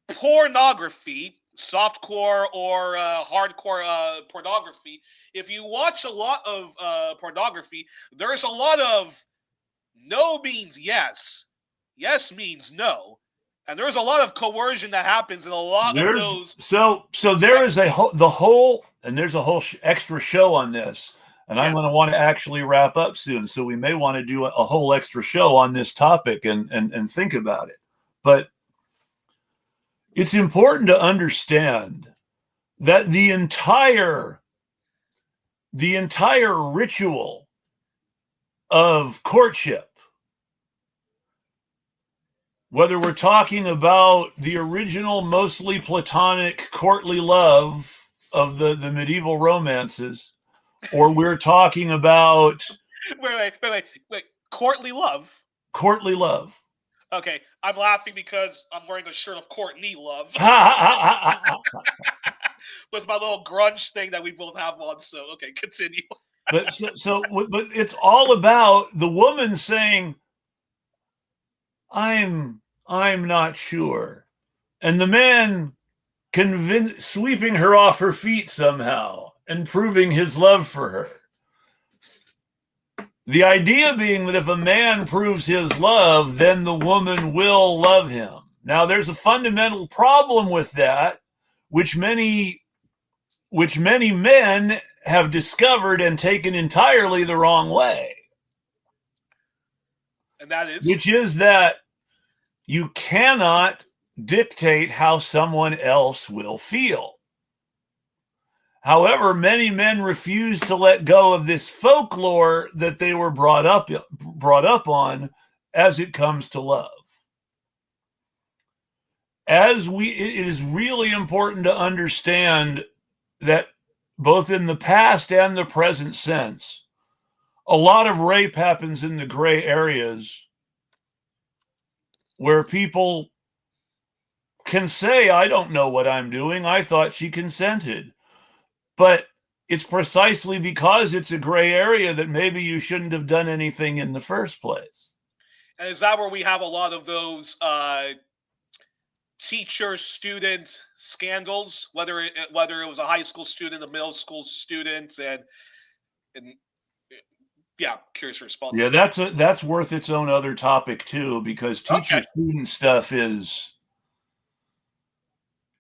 pornography, softcore or hardcore pornography, if you watch a lot of pornography, there's a lot of no means yes, yes means no. And there's a lot of coercion that happens in a lot of those. So there is there's a whole extra show on this, and I'm going to want to actually wrap up soon. So we may want to do a whole extra show on this topic and think about it. But it's important to understand that the entire ritual of courtship, whether we're talking about the original, mostly platonic, courtly love of the medieval romances, or we're talking about Wait. Courtly love. courtly love. Okay, I'm laughing because I'm wearing a shirt of Courtney Love with my little grunge thing that we both have on. So, okay, continue. but it's all about the woman saying, I'm not sure. And the man sweeping her off her feet somehow and proving his love for her. The idea being that if a man proves his love, then the woman will love him. Now, there's a fundamental problem with that, which many men have discovered and taken entirely the wrong way. And that is? Which is that you cannot dictate how someone else will feel. However, many men refuse to let go of this folklore that they were brought up on as it comes to love. It is really important to understand that both in the past and the present sense, a lot of rape happens in the gray areas where people can say, I don't know what I'm doing. I thought she consented. But it's precisely because it's a gray area that maybe you shouldn't have done anything in the first place. And is that where we have a lot of those teacher-student scandals, whether it was a high school student, a middle school student, and yeah, curious response. Yeah, that's worth its own other topic too, because teacher-student stuff is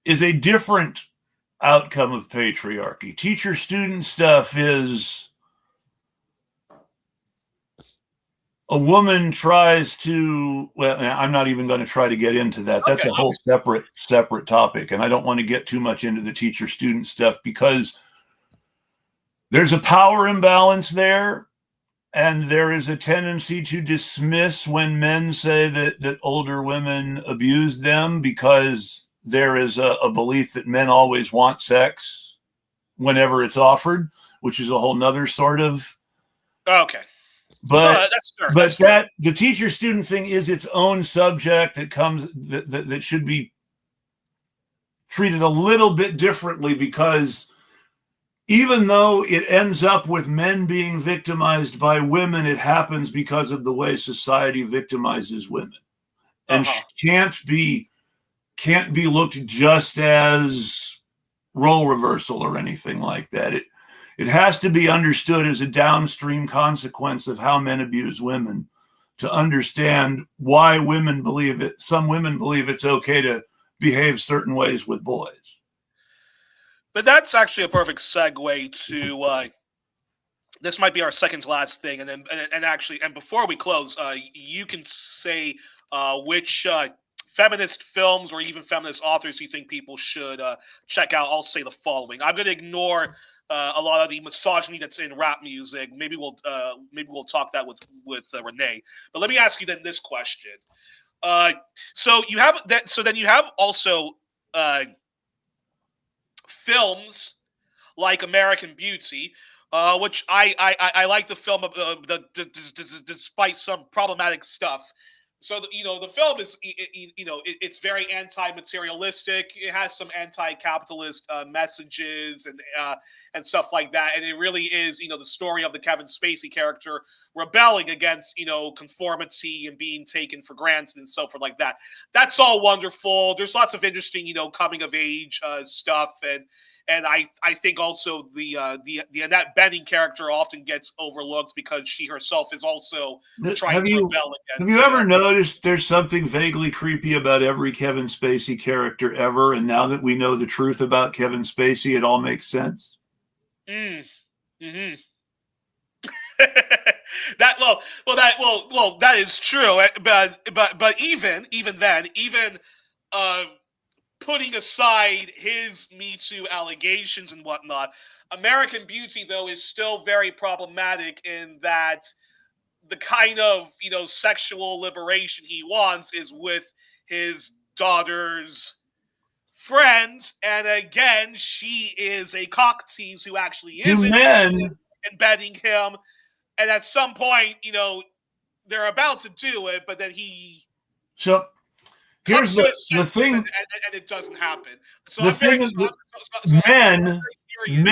a different outcome of patriarchy. Teacher-student stuff is a woman tries to, well, I'm not even going to try to get into that. That's a whole separate topic. And I don't want to get too much into the teacher-student stuff because there's a power imbalance there. And there is a tendency to dismiss when men say that older women abuse them because there is a belief that men always want sex whenever it's offered, which is a whole nother sort of. Okay. But that's fair. But that the teacher-student thing is its own subject that should be treated a little bit differently, because even though it ends up with men being victimized by women, it happens because of the way society victimizes women, and can't be looked just as role reversal or anything like that. It has to be understood as a downstream consequence of how men abuse women, to understand why women believe it. Some women believe it's okay to behave certain ways with boys. But that's actually a perfect segue to this might be our second to last thing, and then and before we close, you can say which feminist films or even feminist authors you think people should check out. I'll say the following. I'm going to ignore a lot of the misogyny that's in rap music. Maybe we'll talk that with Renee. But let me ask you then this question. So you have that. So then you have also films like American Beauty, which I like the film despite some problematic stuff. So the film is it's very anti-materialistic. It has some anti-capitalist messages and stuff like that. And it really is the story of the Kevin Spacey character rebelling against conformity and being taken for granted and so forth like that. That's all wonderful. There's lots of interesting coming of age stuff, and I think also the Annette Bening character often gets overlooked because she herself is also trying to rebel against. Have you ever noticed there's something vaguely creepy about every Kevin Spacey character ever? And now that we know the truth about Kevin Spacey, it all makes sense. Mm-hmm. That is true. But even then, putting aside his Me Too allegations and whatnot, American Beauty, though, is still very problematic in that the kind of, sexual liberation he wants is with his daughter's friends. And again, she is a cock tease who actually is To interested men, in betting him. And at some point, they're about to do it, but then he so comes here's to his the senses thing. and it doesn't happen. So The I'm very, thing is that I'm very curious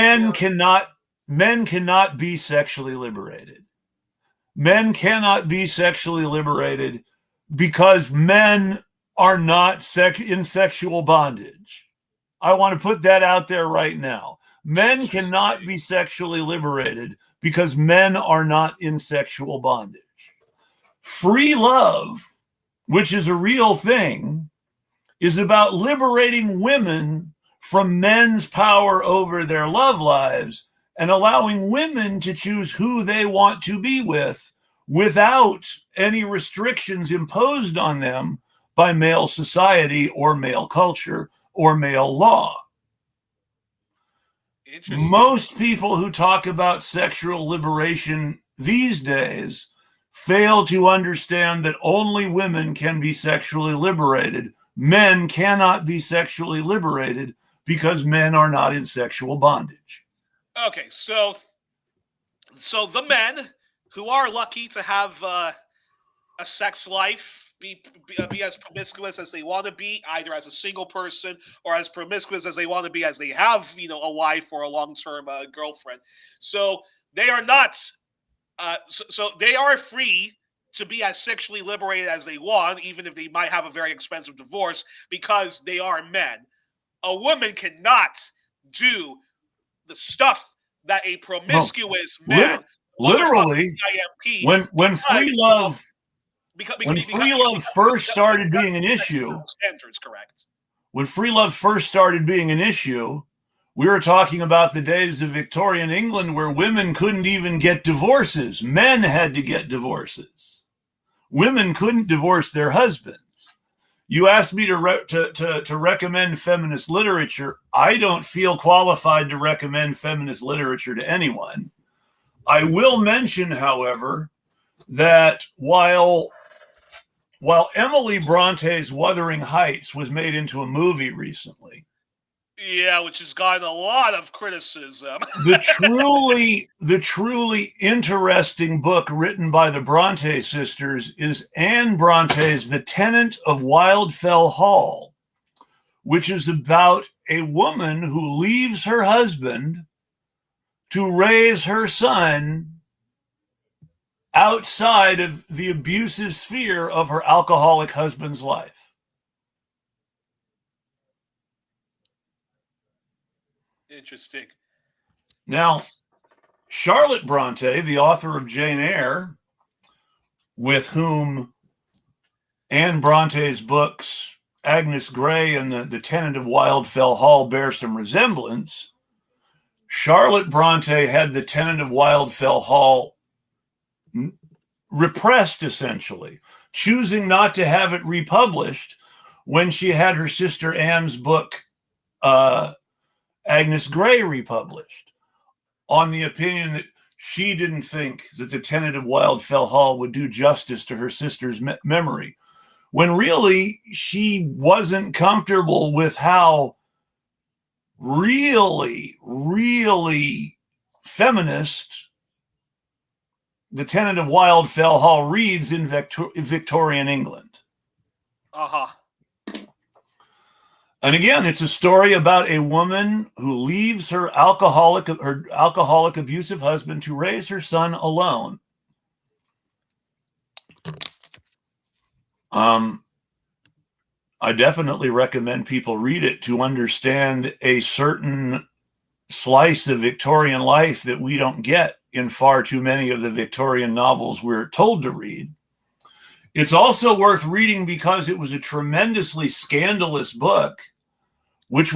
men cannot be sexually liberated. Men cannot be sexually liberated because men are not in sexual bondage. I want to put that out there right now. Men cannot be sexually liberated because men are not in sexual bondage. Free love, which is a real thing, is about liberating women from men's power over their love lives and allowing women to choose who they want to be with without any restrictions imposed on them by male society or male culture or male law. Most people who talk about sexual liberation these days fail to understand that only women can be sexually liberated. Men cannot be sexually liberated because men are not in sexual bondage. Okay, so the men who are lucky to have a sex life, be as promiscuous as they want to be, either as a single person or as promiscuous as they want to be, as they have a wife or a long-term girlfriend. So they are not. So they are free to be as sexually liberated as they want, even if they might have a very expensive divorce, because they are men. A woman cannot do the stuff that a promiscuous man literally when free love first started being an issue, standards, correct. When free love first started being an issue, we were talking about the days of Victorian England where women couldn't even get divorces. Men had to get divorces. Women couldn't divorce their husbands. You asked me to recommend feminist literature. I don't feel qualified to recommend feminist literature to anyone. I will mention, however, that while Emily Bronte's Wuthering Heights was made into a movie recently, yeah, which has gotten a lot of criticism. the truly interesting book written by the Bronte sisters is Anne Bronte's The Tenant of Wildfell Hall, which is about a woman who leaves her husband to raise her son outside of the abusive sphere of her alcoholic husband's life. Interesting. Now, Charlotte Bronte, the author of Jane Eyre, with whom Anne Bronte's books, Agnes Grey and the Tenant of Wildfell Hall, bear some resemblance, Charlotte Bronte had the Tenant of Wildfell Hall repressed, essentially, choosing not to have it republished when she had her sister Anne's book, Agnes Grey, republished, on the opinion that she didn't think that the Tenant of Wildfell Hall would do justice to her sister's memory, when really she wasn't comfortable with how really, really feminist the Tenant of Wildfell Hall reads in Victorian England. Uh-huh. And again, it's a story about a woman who leaves her alcoholic abusive husband to raise her son alone. I definitely recommend people read it to understand a certain slice of Victorian life that we don't get in far too many of the Victorian novels we're told to read. It's also worth reading because it was a tremendously scandalous book, in which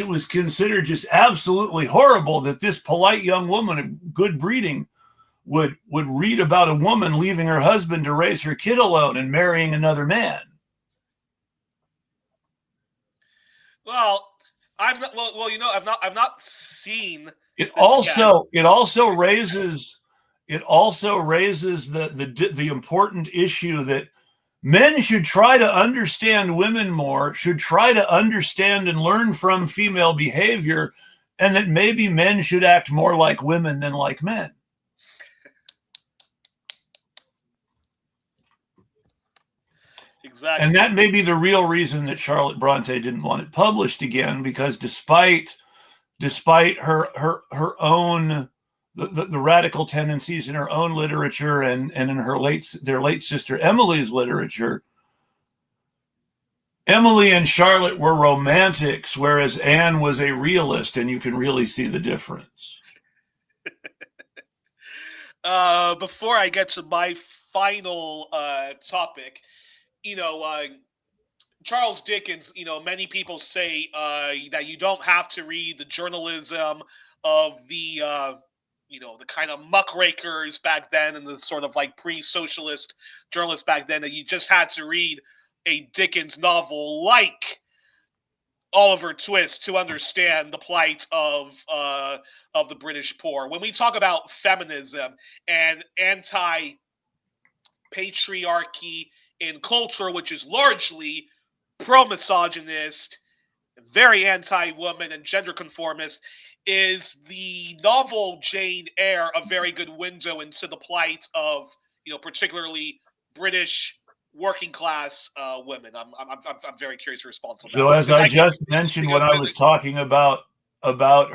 it was considered just absolutely horrible that this polite young woman of good breeding would read about a woman leaving her husband to raise her kid alone and marrying another man. Well, I've not. Well, I've not seen It this yet. also raises the important issue that men should try to understand women more, should try to understand and learn from female behavior, and that maybe men should act more like women than like men. Exactly. And that may be the real reason that Charlotte Bronte didn't want it published again, because despite her own the radical tendencies in her own literature and in their late sister Emily's literature, Emily and Charlotte were romantics, whereas Anne was a realist, and you can really see the difference. Before I get to my final topic, Charles Dickens, many people say that you don't have to read the journalism of the kind of muckrakers back then and the sort of like pre-socialist journalists back then, that you just had to read a Dickens novel like Oliver Twist to understand the plight of the British poor. When we talk about feminism and anti-patriarchy in culture, which is largely pro-misogynist, very anti-woman, and gender conformist, is the novel Jane Eyre a very good window into the plight of, particularly British working class women? I'm very curious to respond to that. So, as I just mentioned when I was women, talking about about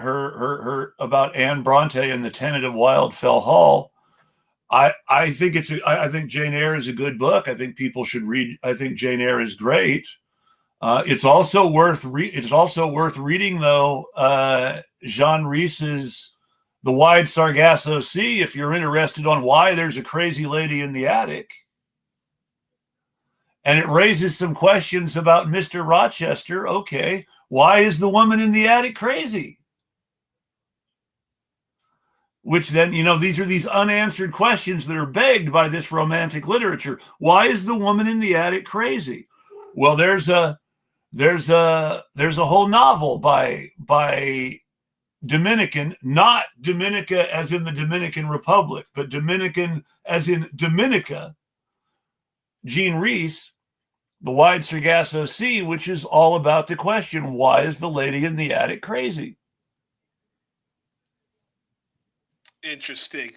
Anne Bronte and the Tenant of Wildfell Hall, I think Jane Eyre is a good book. I think people should read. I think Jane Eyre is great. It's also worth reading, though, Jean Rhys's The Wide Sargasso Sea, if you're interested on why there's a crazy lady in the attic. And it raises some questions about Mr. Rochester. Okay, why is the woman in the attic crazy? Which then, these are these unanswered questions that are begged by this romantic literature. Why is the woman in the attic crazy? Well, there's a whole novel by Dominican, not Dominica as in the Dominican Republic, but Dominican as in Dominica, Jean Rhys, The Wide Sargasso Sea, which is all about the question, why is the lady in the attic crazy? Interesting.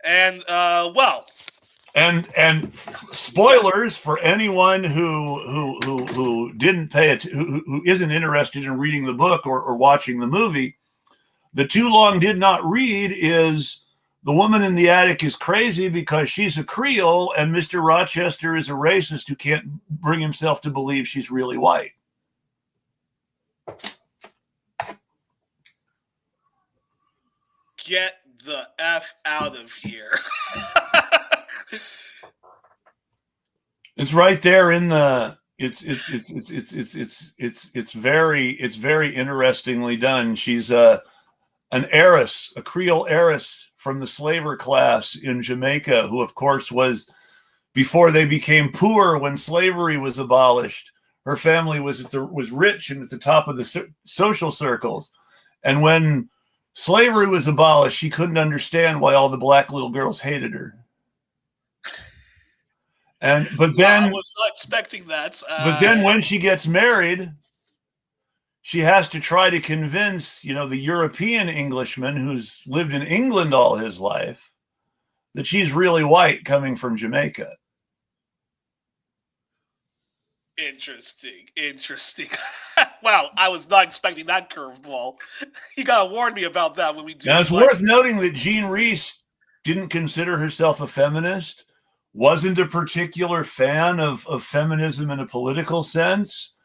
And and spoilers for anyone who didn't pay it, who isn't interested in reading the book or watching the movie, the too long did not read is the woman in the attic is crazy because she's a Creole and Mr. Rochester is a racist who can't bring himself to believe she's really white. Get the F out of here. It's right there in the. It's very interestingly done. She's an heiress, a Creole heiress from the slaver class in Jamaica, who of course was, before they became poor when slavery was abolished, her family was rich and at the top of the social circles, and when slavery was abolished, she couldn't understand why all the black little girls hated her. But then I was not expecting that. But then when she gets married, she has to try to convince, the European Englishman who's lived in England all his life that she's really white coming from Jamaica. Interesting. Wow, I was not expecting that curveball. You gotta warn me about that when we do. Now, it's worth noting that Jean Rhys didn't consider herself a feminist, wasn't a particular fan of feminism in a political sense,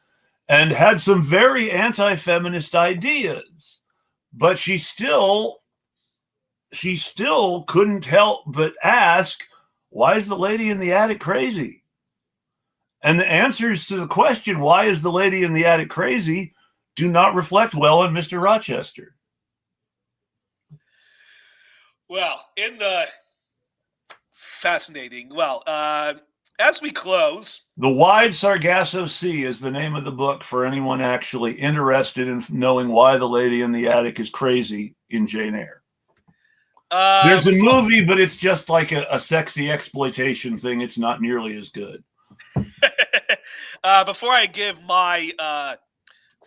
and had some very anti-feminist ideas. But she still couldn't help but ask, why is the lady in the attic crazy? And the answers to the question, why is the lady in the attic crazy, do not reflect well on Mr. Rochester. Well, fascinating. Well, as we close, The Wide Sargasso Sea is the name of the book for anyone actually interested in knowing why the lady in the attic is crazy in Jane Eyre. There's a movie, but it's just like a sexy exploitation thing. It's not nearly as good. Before I give my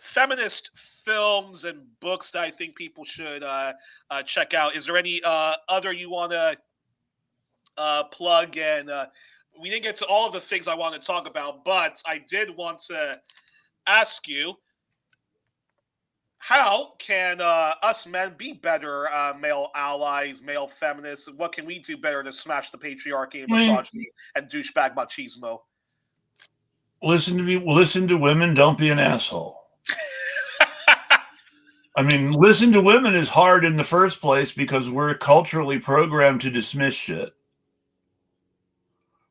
feminist films and books that I think people should check out, is there any other you want to plug? And we didn't get to all of the things I want to talk about, but I did want to ask you, how can us men be better male allies, male feminists? What can we do better to smash the patriarchy and misogyny and douchebag machismo? Listen to women. Don't be an asshole. I mean, listen to women is hard in the first place because we're culturally programmed to dismiss shit.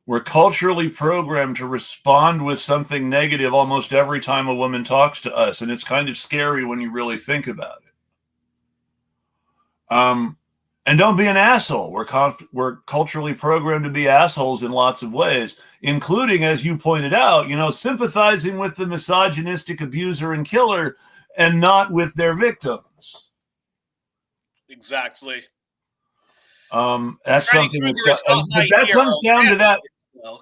We're culturally programmed to respond with something negative almost every time a woman talks to us, and it's kind of scary when you really think about it. And don't be an asshole. We're culturally programmed to be assholes in lots of ways, including, as you pointed out, sympathizing with the misogynistic abuser and killer and not with their victims. Exactly. That's something that's got, but that comes down to that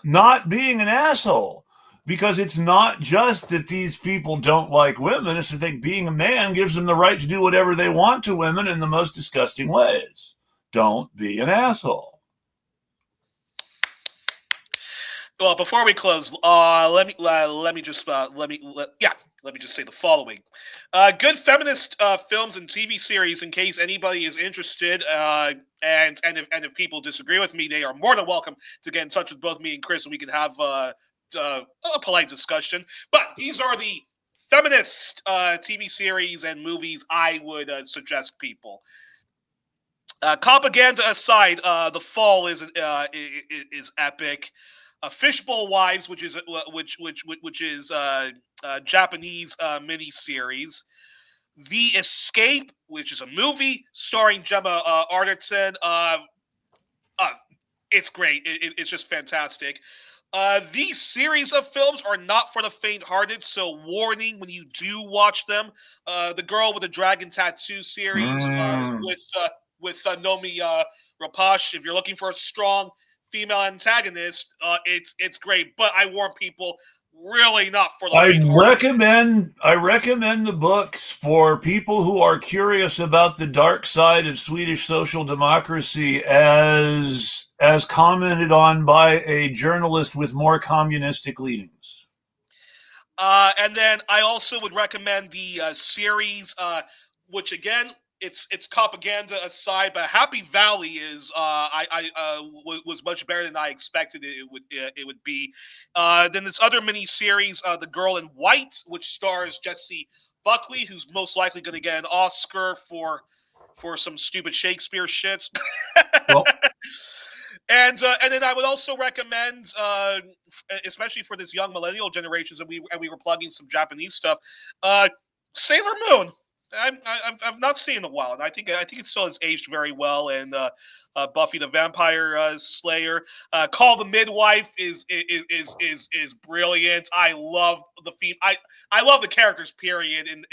not being an asshole, because it's not just that these people don't like women. It's that being a man gives them the right to do whatever they want to women in the most disgusting ways. Don't be an asshole. Well, before we close, let me just say the following: good feminist films and TV series. In case anybody is interested, and if people disagree with me, they are more than welcome to get in touch with both me and Chris, and we can have a polite discussion. But these are the feminist TV series and movies I would suggest people. Propaganda aside, The Fall is epic. Fishbowl Wives, which is Japanese miniseries. The Escape, which is a movie starring Gemma Arterton. It's great. It's just fantastic. These series of films are not for the faint-hearted, so warning when you do watch them. The Girl with the Dragon Tattoo series with Nomi Rapace. If you're looking for a strong female antagonist, it's great. But I warn people, really not for the I recommend the books for people who are curious about the dark side of Swedish social democracy as commented on by a journalist with more communistic leanings. And then I also would recommend the series, which again, it's propaganda aside, but Happy Valley is was much better than I expected it would be. Then this other mini series, The Girl in White, which stars Jessie Buckley, who's most likely going to get an Oscar for some stupid Shakespeare shit. Well. And then I would also recommend, especially for this young millennial generations, and we were plugging some Japanese stuff, Sailor Moon. I've not seen it in a while, and I think it still has aged very well. And Buffy the Vampire Slayer, Call the Midwife is brilliant. I love I love the characters. Period. In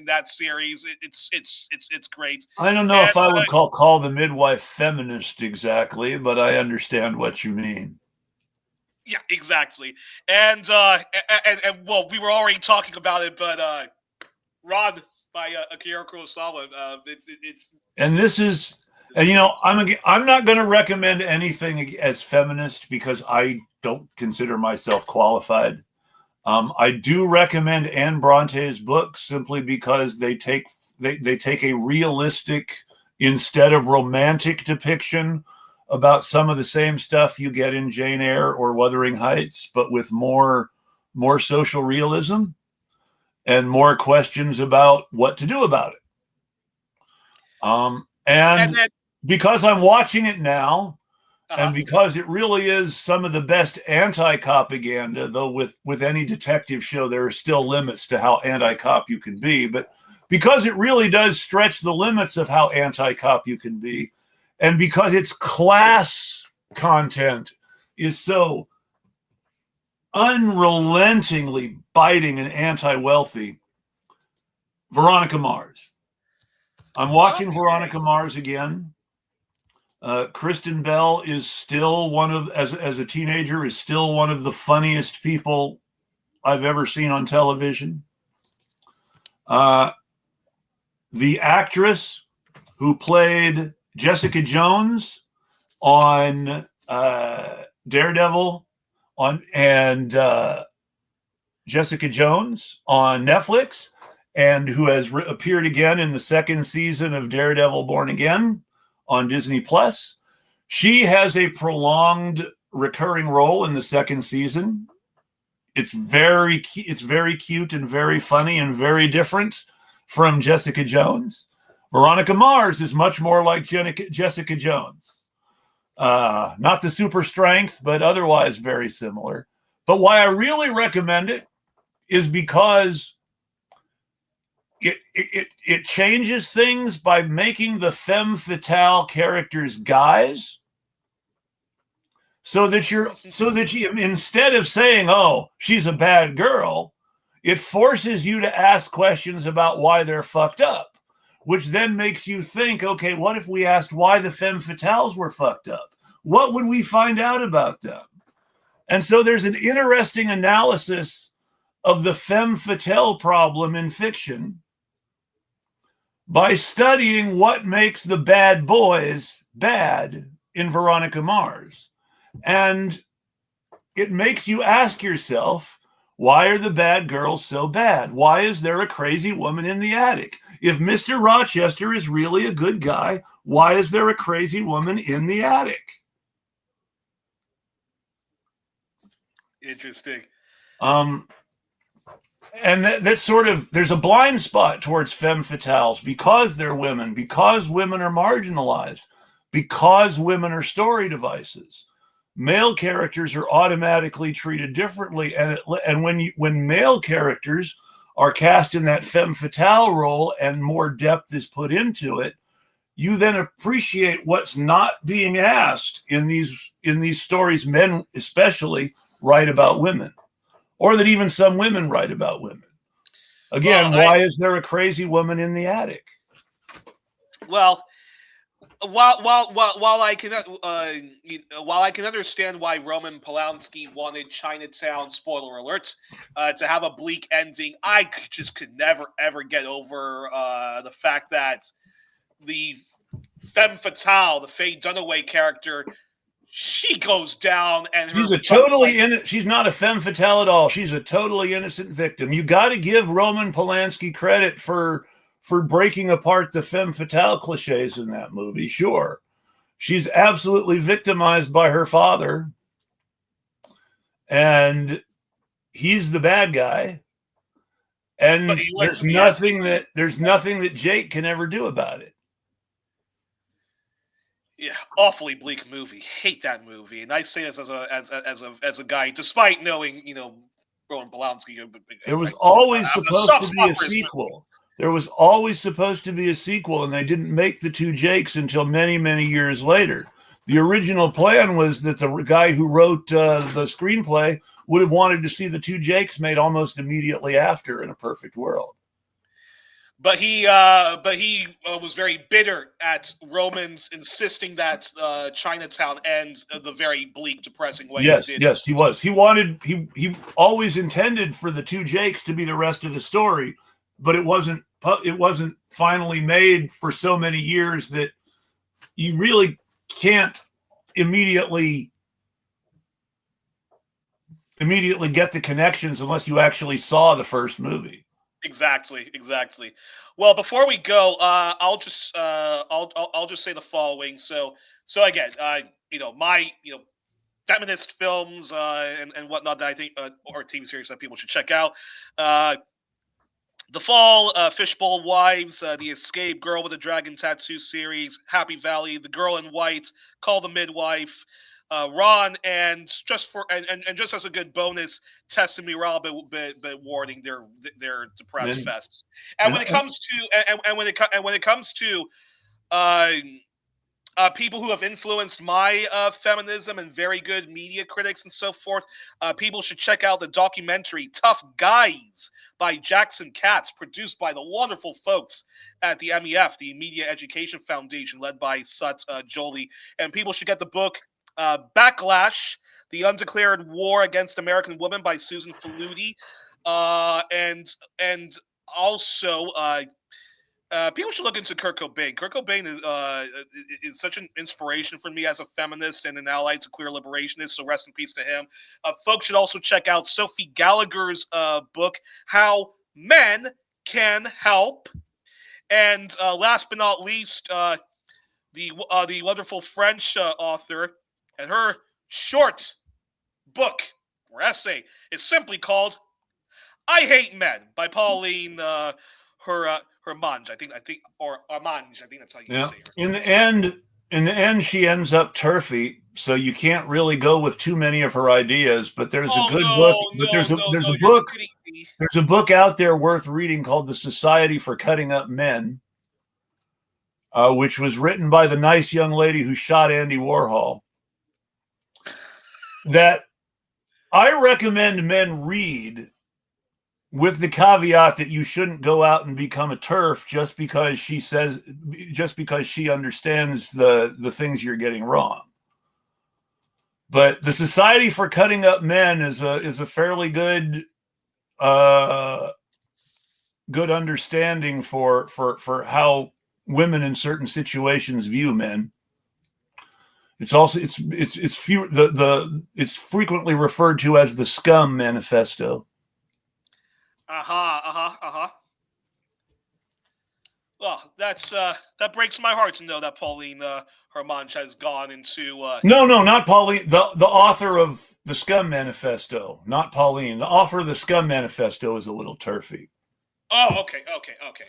that series, it's great. I don't know if I would call the Midwife feminist exactly, but I understand what you mean. Yeah, exactly. And well, we were already talking about it, but Rod by Akira Kurosawa. I'm not going to recommend anything as feminist because I don't consider myself qualified. I do recommend Anne Bronte's books simply because they take a realistic instead of romantic depiction about some of the same stuff you get in Jane Eyre or Wuthering Heights, but with more social realism and more questions about what to do about it. And because I'm watching it now, and because it really is some of the best anti-propaganda, though with any detective show, there are still limits to how anti-cop you can be. But because it really does stretch the limits of how anti-cop you can be, and because its class content is so unrelentingly biting and anti-wealthy Veronica Mars. I'm watching Veronica Mars again. Kristen Bell is still one of, as a teenager, is still one of the funniest people I've ever seen on television. The actress who played Jessica Jones on Daredevil and Jessica Jones on Netflix, and who has appeared again in the second season of Daredevil Born Again on Disney Plus. She has a prolonged recurring role in the second season. It's very cute and very funny and very different from Jessica Jones. Veronica Mars is much more like Jessica Jones. Not the super strength, but otherwise very similar. But why I really recommend it is because it changes things by making the femme fatale characters guys, so that you instead of saying, "Oh, she's a bad girl," it forces you to ask questions about why they're fucked up, which then makes you think, okay, what if we asked why the femme fatales were fucked up? What would we find out about them? And so there's an interesting analysis of the femme fatale problem in fiction by studying what makes the bad boys bad in Veronica Mars. And it makes you ask yourself, why are the bad girls so bad? Why is there a crazy woman in the attic? If Mr. Rochester is really a good guy, why is there a crazy woman in the attic? Interesting. And that's sort of, there's a blind spot towards femme fatales because they're women, because women are marginalized, because women are story devices. Male characters are automatically treated differently, and when male characters are cast in that femme fatale role and more depth is put into it, you then appreciate what's not being asked in these stories. Men especially write about women, or that even some women write about women. Again, why is there a crazy woman in the attic? Well, while I can understand why Roman Polanski wanted Chinatown, spoiler alert, to have a bleak ending, I just could never ever get over the fact that the femme fatale, the Faye Dunaway character, she goes down and she's not a femme fatale at all. She's a totally innocent victim. You got to give Roman Polanski credit for breaking apart the femme fatale cliches in that movie. Sure. She's absolutely victimized by her father, and he's the bad guy. And there's nothing that Jake can ever do about it. Yeah, awfully bleak movie. Hate that movie, and I say this as a guy, despite knowing Roman Polanski. There was always supposed to be a sequel. There was always supposed to be a sequel, and they didn't make the two Jakes until many, many years later. The original plan was that the guy who wrote the screenplay would have wanted to see the two Jakes made almost immediately after in a perfect world. But he was very bitter at Roman's insisting that Chinatown ends the very bleak, depressing way. Yes, he was. He always intended for the two Jakes to be the rest of the story, but it wasn't finally made for so many years that you really can't immediately get the connections unless you actually saw the first movie. Exactly. Well, before we go, I'll just say the following. So again, my feminist films and whatnot that I think or TV series that people should check out. The Fall, Fishbowl Wives, The Escape, Girl with a Dragon Tattoo series, Happy Valley, The Girl in White, Call the Midwife, Ron, and just as a good bonus, Tess and Miral, but warning, they're depressed fests. And when it comes to people who have influenced my feminism and very good media critics and so forth. People should check out the documentary Tough Guys by Jackson Katz, produced by the wonderful folks at the MEF, the Media Education Foundation, led by Sut Jolie. And people should get the book Backlash, The Undeclared War Against American Women by Susan Faludi. And also people should look into Kurt Cobain. Kurt Cobain is such an inspiration for me as a feminist and an ally to queer liberationist. So rest in peace to him. Folks should also check out Sophie Gallagher's book, How Men Can Help. And last but not least, the wonderful French author, and her short book or essay is simply called "I Hate Men" by Pauline Hermange, I think, or Armange, I think that's how you say it. In the end, she ends up turfy, so you can't really go with too many of her ideas. But there's a good book. But there's a book. There's a book out there worth reading called "The Society for Cutting Up Men," which was written by the nice young lady who shot Andy Warhol. That I recommend men read, with the caveat that you shouldn't go out and become a TERF just because she understands the things you're getting wrong. But the Society for Cutting Up Men is a fairly good understanding for how women in certain situations view men. It's also it's frequently referred to as the Scum Manifesto. Well, that breaks my heart to know that Pauline Hermange has gone into. No, not Pauline. The author of the Scum Manifesto, not Pauline. The author of the Scum Manifesto is a little turfy. Oh, okay.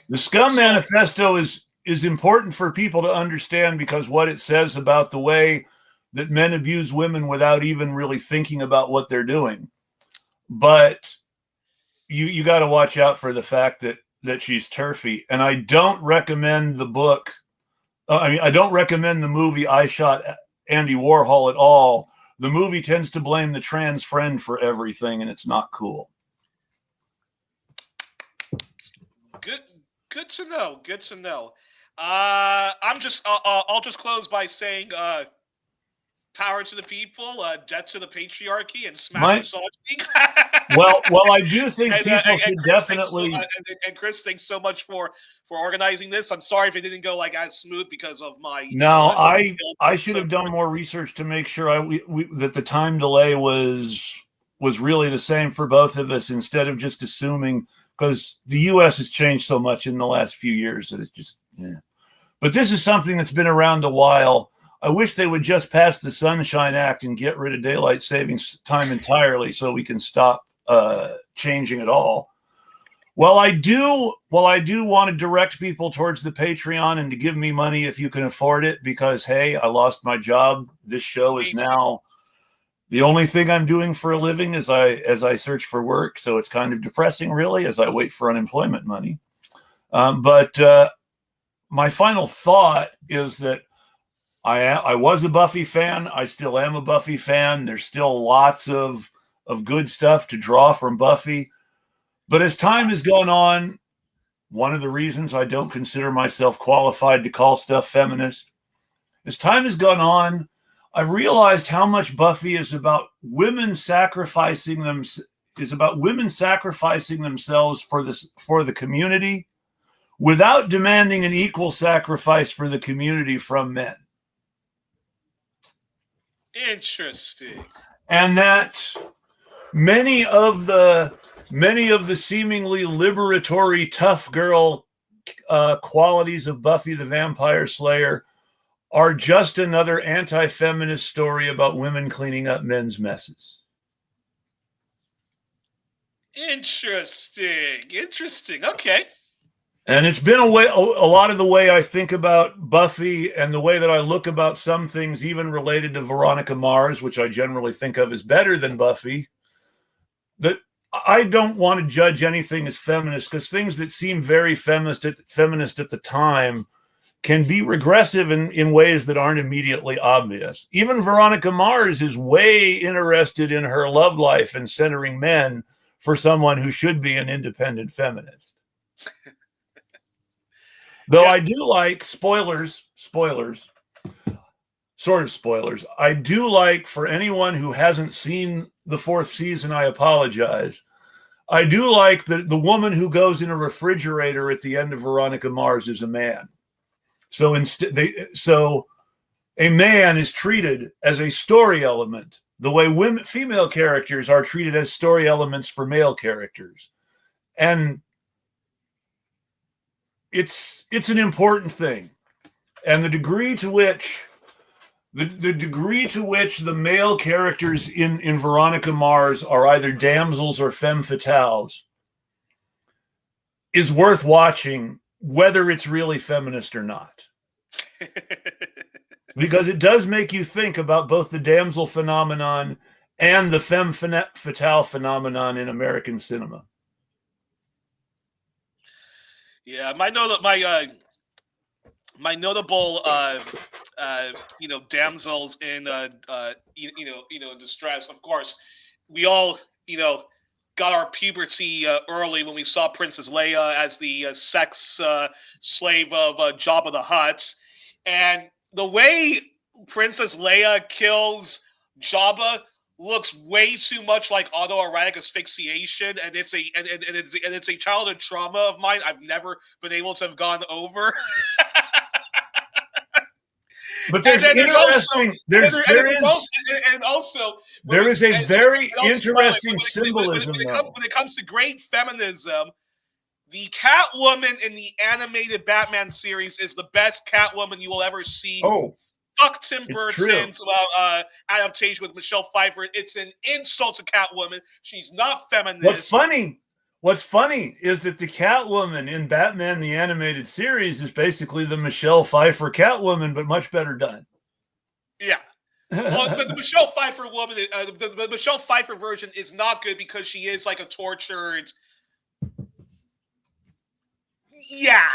The Scum Manifesto is important for people to understand because what it says about the way that men abuse women without even really thinking about what they're doing. But you got to watch out for the fact that she's turfy. And I don't recommend the book. I don't recommend the movie I Shot Andy Warhol at all. The movie tends to blame the trans friend for everything, and it's not cool. Good to know. I'll just close by saying power to the people, death to the patriarchy, and smash misogyny. well, I do think people should definitely. And Chris, thanks so much for organizing this. I'm sorry if it didn't go as smooth because of my. No, I should have done more research to make sure that the time delay was really the same for both of us instead of just assuming, because the U.S. has changed so much in the last few years that it's just But this is something that's been around a while. I wish they would just pass the Sunshine Act and get rid of daylight savings time entirely so we can stop changing it all. Well, I do want to direct people towards the Patreon and to give me money if you can afford it, because, hey, I lost my job. This show is now the only thing I'm doing for a living as I search for work. So it's kind of depressing, really, as I wait for unemployment money. But my final thought is that I was a Buffy fan. I still am a Buffy fan. There's still lots of good stuff to draw from Buffy. But as time has gone on, one of the reasons I don't consider myself qualified to call stuff feminist, as time has gone on, I realized how much Buffy is about women sacrificing themselves for the community without demanding an equal sacrifice for the community from men. Interesting. And that many of the seemingly liberatory tough girl qualities of Buffy the Vampire Slayer are just another anti-feminist story about women cleaning up men's messes. Interesting. Okay. And it's been a lot of the way I think about Buffy and the way that I look about some things, even related to Veronica Mars, which I generally think of as better than Buffy, that I don't want to judge anything as feminist, because things that seem very feminist at the time can be regressive in ways that aren't immediately obvious. Even Veronica Mars is way interested in her love life and centering men for someone who should be an independent feminist. Though I do like spoilers, sort of spoilers. I do like, for anyone who hasn't seen the 4th season, I apologize. I do like that the woman who goes in a refrigerator at the end of Veronica Mars is a man. So so a man is treated as a story element, the way female characters are treated as story elements for male characters. And it's an important thing. And the degree to which the male characters in Veronica Mars are either damsels or femme fatales is worth watching, whether it's really feminist or not. Because it does make you think about both the damsel phenomenon and the femme fatale phenomenon in American cinema. Yeah, my notable damsels in in distress. Of course, we all got our puberty early when we saw Princess Leia as the sex slave of Jabba the Hutt, and the way Princess Leia kills Jabba looks way too much like autoerotic asphyxiation, and it's a childhood trauma of mine I've never been able to have gone over. But there is a very interesting symbolism, though. When it comes to great feminism, the Catwoman in the animated Batman series is the best Catwoman you will ever see. Oh, fuck Tim Burton's adaptation with Michelle Pfeiffer. It's an insult to Catwoman. She's not feminist. What's funny is that the Catwoman in Batman the Animated Series is basically the Michelle Pfeiffer Catwoman, but much better done. Yeah. Well, but the Michelle Pfeiffer woman, the Michelle Pfeiffer version is not good because she is like a tortured. Yeah,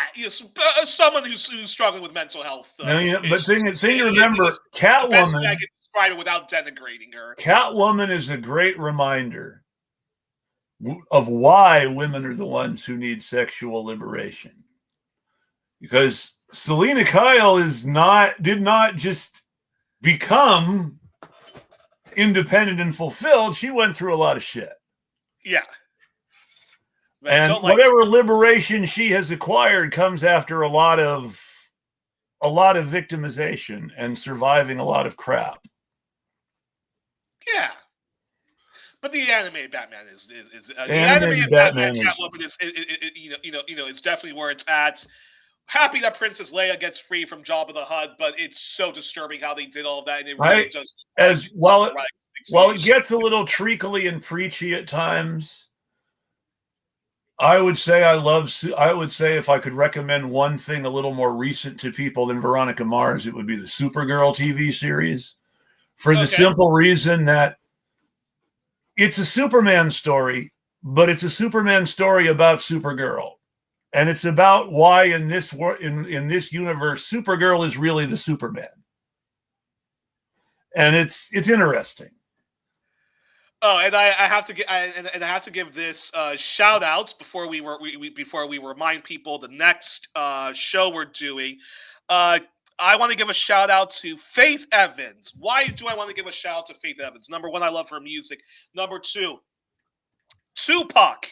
someone who's struggling with mental health. But thing to remember, Catwoman. I can describe it without denigrating her. Catwoman is a great reminder of why women are the ones who need sexual liberation, because Selena Kyle did not just become independent and fulfilled. She went through a lot of shit. Yeah. And whatever liberation she has acquired comes after a lot of victimization and surviving a lot of crap. Yeah. But the animated Batman is the animated Batman Catwoman is it's definitely where it's at. Happy that Princess Leia gets free from Jabba the Hutt, but it's so disturbing how they did all of that, and it really does. While it gets a little treacly and preachy at times, I would say if I could recommend one thing a little more recent to people than Veronica Mars, it would be the Supergirl TV series, for the simple reason that it's a Superman story, but it's a Superman story about Supergirl. And it's about why in this universe, Supergirl is really the Superman. And it's interesting. Oh, and I have to give this shout outs before we remind people the next show we're doing. I want to give a shout out to Faith Evans. Why do I want to give a shout out to Faith Evans? Number one, I love her music. Number two, Tupac.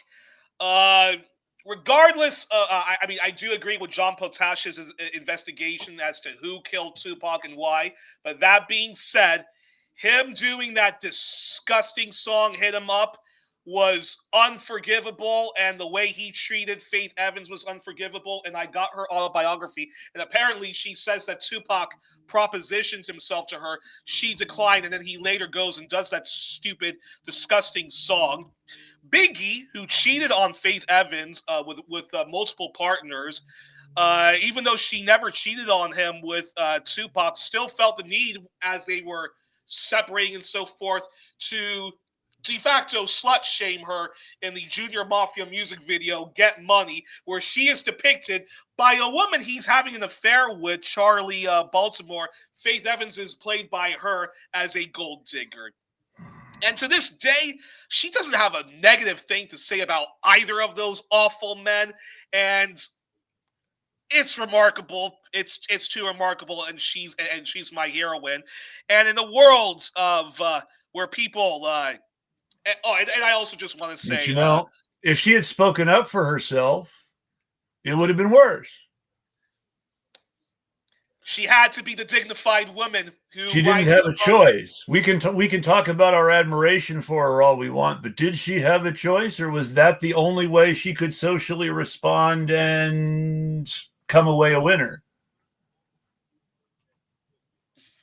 Regardless, I do agree with John Potash's investigation as to who killed Tupac and why. But that being said, him doing that disgusting song, Hit 'Em Up, was unforgivable, and the way he treated Faith Evans was unforgivable, and I got her autobiography, and apparently she says that Tupac propositions himself to her, she declined, and then he later goes and does that stupid, disgusting song. Biggie, who cheated on Faith Evans with multiple partners, even though she never cheated on him with Tupac, still felt the need, as they were separating and so forth, to de facto slut shame her in the Junior Mafia music video Get Money, where she is depicted by a woman he's having an affair with, Charlie Baltimore. Faith Evans is played by her as a gold digger. And to this day, she doesn't have a negative thing to say about either of those awful men. And it's remarkable. It's too remarkable, and she's my heroine. And in the world of where people and I also just want to say, but, if she had spoken up for herself, it would have been worse. She had to be the dignified woman who. She didn't have a choice. We can talk about our admiration for her all we want, but did she have a choice, or was that the only way she could socially respond and come away a winner?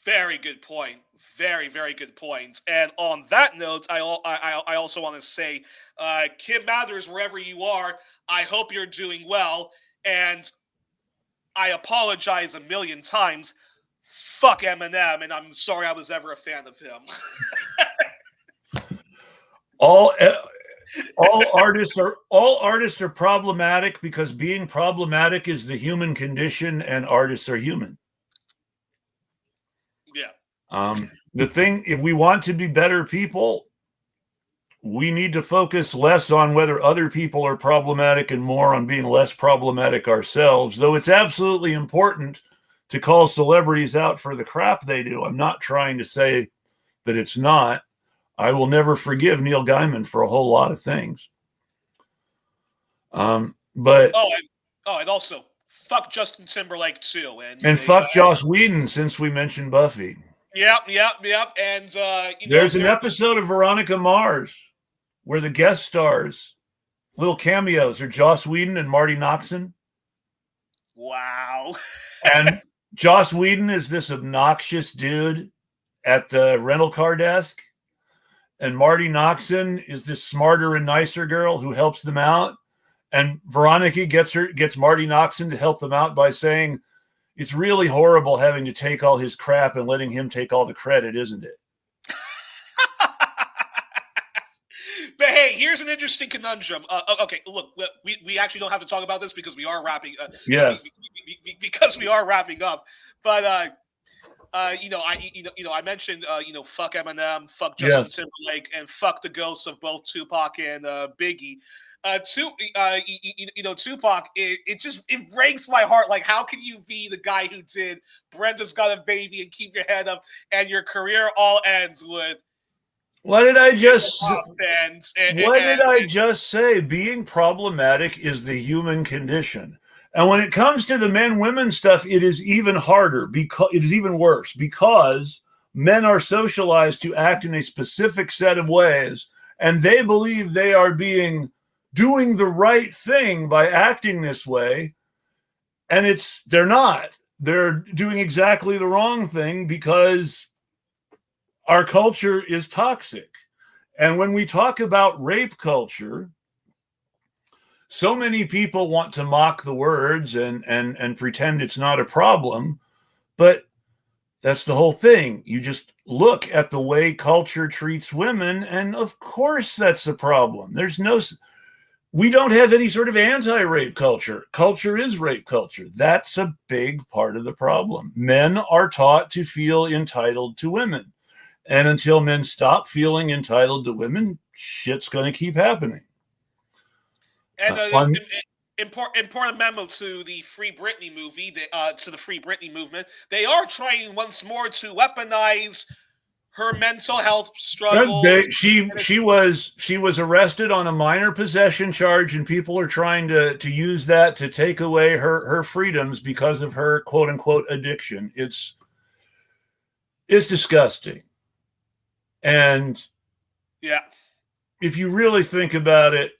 Very good point. Very, very good point. And on that note, I also want to say, Kim Mathers, wherever you are, I hope you're doing well. And I apologize a million times. Fuck Eminem, and I'm sorry I was ever a fan of him. All artists are problematic because being problematic is the human condition, and artists are human. Yeah. The thing, if we want to be better people, we need to focus less on whether other people are problematic and more on being less problematic ourselves, though it's absolutely important to call celebrities out for the crap they do. I'm not trying to say that it's not. I will never forgive Neil Gaiman for a whole lot of things. But and also fuck Justin Timberlake too, and fuck Joss Whedon, since we mentioned Buffy. Yep. And there's an episode of Veronica Mars where the guest stars, little cameos, are Joss Whedon and Marty Noxon. Wow. And Joss Whedon is this obnoxious dude at the rental car desk. And Marty Noxon is this smarter and nicer girl who helps them out. And Veronica gets Marty Noxon to help them out by saying, it's really horrible having to take all his crap and letting him take all the credit, isn't it? But hey, here's an interesting conundrum. Okay, look, we actually don't have to talk about this because we are wrapping. Yes. Because we are wrapping up. But I mentioned fuck Eminem, fuck Justin Timberlake, and fuck the ghosts of both Tupac and Biggie. Tupac, it breaks my heart. Like, how can you be the guy who did Brenda's Got a Baby and Keep Your Head Up, and your career all ends with what did I just say? Being problematic is the human condition. And when it comes to the men-women stuff, it is even harder, because it is even worse, because men are socialized to act in a specific set of ways, and they believe they are doing the right thing by acting this way. And they're not. They're doing exactly the wrong thing because our culture is toxic. And when we talk about rape culture, so many people want to mock the words and pretend it's not a problem, but that's the whole thing. You just look at the way culture treats women, and of course that's a problem. We don't have any sort of anti-rape culture. Culture is rape culture. That's a big part of the problem. Men are taught to feel entitled to women. And until men stop feeling entitled to women, shit's going to keep happening. And important memo to the Free Britney movie, to the Free Britney movement. They are trying once more to weaponize her mental health struggles. She was arrested on a minor possession charge, and people are trying to use that to take away her freedoms because of her quote unquote addiction. It's disgusting. And yeah, if you really think about it,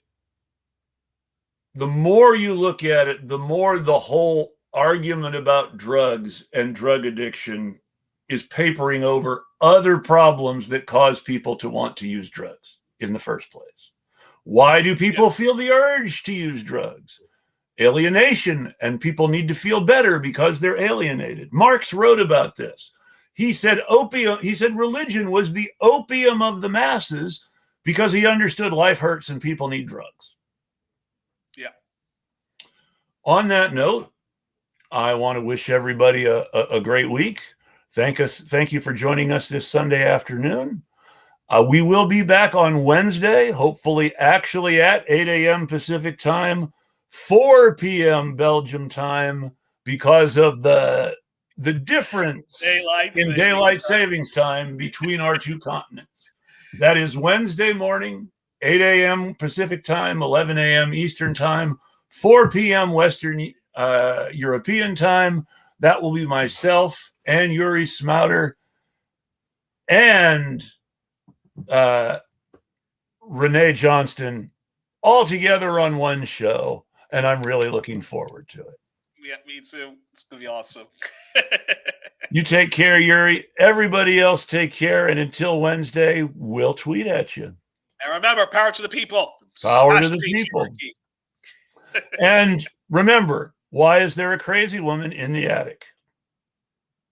the more you look at it, the more the whole argument about drugs and drug addiction is papering over other problems that cause people to want to use drugs in the first place. Why do people feel the urge to use drugs? Alienation, and people need to feel better because they're alienated. Marx wrote about this. He said religion was the opium of the masses because he understood life hurts and people need drugs. Yeah. On that note, I want to wish everybody a great week. Thank you for joining us this Sunday afternoon. We will be back on Wednesday, hopefully actually at 8 a.m. Pacific time, 4 p.m. Belgium time, because of the difference in daylight savings time between our two continents. That is Wednesday morning, 8 a.m. Pacific time, 11 a.m. Eastern time, 4 p.m. Western European time. That will be myself and Youri Smouter and Renee Johnston all together on one show, and I'm really looking forward to it. Yeah, me too. It's gonna be awesome. You take care, Youri. Everybody else take care, and until Wednesday, we'll tweet at you. And remember, power to the people. Power to the people. And remember, why is there a crazy woman in the attic?